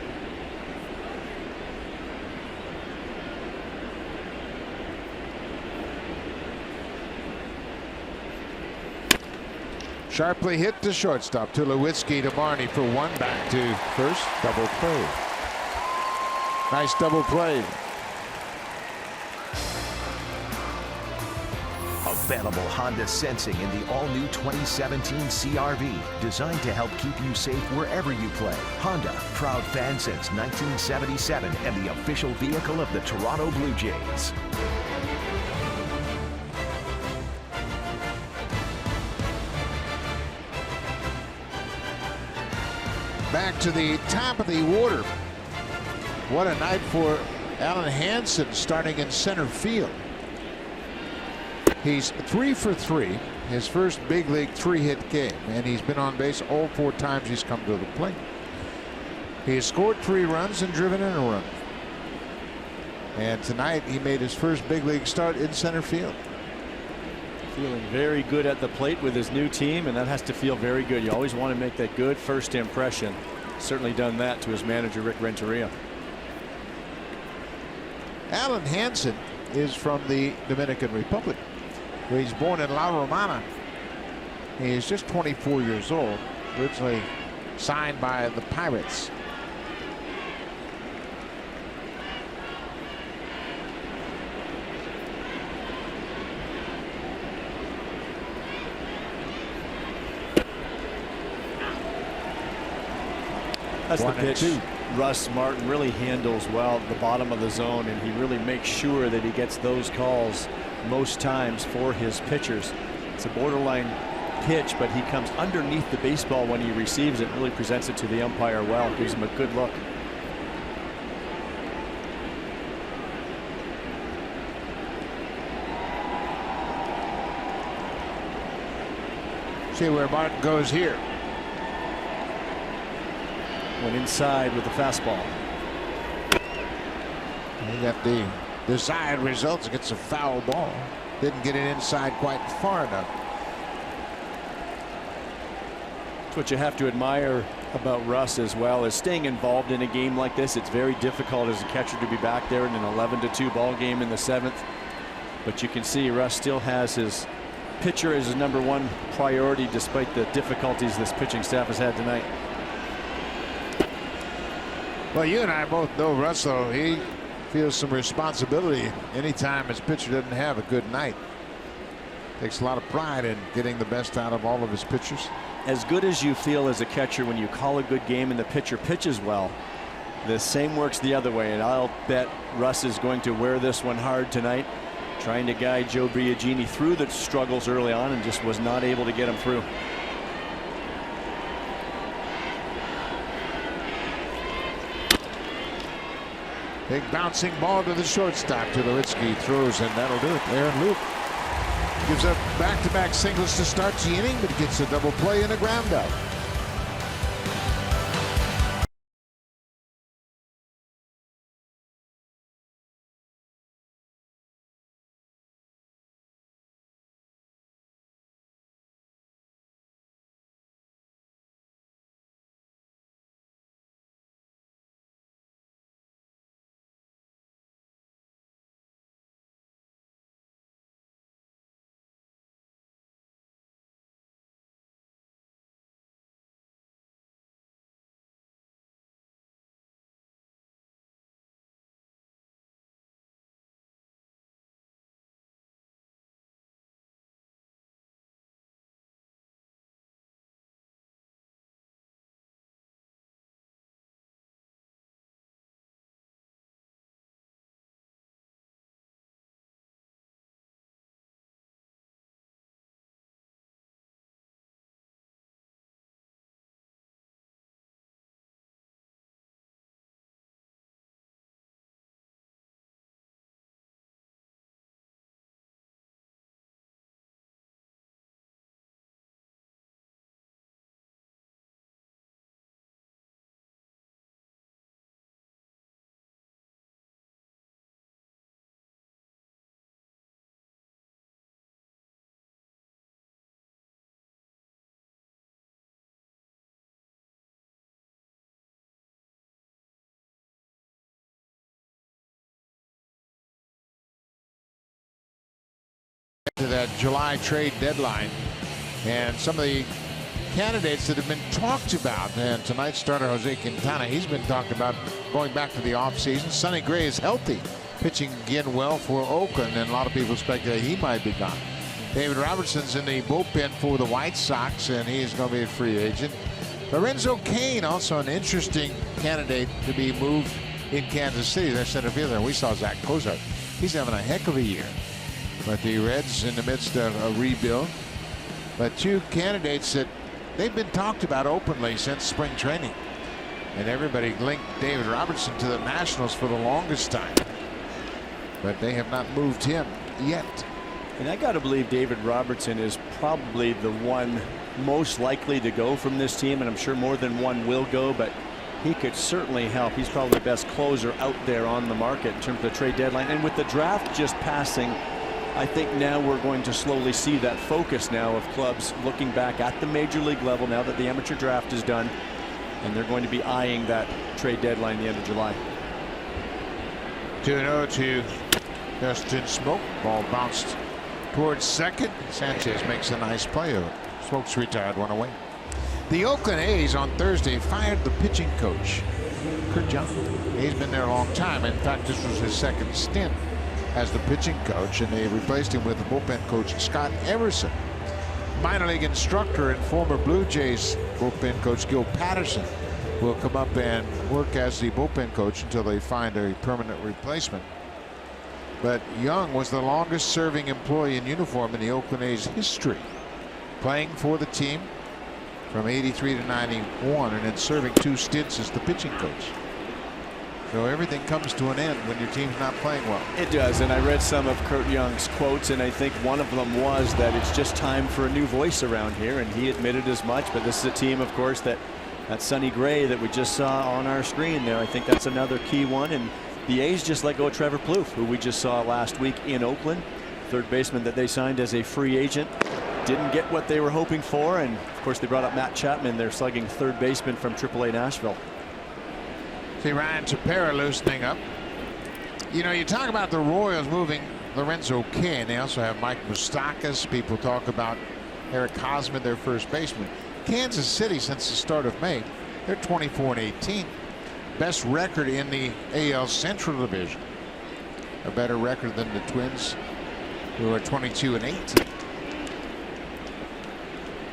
Sharply hit to shortstop. Tulowitzki to Barney for 1. Back to first. Double play. Nice double play. Available Honda Sensing in the all-new 2017 CR-V, designed to help keep you safe wherever you play. Honda, proud fan since 1977 and the official vehicle of the Toronto Blue Jays. Back to the top of the order. What a night for Alan Hansen, starting in center field. He's 3 for 3, his first big league 3-hit game, and he's been on base all 4 times he's come to the plate. He has scored 3 runs and driven in a run. And tonight he made his first big league start in center field. Feeling very good at the plate with his new team, and that has to feel very good. You always want to make that good first impression. Certainly done that to his manager, Rick Renteria. Alan Hansen is from the Dominican Republic. He's born in La Romana. He is just 24 years old, originally signed by the Pirates. That's the pitch. Russ Martin really handles well at the bottom of the zone, and he really makes sure that he gets those calls most times for his pitchers. It's a borderline pitch, but he comes underneath the baseball when he receives it, really presents it to the umpire well, gives him a good look. See where Martin goes here. Went inside with the fastball. He got the desired results against a foul ball. Didn't get it inside quite far enough. That's what you have to admire about Russ as well, is staying involved in a game like this. It's very difficult as a catcher to be back there in an 11-2 ball game in the 7th. But you can see Russ still has his pitcher as his #1 priority, despite the difficulties this pitching staff has had tonight. Well, you and I both know Russell. He feels some responsibility anytime his pitcher doesn't have a good night. Takes a lot of pride in getting the best out of all of his pitchers. As good as you feel as a catcher when you call a good game and the pitcher pitches well, the same works the other way, and I'll bet Russ is going to wear this one hard tonight, trying to guide Joe Biagini through the struggles early on and just was not able to get him through. Big bouncing ball to the shortstop. Tulowitzki throws, and that'll do it. Aaron Luke gives up back-to-back singles to start the inning, but gets a double play and a ground out. To that July trade deadline, and some of the candidates that have been talked about, and tonight's starter Jose Quintana, he's been talked about going back to the offseason. Sonny Gray is healthy, pitching again well for Oakland, and a lot of people speculate he might be gone. David Robertson's in the bullpen for the White Sox, and he is going to be a free agent. Lorenzo Cain, also an interesting candidate to be moved in Kansas City. Their center fielder. We saw Zach Cozart. He's having a heck of a year. But the Reds in the midst of a rebuild. But two candidates that they've been talked about openly since spring training. And everybody linked David Robertson to the Nationals for the longest time. But they have not moved him yet. And I got to believe David Robertson is probably the one most likely to go from this team, and I'm sure more than one will go, but he could certainly help. He's probably the best closer out there on the market in terms of the trade deadline. And with the draft just passing, I think now we're going to slowly see that focus now of clubs looking back at the major league level now that the amateur draft is done, and they're going to be eyeing that trade deadline the end of July. 2-0 to Justin Smoke. Ball bounced towards second. Sanchez makes a nice play of it. Smoke's retired one away. The Oakland A's on Thursday fired the pitching coach, Kurt Johnson. He's been there a long time. In fact, this was his second stint as the pitching coach, and they replaced him with the bullpen coach Scott Emerson. Minor league instructor and former Blue Jays bullpen coach Gil Patterson will come up and work as the bullpen coach until they find a permanent replacement. But Young was the longest serving employee in uniform in the Oakland A's history, playing for the team from '83 to '91 and then serving 2 stints as the pitching coach. So everything comes to an end when your team's not playing well. It does, and I read some of Kurt Young's quotes, and I think one of them was that it's just time for a new voice around here, and he admitted as much. But this is a team, of course, that Sonny Gray that we just saw on our screen there. I think that's another key one. And the A's just let go of Trevor Plouffe, who we just saw last week in Oakland, third baseman that they signed as a free agent. Didn't get what they were hoping for, and of course they brought up Matt Chapman, their slugging third baseman from AAA Nashville. See Ryan Tepera loosening up. You know, you talk about the Royals moving Lorenzo Cain. They also have Mike Moustakas. People talk about Eric Hosmer, their first baseman. Kansas City, since the start of May, they're 24-18. Best record in the AL Central Division. A better record than the Twins, who are 22-18.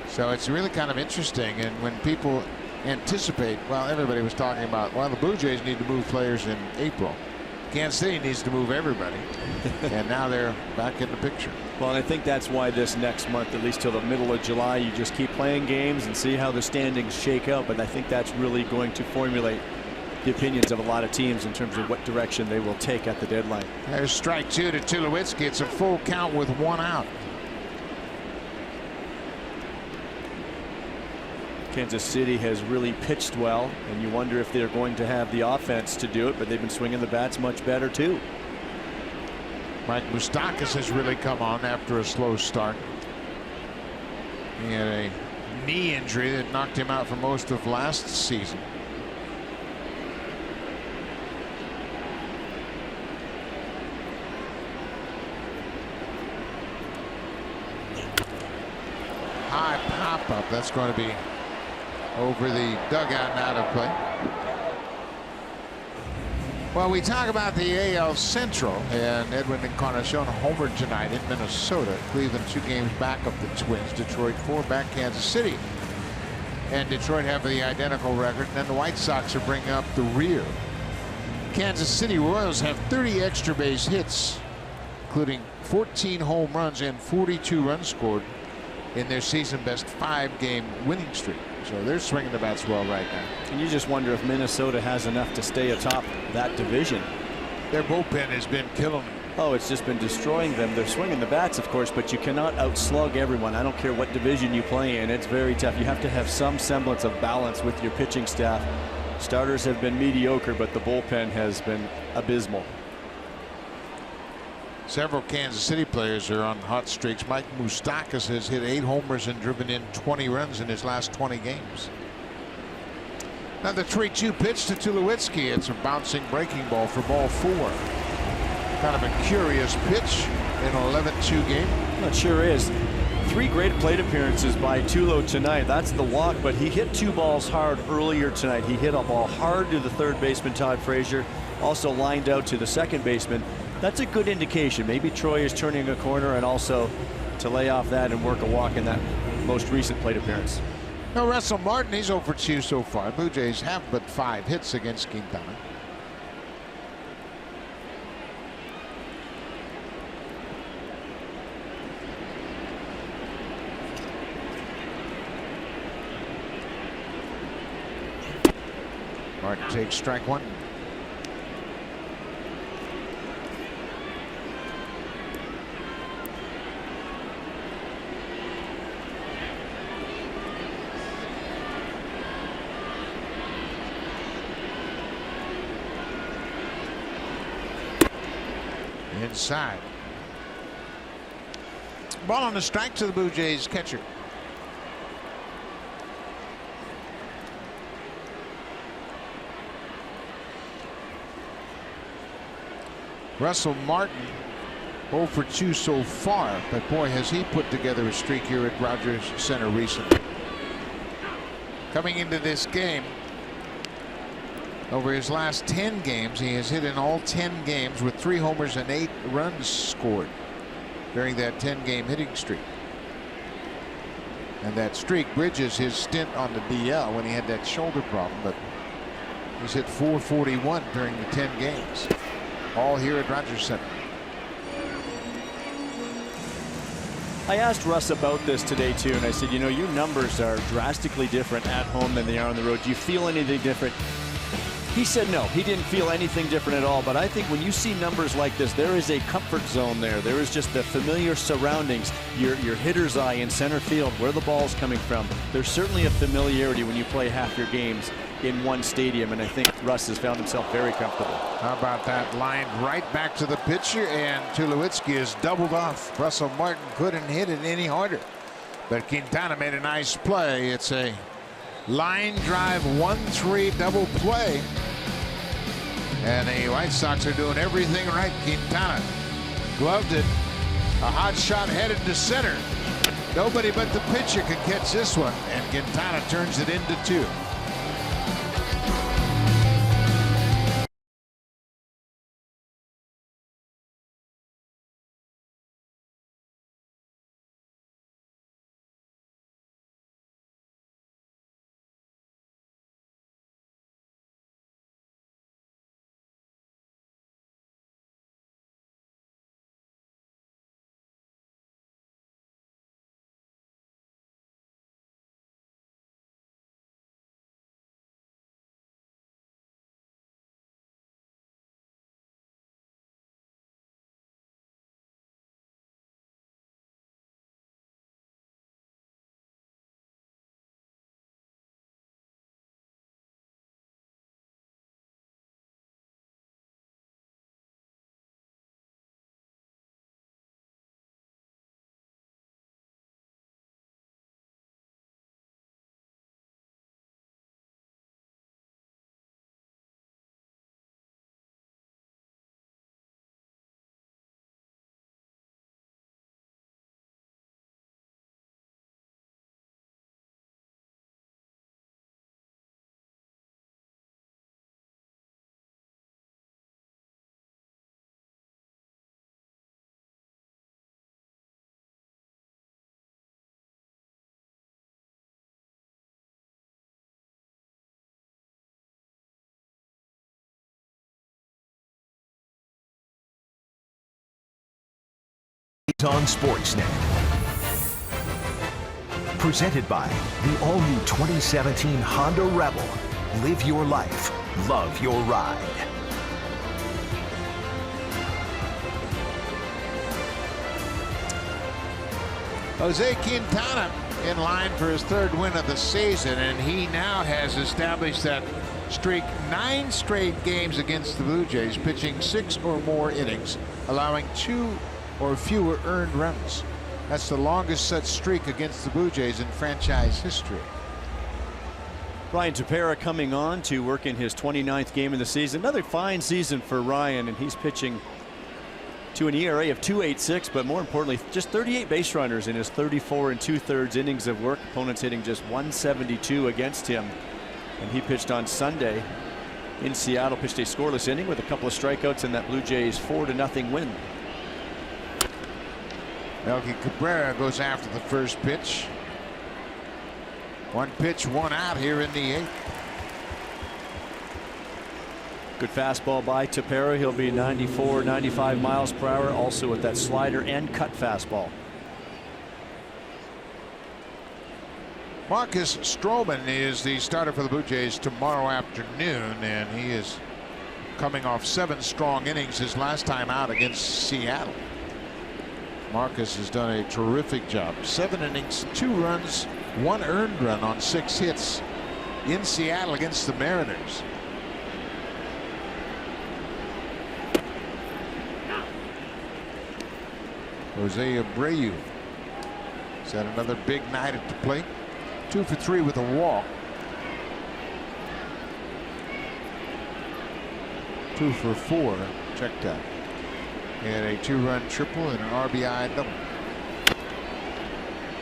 So it's really kind of interesting. And when people anticipate, well, everybody was talking about, well, the Blue Jays need to move players in April. Kansas City needs to move everybody. And now they're back in the picture. Well, and I think that's why this next month, at least till the middle of July, you just keep playing games and see how the standings shake out. But I think that's really going to formulate the opinions of a lot of teams in terms of what direction they will take at the deadline. There's strike 2 to Tulowitzki. It's a full count with 1 out. Kansas City has really pitched well, and you wonder if they're going to have the offense to do it, but they've been swinging the bats much better too. Mike Moustakas has really come on after a slow start. He had a knee injury that knocked him out for most of last season. High pop up. That's going to be over the dugout and out of play. Well, we talk about the AL Central, and Edwin Encarnacion homered tonight in Minnesota. Cleveland 2 games back of the Twins. Detroit 4 back Kansas City. And Detroit have the identical record, and then the White Sox are bringing up the rear. Kansas City Royals have 30 extra base hits, including 14 home runs and 42 runs scored in their season best 5-game winning streak. So they're swinging the bats well right now. And you just wonder if Minnesota has enough to stay atop that division. Their bullpen has been killing them. Oh, it's just been destroying them. They're swinging the bats, of course, but you cannot outslug everyone. I don't care what division you play in. It's very tough. You have to have some semblance of balance with your pitching staff. Starters have been mediocre, but the bullpen has been abysmal. Several Kansas City players are on hot streaks. Mike Moustakas has hit 8 homers and driven in 20 runs in his last 20 games. Now the 3-2 pitch to Tulowitzki. It's a bouncing breaking ball for ball 4. Kind of a curious pitch in an 11-2 game. It sure is. 3 great plate appearances by Tulo tonight. That's the walk, but he hit 2 balls hard earlier tonight. He hit a ball hard to the third baseman, Todd Frazier, also lined out to the second baseman. That's a good indication. Maybe Troy is turning a corner, and also to lay off that and work a walk in that most recent plate appearance. No, Russell Martin, he's 0-for-2 so far. Blue Jays have but 5 hits against Quintana. Martin takes strike 1. Inside. Ball on the strike to the Blue Jays catcher. Russell Martin 0-for-2 so far, but boy, has he put together a streak here at Rogers Center recently. Coming into this game, over his last 10 games, he has hit in all 10 games with 3 homers and 8 runs scored during that 10-game hitting streak. And that streak bridges his stint on the DL when he had that shoulder problem, but he's hit .441 during the 10 games, all here at Rogers Center. I asked Russ about this today too, and I said, you know, your numbers are drastically different at home than they are on the road. Do you feel anything different? He said no, he didn't feel anything different at all. But I think when you see numbers like this, there is a comfort zone there. There is just the familiar surroundings, your hitter's eye in center field, where the ball's coming from. There's certainly a familiarity when you play half your games in one stadium, and I think Russ has found himself very comfortable. How about that line right back to the pitcher, and Tulowitzki is doubled off. Russell Martin couldn't hit it any harder, but Quintana made a nice play. It's a line drive 1-3 double play, and the White Sox are doing everything right. Quintana gloved it, a hot shot headed to center. Nobody but the pitcher can catch this one, and Quintana turns it into 2. On Sportsnet. Presented by the all-new 2017 Honda Rebel. Live your life. Love your ride. Jose Quintana in line for his 3rd win of the season, and he now has established that streak 9 straight games against the Blue Jays, pitching 6 or more innings, allowing 2 or fewer earned runs. That's the longest such streak against the Blue Jays in franchise history. Ryan Tepera coming on to work in his 29th game of the season. Another fine season for Ryan, and he's pitching to an ERA of 2.86, but more importantly, just 38 base runners in his 34 2/3 innings of work. Opponents hitting just 172 against him. And he pitched on Sunday in Seattle, pitched a scoreless inning with a couple of strikeouts in that Blue Jays 4-0 win. Melky Cabrera goes after the first pitch. 1 pitch, 1 out here in the 8th. Good fastball by Tepera. He'll be 94, 95 miles per hour, also with that slider and cut fastball. Marcus Stroman is the starter for the Blue Jays tomorrow afternoon, and he is coming off 7 strong innings his last time out against Seattle. Marcus has done a terrific job. 7 innings, 2 runs, 1 earned run on 6 hits in Seattle against the Mariners. Jose Abreu has had another big night at the plate. 2 for 3 with a walk. 2 for 4 checked out. He had a 2-run triple and an RBI double.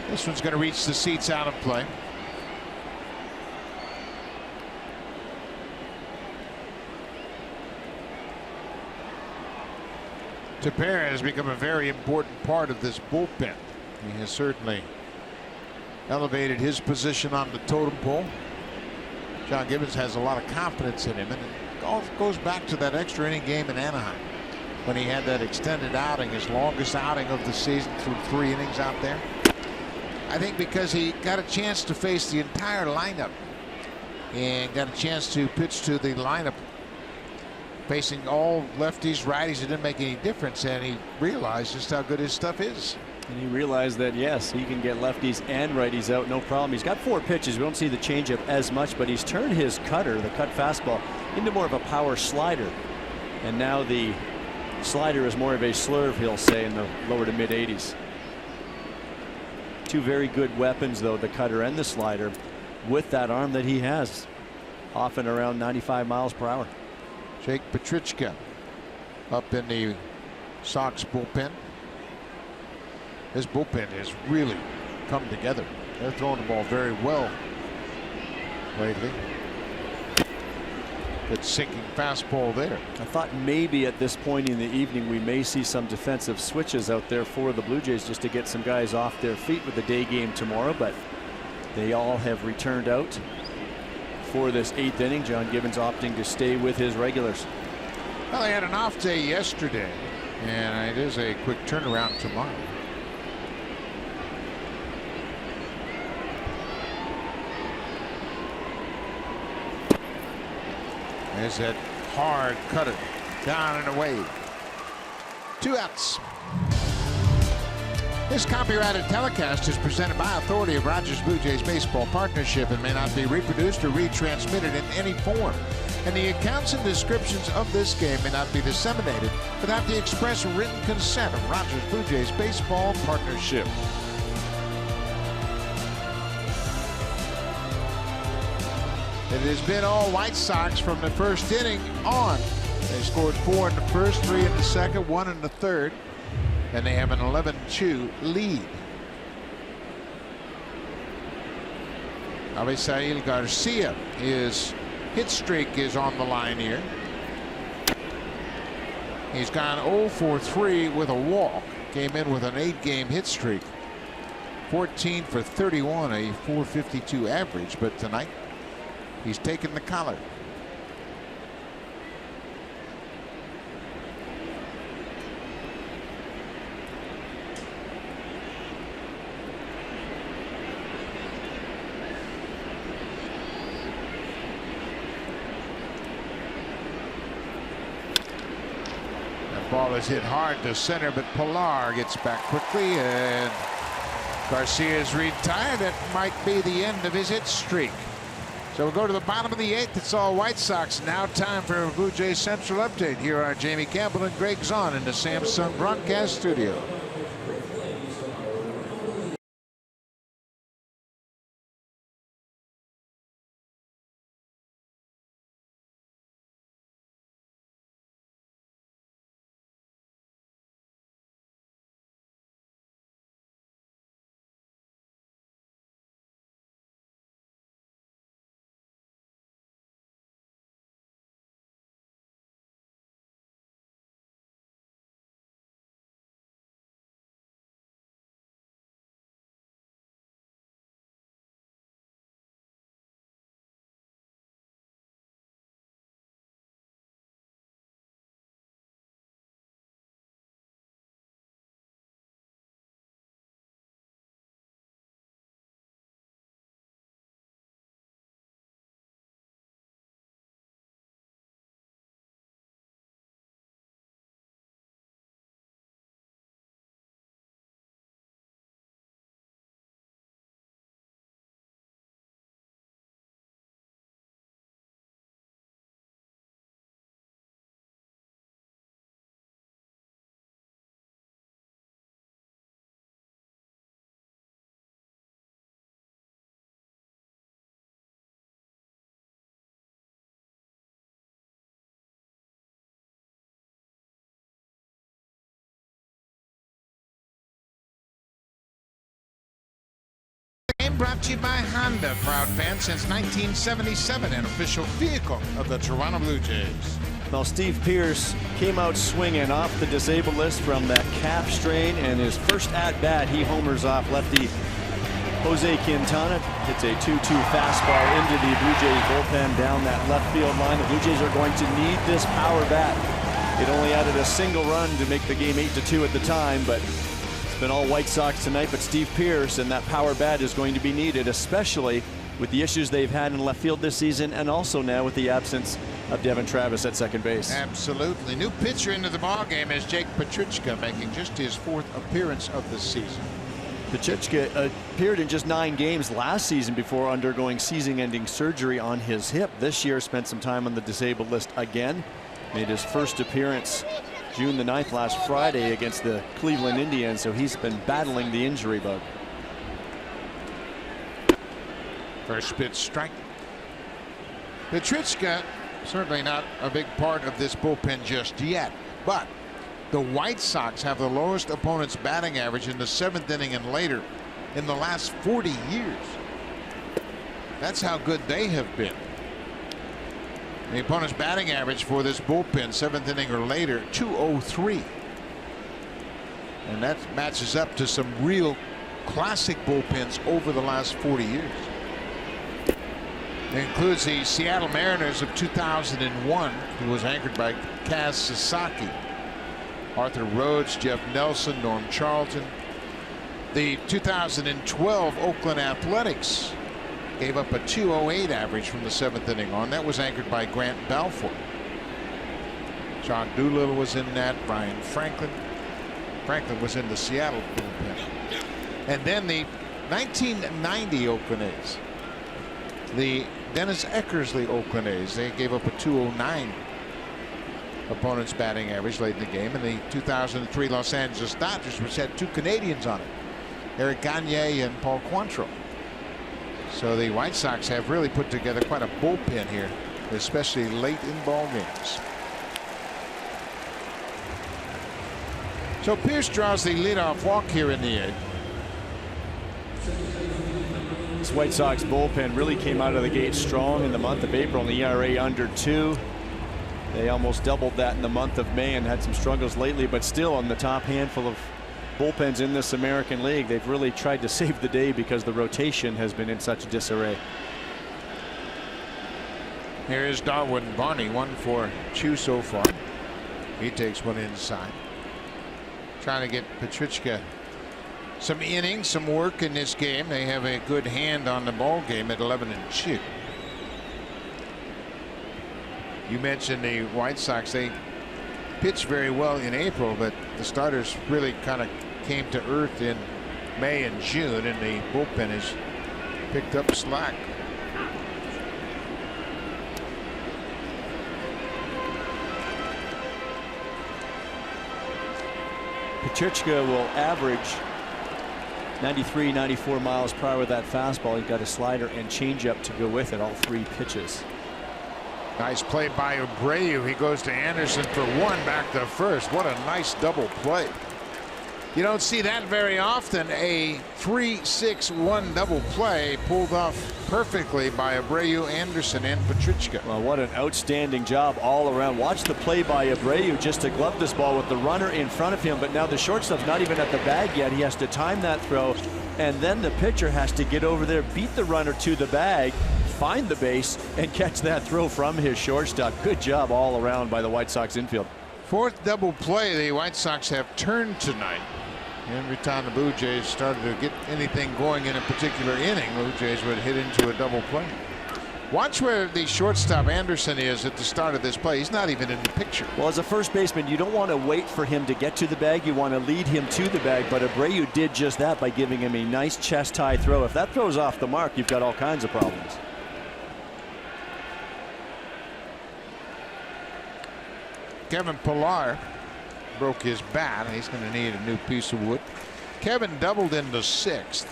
This one's going to reach the seats out of play. Tepera has become a very important part of this bullpen. He has certainly elevated his position on the totem pole. John Gibbons has a lot of confidence in him, and it all goes back to that extra inning game in Anaheim. when he had that extended outing, his longest outing of the season through 3 innings out there. I think because he got a chance to face the entire lineup and got a chance to pitch to the lineup facing all lefties, righties. It didn't make any difference, and he realized just how good his stuff is. And he realized that, yes, he can get lefties and righties out, no problem. He's got 4 pitches. We don't see the changeup as much, but he's turned his cutter, the cut fastball, into more of a power slider. And now the slider is more of a slurve, he'll say, in the lower to mid 80s. 2 very good weapons, though, the cutter and the slider, with that arm that he has, often around 95 miles per hour. Jake Petrichka up in the Sox bullpen. This bullpen has really come together. They're throwing the ball very well lately. Good sinking fastball there. I thought maybe at this point in the evening we may see some defensive switches out there for the Blue Jays just to get some guys off their feet with the day game tomorrow, but they all have returned out for this 8th inning. John Gibbons opting to stay with his regulars. Well, they had an off day yesterday, and it is a quick turnaround tomorrow. There's that hard cutter down and away. 2 outs. This copyrighted telecast is presented by authority of Rogers Blue Jays Baseball Partnership and may not be reproduced or retransmitted in any form. And the accounts and descriptions of this game may not be disseminated without the express written consent of Rogers Blue Jays Baseball Partnership. It has been all White Sox from the first inning on. They scored 4 in the first, 3 in the second, 1 in the third, and they have an 11-2 lead. Avisail Garcia, his hit streak is on the line here. He's gone 0 for 3 with a walk. Came in with an 8-game hit streak. 14 for 31, a .452 average, but tonight he's taken the collar. That ball is hit hard to center, but Pilar gets back quickly, and Garcia is retired. That might be the end of his hit streak. So we'll go to the bottom of the 8th. It's all White Sox. Now time for a Blue Jays Central update. Here are Jamie Campbell and Greg Zahn in the Samsung broadcast studio. Brought to you by Honda, proud fan since 1977 and official vehicle of the Toronto Blue Jays. Well, Steve Pearce came out swinging off the disabled list from that calf strain, and his first at-bat, he homers off lefty Jose Quintana. Hits a 2-2 fastball into the Blue Jays bullpen down that left field line. The Blue Jays are going to need this power bat It only added a single run to make the game 8-2 at the time, but it's been all White Sox tonight. But Steve Pearce and that power bat is going to be needed, especially with the issues they've had in left field this season, and also now with the absence of Devin Travis at second base. Absolutely. New pitcher into the ballgame is Jake Petrichka, making just his 4th appearance of the season. Petrichka appeared in just 9 games last season before undergoing season-ending surgery on his hip. This year spent some time on the disabled list again. Made his first appearance June the 9th last Friday against the Cleveland Indians, so he's been battling the injury bug. First pitch strike. Petrichka certainly not a big part of this bullpen just yet, but the White Sox have the lowest opponent's batting average in the 7th inning and later in the last 40 years. That's how good they have been. The opponent's batting average for this bullpen 7th inning or later, 203. And that matches up to some real classic bullpens over the last 40 years. It includes the Seattle Mariners of 2001, who was anchored by Kaz Sasaki, Arthur Rhodes, Jeff Nelson, Norm Charlton. The 2012 Oakland Athletics gave up a 208 average from the 7th inning on. That was anchored by Grant Balfour. John Doolittle was in that. Brian Franklin. Franklin was in the Seattle bullpen. And then the 1990 Oakland A's. The Dennis Eckersley Oakland A's. They gave up a 209 opponent's batting average late in the game. And the 2003 Los Angeles Dodgers, which had 2 Canadians on it, Eric Gagne and Paul Quantrill. So the White Sox have really put together quite a bullpen here, especially late in ball games. So Pearce draws the leadoff walk here in the 8th. This White Sox bullpen really came out of the gate strong in the month of April, and the ERA under 2. They almost doubled that in the month of May and had some struggles lately, but still on the top handful of bullpens in this American League. They've really tried to save the day because the rotation has been in such disarray. Here is Darwin Barney, 1 for 2 so far. He takes one inside, trying to get Petrichka some innings, some work in this game. They have a good hand on the ball game at 11-2. You mentioned the White Sox. They pitched very well in April, but the starters really kind of came to earth in May and June, and the bullpen has picked up slack. Petrichka will average 93, 94 miles per hour with that fastball. He's got a slider and changeup to go with it, all 3 pitches. Nice play by Abreu. He goes to Anderson for 1 back to first. What a nice double play. You don't see that very often. A 3-6-1 double play pulled off perfectly by Abreu, Anderson, and Petrichka. Well, what an outstanding job all around. Watch the play by Abreu just to glove this ball with the runner in front of him, but now the shortstop's not even at the bag yet. He has to time that throw, and then the pitcher has to get over there, beat the runner to the bag, find the base, and catch that throw from his shortstop. Good job all around by the White Sox infield. 4th double play the White Sox have turned tonight. Every time the Blue Jays started to get anything going in a particular inning, Blue Jays would hit into a double play. Watch where the shortstop Anderson is at the start of this play. He's not even in the picture. Well, as a first baseman, you don't want to wait for him to get to the bag. You want to lead him to the bag, but Abreu did just that by giving him a nice chest high throw. If that throws off the mark, you've got all kinds of problems. Kevin Pillar broke his bat, and he's going to need a new piece of wood. Kevin doubled into 6th.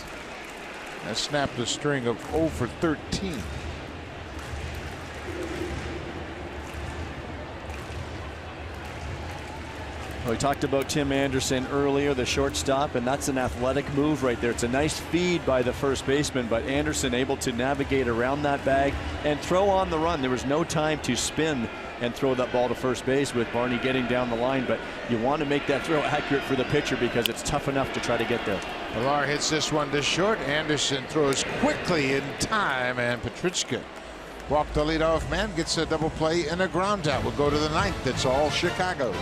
That snapped a string of 0 for 13. We talked about Tim Anderson earlier, the shortstop, and that's an athletic move right there. It's a nice feed by the first baseman, but Anderson able to navigate around that bag and throw on the run. There was no time to spin and throw that ball to first base with Barney getting down the line, but you want to make that throw accurate for the pitcher because it's tough enough to try to get there. Pillar hits this one to short. Anderson throws quickly in time, and Petrichka Walk the leadoff man, gets a double play and a ground out. We'll go to the ninth. It's all Chicago.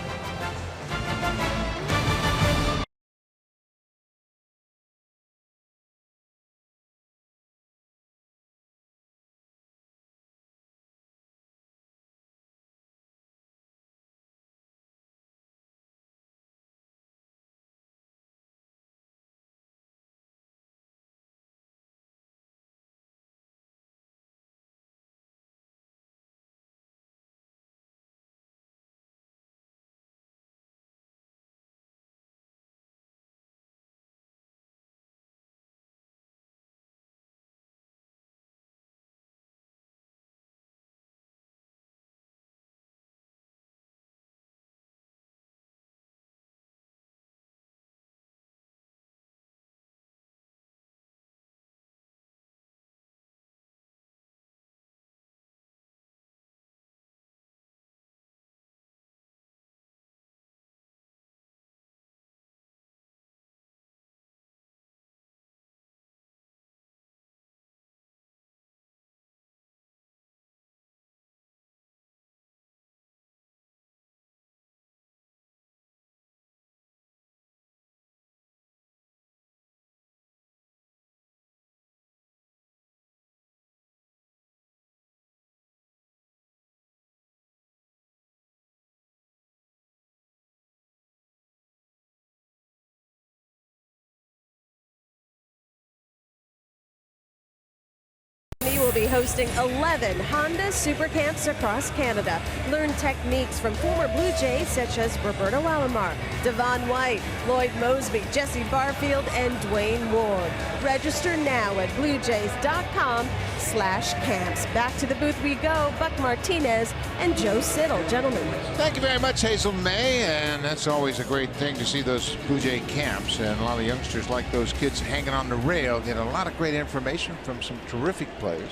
Will be hosting 11 Honda Super Camps across Canada. Learn techniques from former Blue Jays such as Roberto Alomar, Devon White, Lloyd Mosby, Jesse Barfield, and Dwayne Ward. Register now at bluejays.com/camps. Back to the booth we go. Buck Martinez and Joe Siddle. Gentlemen. Thank you very much, Hazel May. And that's always a great thing to see those Blue Jay camps. And a lot of youngsters like those kids hanging on the rail. Get a lot of great information from some terrific players.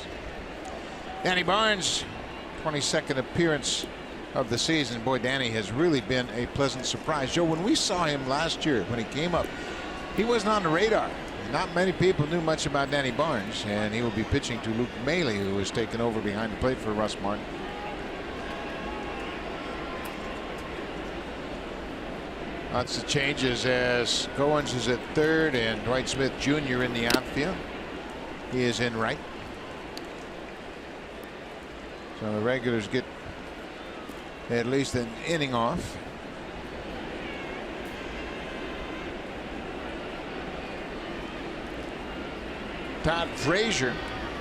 Danny Barnes, 22nd appearance of the season. Boy, Danny has really been a pleasant surprise. Joe, when we saw him last year, when he came up, he wasn't on the radar. Not many people knew much about Danny Barnes, and he will be pitching to Luke Maley, who has taken over behind the plate for Russ Martin. Lots of changes as Goins is at third and Dwight Smith Jr. in the outfield. He is in right. So the regulars get at least an inning off. Todd Frazier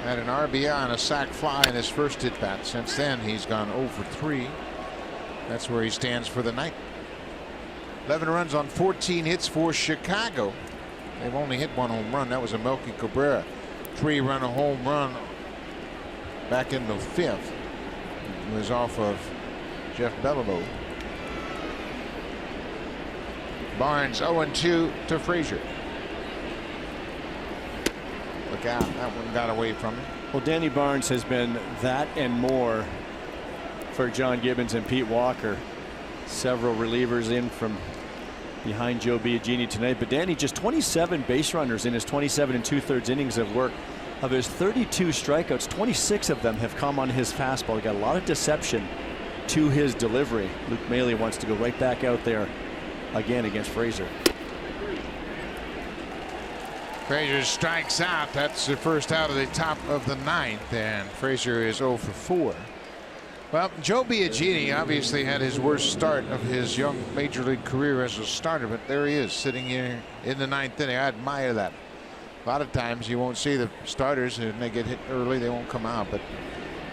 had an RBI and a sac fly in his first at bat. Since then, he's gone 0 for 3. That's where he stands for the night. 11 runs on 14 hits for Chicago. They've only hit one home run. That was a Melky Cabrera 3-run home run back in the 5th. It was off of Jeff Beliveau. Barnes 0-2 to Frazier. Look out, that one got away from him. Well, Danny Barnes has been that and more for John Gibbons and Pete Walker. Several relievers in from behind Joe Biagini tonight, but Danny just 27 base runners in his 27 2/3 innings of work. Of his 32 strikeouts, 26 of them have come on his fastball. He got a lot of deception to his delivery. Luke Maley wants to go right back out there again against Frazier. Frazier strikes out. That's the first out of the top of the 9th, and Frazier is 0 for 4. Well, Joe Biagini obviously had his worst start of his young major league career as a starter, but there he is sitting here in the 9th inning. I admire that. A lot of times you won't see the starters, and they get hit early, they won't come out. But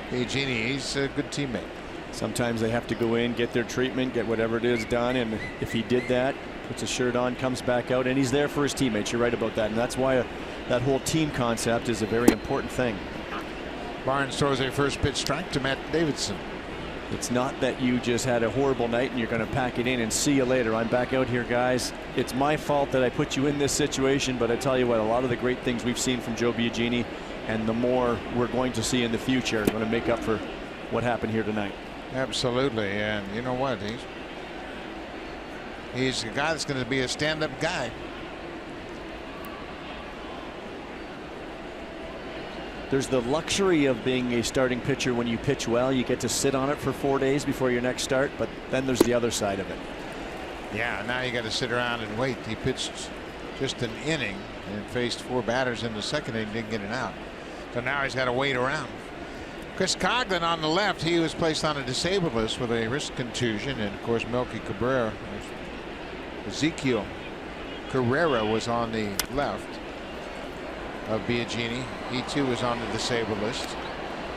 Biagini, he's a good teammate. Sometimes they have to go in, get their treatment, get whatever it is done, and if he did that, puts a shirt on, comes back out, and he's there for his teammates. You're right about that, and that's why that whole team concept is a very important thing. Barnes throws a first pitch strike to Matt Davidson. It's not that you just had a horrible night and you're going to pack it in and see you later. I'm back out here, guys. It's my fault that I put you in this situation, but I tell you what, a lot of the great things we've seen from Joe Biagini and the more we're going to see in the future are going to make up for what happened here tonight. Absolutely, and you know what? He's a guy that's going to be a stand-up guy. There's the luxury of being a starting pitcher. When you pitch well, you get to sit on it for 4 days before your next start, but then there's the other side of it. Yeah, now you got to sit around and wait. He pitched just an inning and faced 4 batters in the second inning, didn't get it out. So now he's got to wait around. Chris Coghlan on the left, he was placed on a disabled list with a wrist contusion, and of course Melky Cabrera, Ezekiel Carrera was on the left of Biagini. He too was on the disabled list.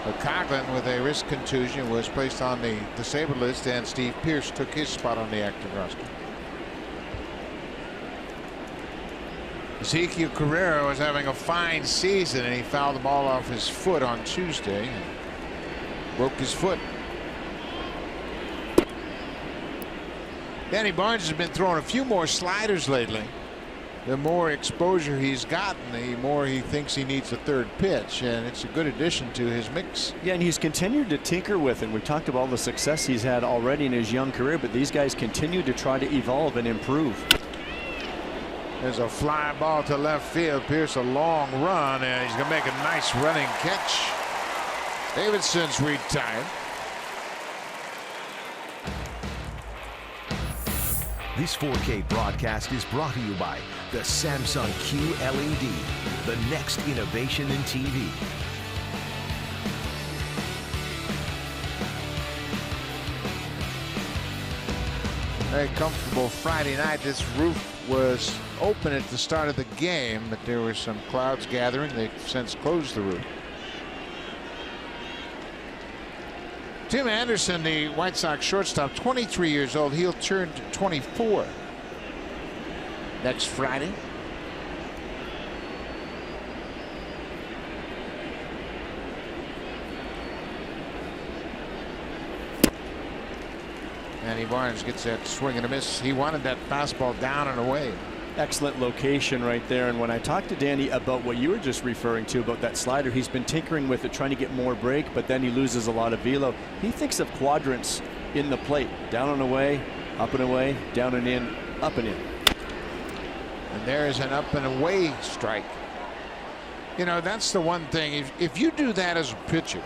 But Coghlan with a wrist contusion was placed on the disabled list, and Steve Pearce took his spot on the active roster. Ezekiel Carrera was having a fine season, and he fouled the ball off his foot on Tuesday and broke his foot. Danny Barnes has been throwing a few more sliders lately. The more exposure he's gotten, the more he thinks he needs a third pitch, and it's a good addition to his mix. Yeah, and he's continued to tinker with it. We've talked about all the success he's had already in his young career, but these guys continue to try to evolve and improve. There's a fly ball to left field. Pierce a long run, and he's going to make a nice running catch. Davidson's retired. This 4K broadcast is brought to you by the Samsung QLED, the next innovation in TV. Very comfortable Friday night. This roof was open at the start of the game, but there were some clouds gathering. They've since closed the roof. Tim Anderson, the White Sox shortstop, 23 years old. He'll turn 24 next Friday. Danny Barnes gets that swing and a miss. He wanted that fastball down and away. Excellent location right there. And when I talked to Danny about what you were just referring to about that slider, he's been tinkering with it, trying to get more break, but then he loses a lot of velo. He thinks of quadrants in the plate: down and away, up and away, down and in, up and in. And there's an up and away strike. You know, that's the one thing. If you do that as a pitcher,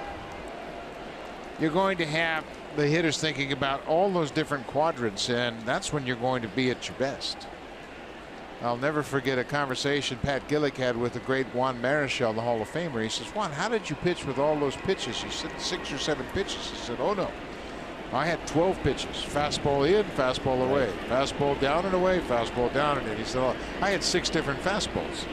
you're going to have the hitters thinking about all those different quadrants, and that's when you're going to be at your best. I'll never forget a conversation Pat Gillick had with the great Juan Marichal, the Hall of Famer. He says, "Juan, how did you pitch with all those pitches?" He said, 6 or 7 pitches. He said, "Oh no, I had 12 pitches. Fastball in, fastball away, fastball down and away, fastball down and in." He said, "Oh, I had 6 different fastballs."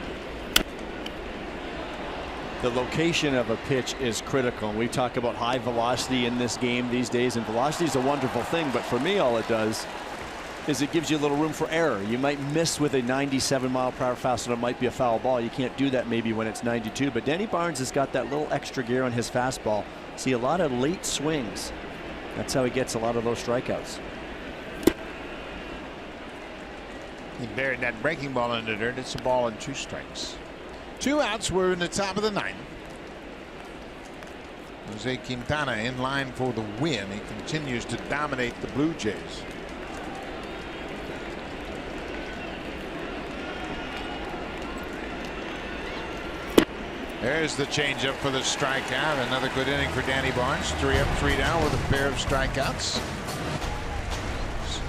The location of a pitch is critical. We talk about high velocity in this game these days, and velocity is a wonderful thing, but for me, all it does is it gives you a little room for error. You might miss with a 97-mile-per-hour fastball. It might be a foul ball. You can't do that maybe when it's 92, but Danny Barnes has got that little extra gear on his fastball. See a lot of late swings. That's how he gets a lot of those strikeouts. He buried that breaking ball in the dirt. It's a ball and 2 strikes. 2 outs. We're in the top of the 9th. Jose Quintana in line for the win. He continues to dominate the Blue Jays. There's the changeup for the strikeout. Another good inning for Danny Barnes. 3 up, 3 down with a pair of strikeouts.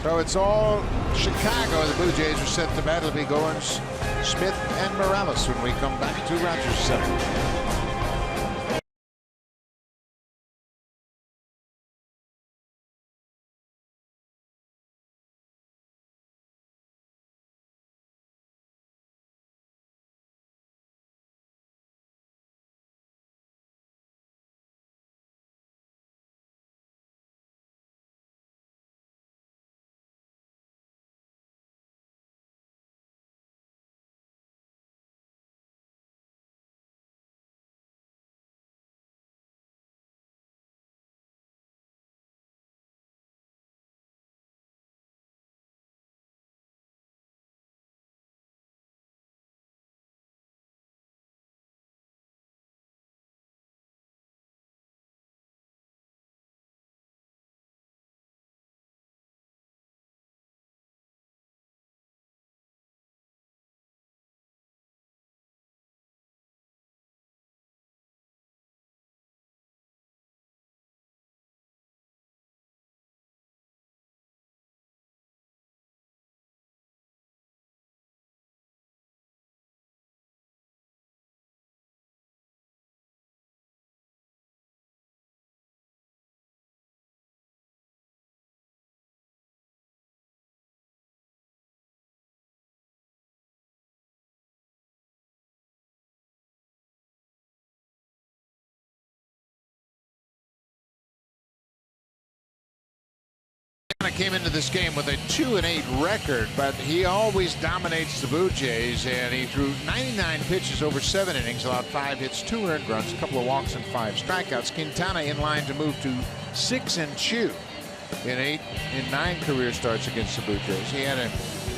So it's all Chicago. The Blue Jays are set to battle. It'll be Goins, Smith, and Morales when we come back to Rogers Center. Came into this game with a 2-8 record, but he always dominates the Blue Jays, and he threw 99 pitches over 7 innings, allowed 5 hits, 2 earned runs, a couple of walks, and 5 strikeouts. Quintana in line to move to 6-2 in 9 career starts against the Blue Jays. He had a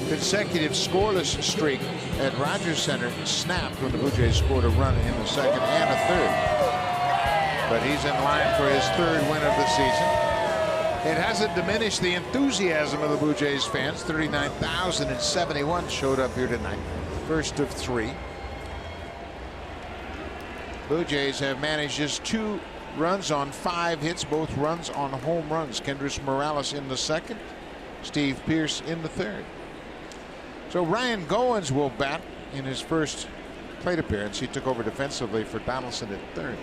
consecutive scoreless streak at Rogers Center snapped when the Blue Jays scored a run in the second and a third. But he's in line for his 3rd win of the season. It hasn't diminished the enthusiasm of the Blue Jays fans. 39,071 showed up here tonight. First of 3. Blue Jays have managed just 2 runs on 5 hits, both runs on home runs. Kendrys Morales in the 2nd, Steve Pearce in the 3rd. So Ryan Goins will bat in his first plate appearance. He took over defensively for Donaldson at 3rd.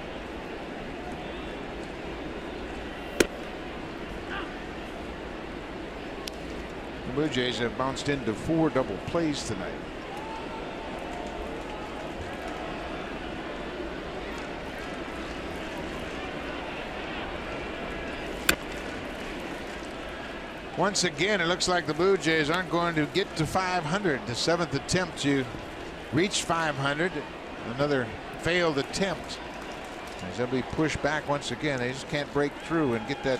The Blue Jays have bounced into 4 double plays tonight. Once again, it looks like the Blue Jays aren't going to get to 500. The 7th attempt to reach 500. Another failed attempt. As they'll be pushed back once again. They just can't break through and get that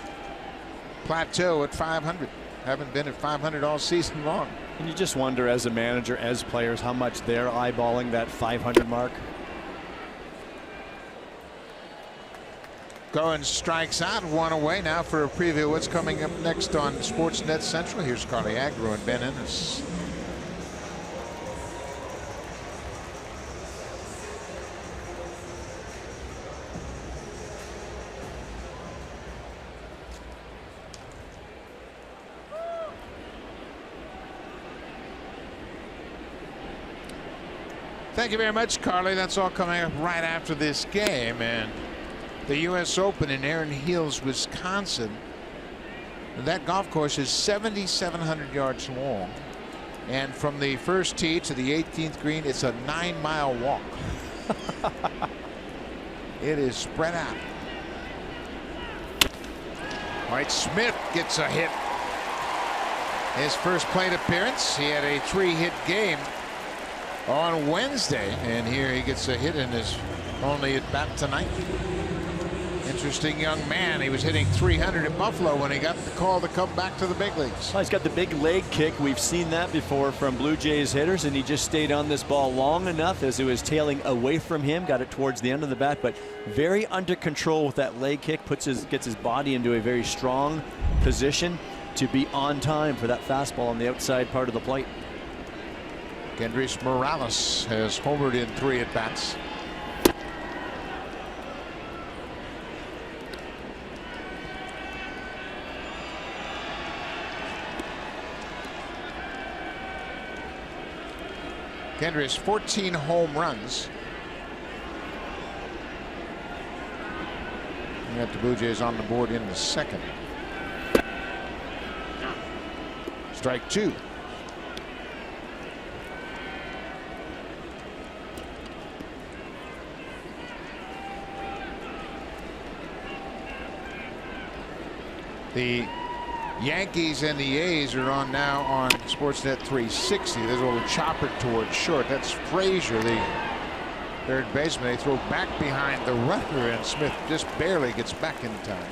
plateau at 500. Haven't been at 500 all season long. And you just wonder, as a manager, as players, how much they're eyeballing that 500 mark. Goins strikes out, 1 away. Now for a preview of what's coming up next on Sportsnet Central. Here's Carly Agro and Ben Ennis. Thank you very much, Carly. That's all coming up right after this game. And the U.S. Open in Erin Hills, Wisconsin. That golf course is 7,700 yards long. And from the first tee to the 18th green, it's a 9-mile walk. It is spread out. White Smith gets a hit. His first plate appearance. He had a 3-hit game on Wednesday, and here he gets a hit in his only at bat tonight. Interesting young man. He was hitting 300 at Buffalo when he got the call to come back to the big leagues. Well, he's got the big leg kick. We've seen that before from Blue Jays hitters, and he just stayed on this ball long enough as it was tailing away from him. Got it towards the end of the bat, but very under control with that leg kick. Gets his body into a very strong position to be on time for that fastball on the outside part of the plate. Kendrys Morales has homered in 3 at bats. Kendrys 14 home runs. We have the Blue Jays on the board in the 2nd. Strike 2. The Yankees and the A's are on now on Sportsnet 360. There's a little chopper towards short. That's Frazier, the third baseman. They throw back behind the runner, and Smith just barely gets back in time.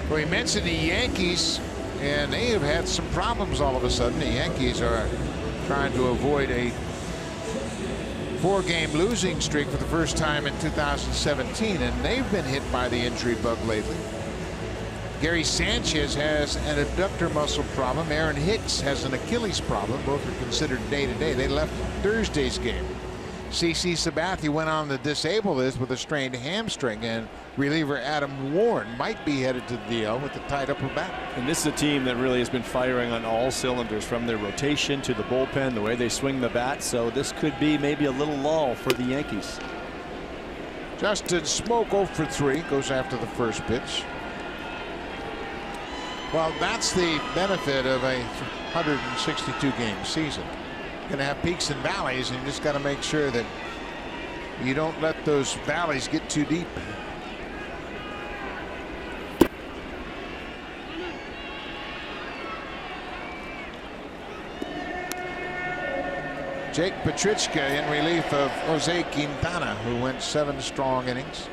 Well, he mentioned the Yankees, and they have had some problems all of a sudden. The Yankees are trying to avoid a 4-game losing streak for the first time in 2017, and they've been hit by the injury bug lately. Gary Sanchez has an adductor muscle problem. Aaron Hicks has an Achilles problem. Both are considered day-to-day. They left Thursday's game. CC Sabathia went on the disabled list with a strained hamstring, and reliever Adam Warren might be headed to the DL with the tied upper back. And this is a team that really has been firing on all cylinders, from their rotation to the bullpen, the way they swing the bat. So this could be maybe a little lull for the Yankees. Justin Smoke 0 for 3 goes after the first pitch. Well, that's the benefit of a 162 game season. You're going to have peaks and valleys, and you just got to make sure that you don't let those valleys get too deep. Jake Petrichka in relief of Jose Quintana, who went 7 strong innings.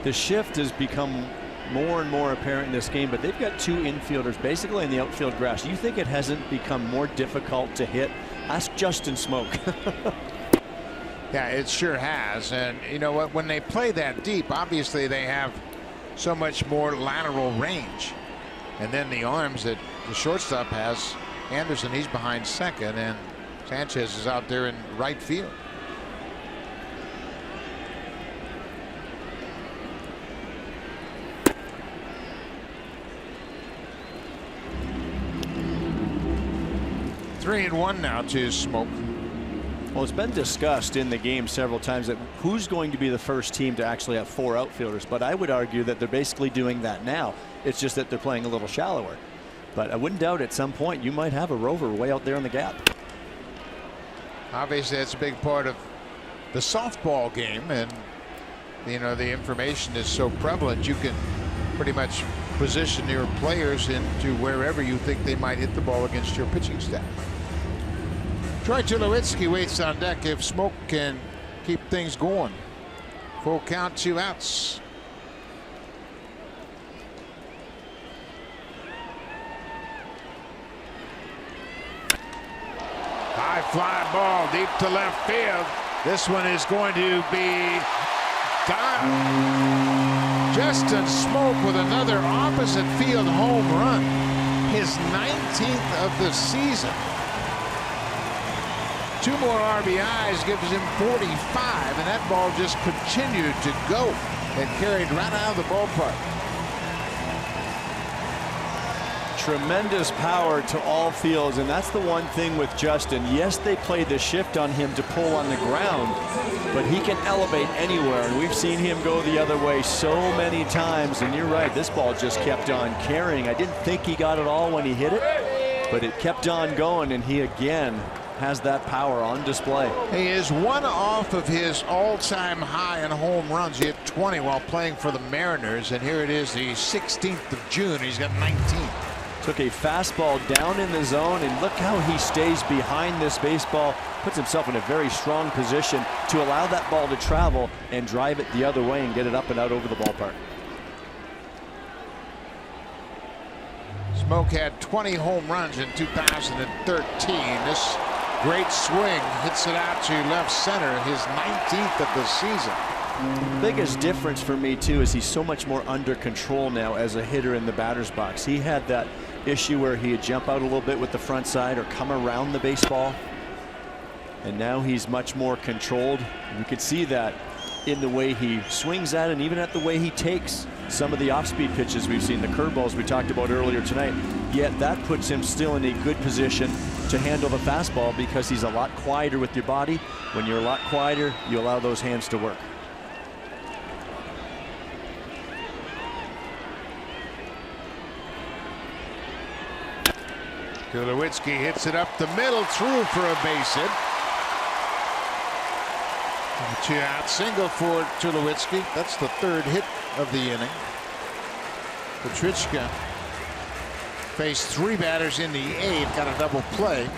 The shift has become more and more apparent in this game, but they've got 2 infielders basically in the outfield grass. You think it hasn't become more difficult to hit? Ask Justin Smoke. Yeah, it sure has. And you know what? When they play that deep, obviously they have so much more lateral range. And then the arms that the shortstop has. Anderson, he's behind second, and Sanchez is out there in right field. Three and one now to Smoke. Well, it's been discussed in the game several times that who's going to be the first team to actually have 4 outfielders, but I would argue that they're basically doing that now. It's just that they're playing a little shallower. But I wouldn't doubt at some point you might have a rover way out there in the gap. Obviously that's a big part of the softball game, and you know the information is so prevalent you can pretty much position your players into wherever you think they might hit the ball against your pitching staff. Troy Tulowitzki waits on deck if Smoke can keep things going. Full count, 2 outs. High fly ball deep to left field. This one is going to be gone. Justin Smoke with another opposite field home run. His 19th of the season. 2 more RBIs gives him 45, and that ball just continued to go and carried right out of the ballpark. Tremendous power to all fields, and that's the one thing with Justin. Yes, they play the shift on him to pull on the ground, but he can elevate anywhere, and we've seen him go the other way so many times. And you're right, this ball just kept on carrying. I didn't think he got it all when he hit it, but it kept on going, and he again has that power on display. He is 1 off of his all-time high in home runs. He hit 20 while playing for the Mariners, and here it is the 16th of June. He's got 19. Took a fastball down in the zone, and look how he stays behind this baseball, puts himself in a very strong position to allow that ball to travel and drive it the other way and get it up and out over the ballpark. Smoke had 20 home runs in 2013. This great swing hits it out to left center, his 19th of the season. Biggest difference for me too is he's so much more under control now as a hitter in the batter's box. He had that issue where he'd jump out a little bit with the front side or come around the baseball, and now he's much more controlled. You could see that in the way he swings at it, and even at the way he takes some of the off-speed pitches we've seen, the curveballs we talked about earlier tonight. Yet that puts him still in a good position to handle the fastball because he's a lot quieter with your body. When you're a lot quieter, you allow those hands to work. Tulowitzki hits it up the middle, through for a base hit. 2 out, single for Tulowitzki. That's the 3rd hit of the inning. Petrichka faced 3 batters in the 8th, got a double play.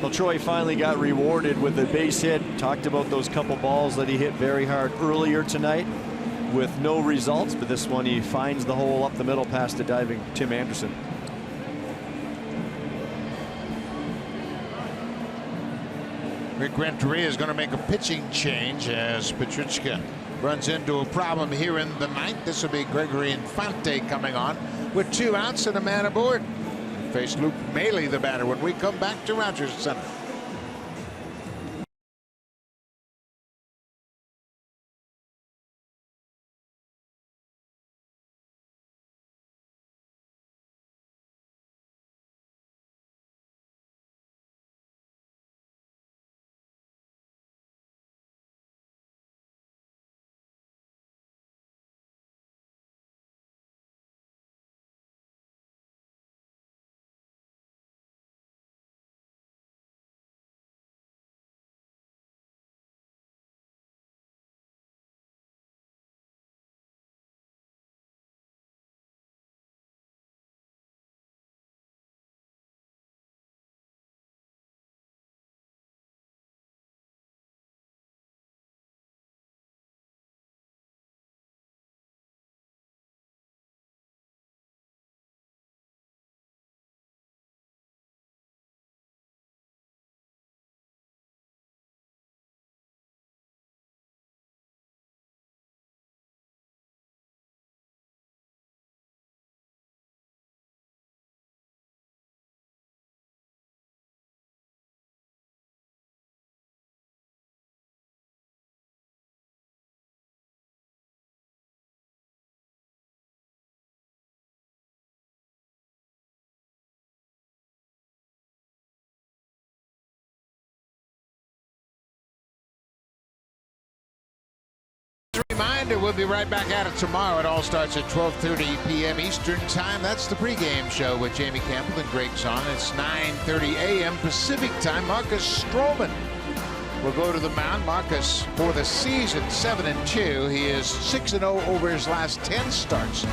Well, Troy finally got rewarded with a base hit. Talked about those couple balls that he hit very hard earlier tonight with no results, but this one he finds the hole up the middle past the diving Tim Anderson. Rick Renteria is going to make a pitching change as Petrichka runs into a problem here in the 9th. This will be Gregory Infante coming on with 2 outs and a man aboard. Face Luke Maile, the batter, when we come back to Rogers Center. Reminder, we'll be right back at it tomorrow. It all starts at 12:30 p.m. Eastern Time. That's the pregame show with Jamie Campbell and Greg Zahn. It's 9:30 a.m. Pacific Time. Marcus Stroman will go to the mound. Marcus, for the season, 7-2. He is 6-0 over his last 10 starts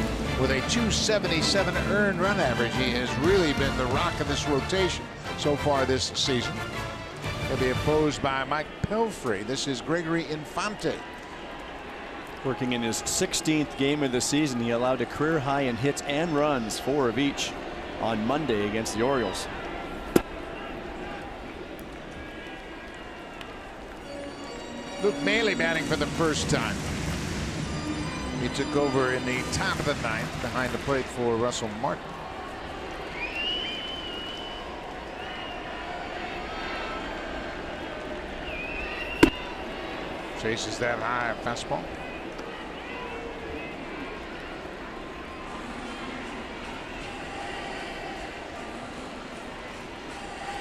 with a .277 earned run average. He has really been the rock of this rotation so far this season. He'll be opposed by Mike Pelfrey. This is Gregory Infante. Working in his 16th game of the season, he allowed a career high in hits and runs, 4 of each, on Monday against the Orioles. Luke Maile batting for the first time. He took over in the top of the ninth behind the plate for Russell Martin. Chases that high fastball.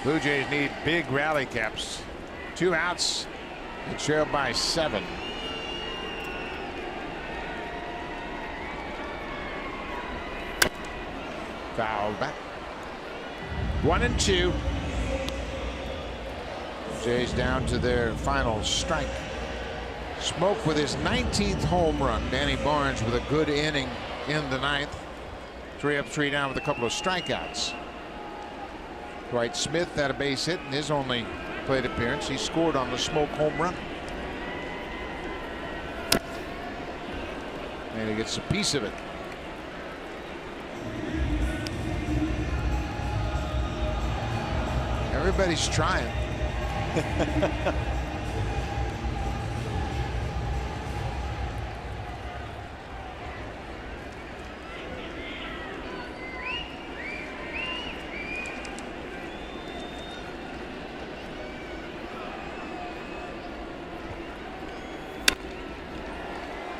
Blue Jays need big rally caps. 2 outs. They trail by 7. Foul back. 1-2. Jays down to their final strike. Smoke with his 19th home run. Danny Barnes with a good inning in the 9th. 3 up, 3 down with a couple of strikeouts. Dwight Smith had a base hit in his only plate appearance. He scored on the Smoke home run. And he gets a piece of it. Everybody's trying.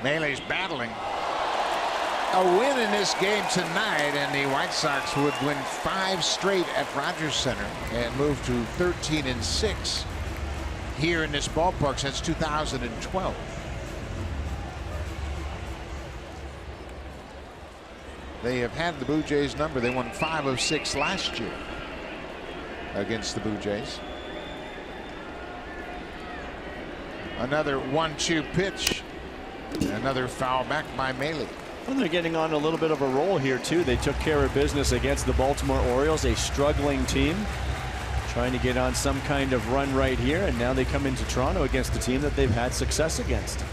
Maile's battling. A win in this game tonight, and the White Sox would win 5 straight at Rogers Center and move to 13-6 here in this ballpark since 2012. They have had the Blue Jays number. They won 5 of 6 last year against the Blue Jays. Another 1-2 pitch. Another foul back by Maile. Well, they're getting on a little bit of a roll here too. They took care of business against the Baltimore Orioles, a struggling team, trying to get on some kind of run right here, and now they come into Toronto against a team that they've had success against.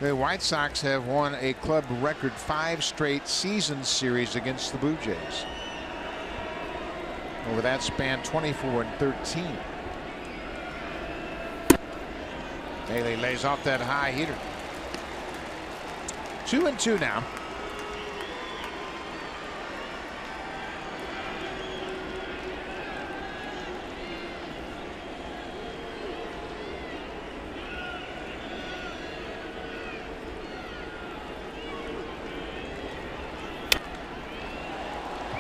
The White Sox have won a club record 5 straight season series against the Blue Jays. Over that span, 24-13. Maile lays off that high hitter. 2-2 now.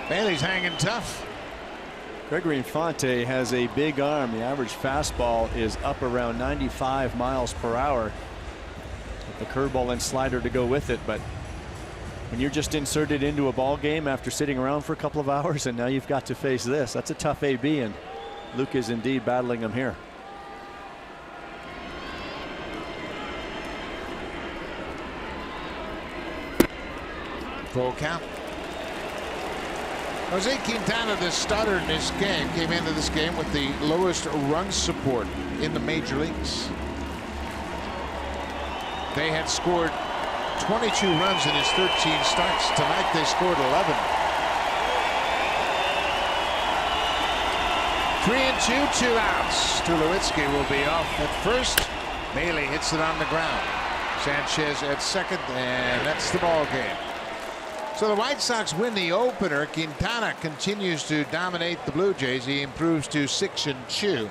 Maile's hanging tough. Gregory Infante has a big arm. The average fastball is up around 95 miles per hour. With the curveball and slider to go with it, but when you're just inserted into a ball game after sitting around for a couple of hours and now you've got to face this, that's a tough AB, and Luke is indeed battling him here. Full count. Jose Quintana, the starter in this game, came into this game with the lowest run support in the major leagues. They had scored 22 runs in his 13 starts. Tonight they scored 11. 3-2, 2 outs. Tulowitzki will be off at first. Maile hits it on the ground. Sanchez at second, and that's the ball game. So the White Sox win the opener. Quintana continues to dominate the Blue Jays. He improves to 6-2.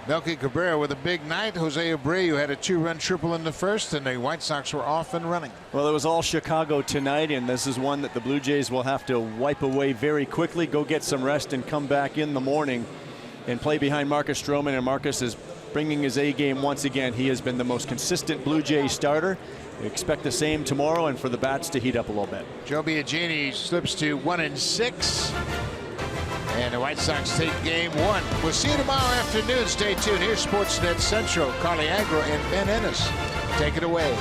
Melky Cabrera with a big night. Jose Abreu had a 2-run triple in the first, and the White Sox were off and running. Well, it was all Chicago tonight, and this is one that the Blue Jays will have to wipe away very quickly, go get some rest, and come back in the morning and play behind Marcus Stroman. And Marcus has bringing his A game once again. He has been the most consistent Blue Jay starter. We expect the same tomorrow, and for the bats to heat up a little bit. Joe Biagini slips to 1-6. And the White Sox take game 1. We'll see you tomorrow afternoon. Stay tuned. Here's Sportsnet Central. Carly Agro and Ben Ennis. Take it away.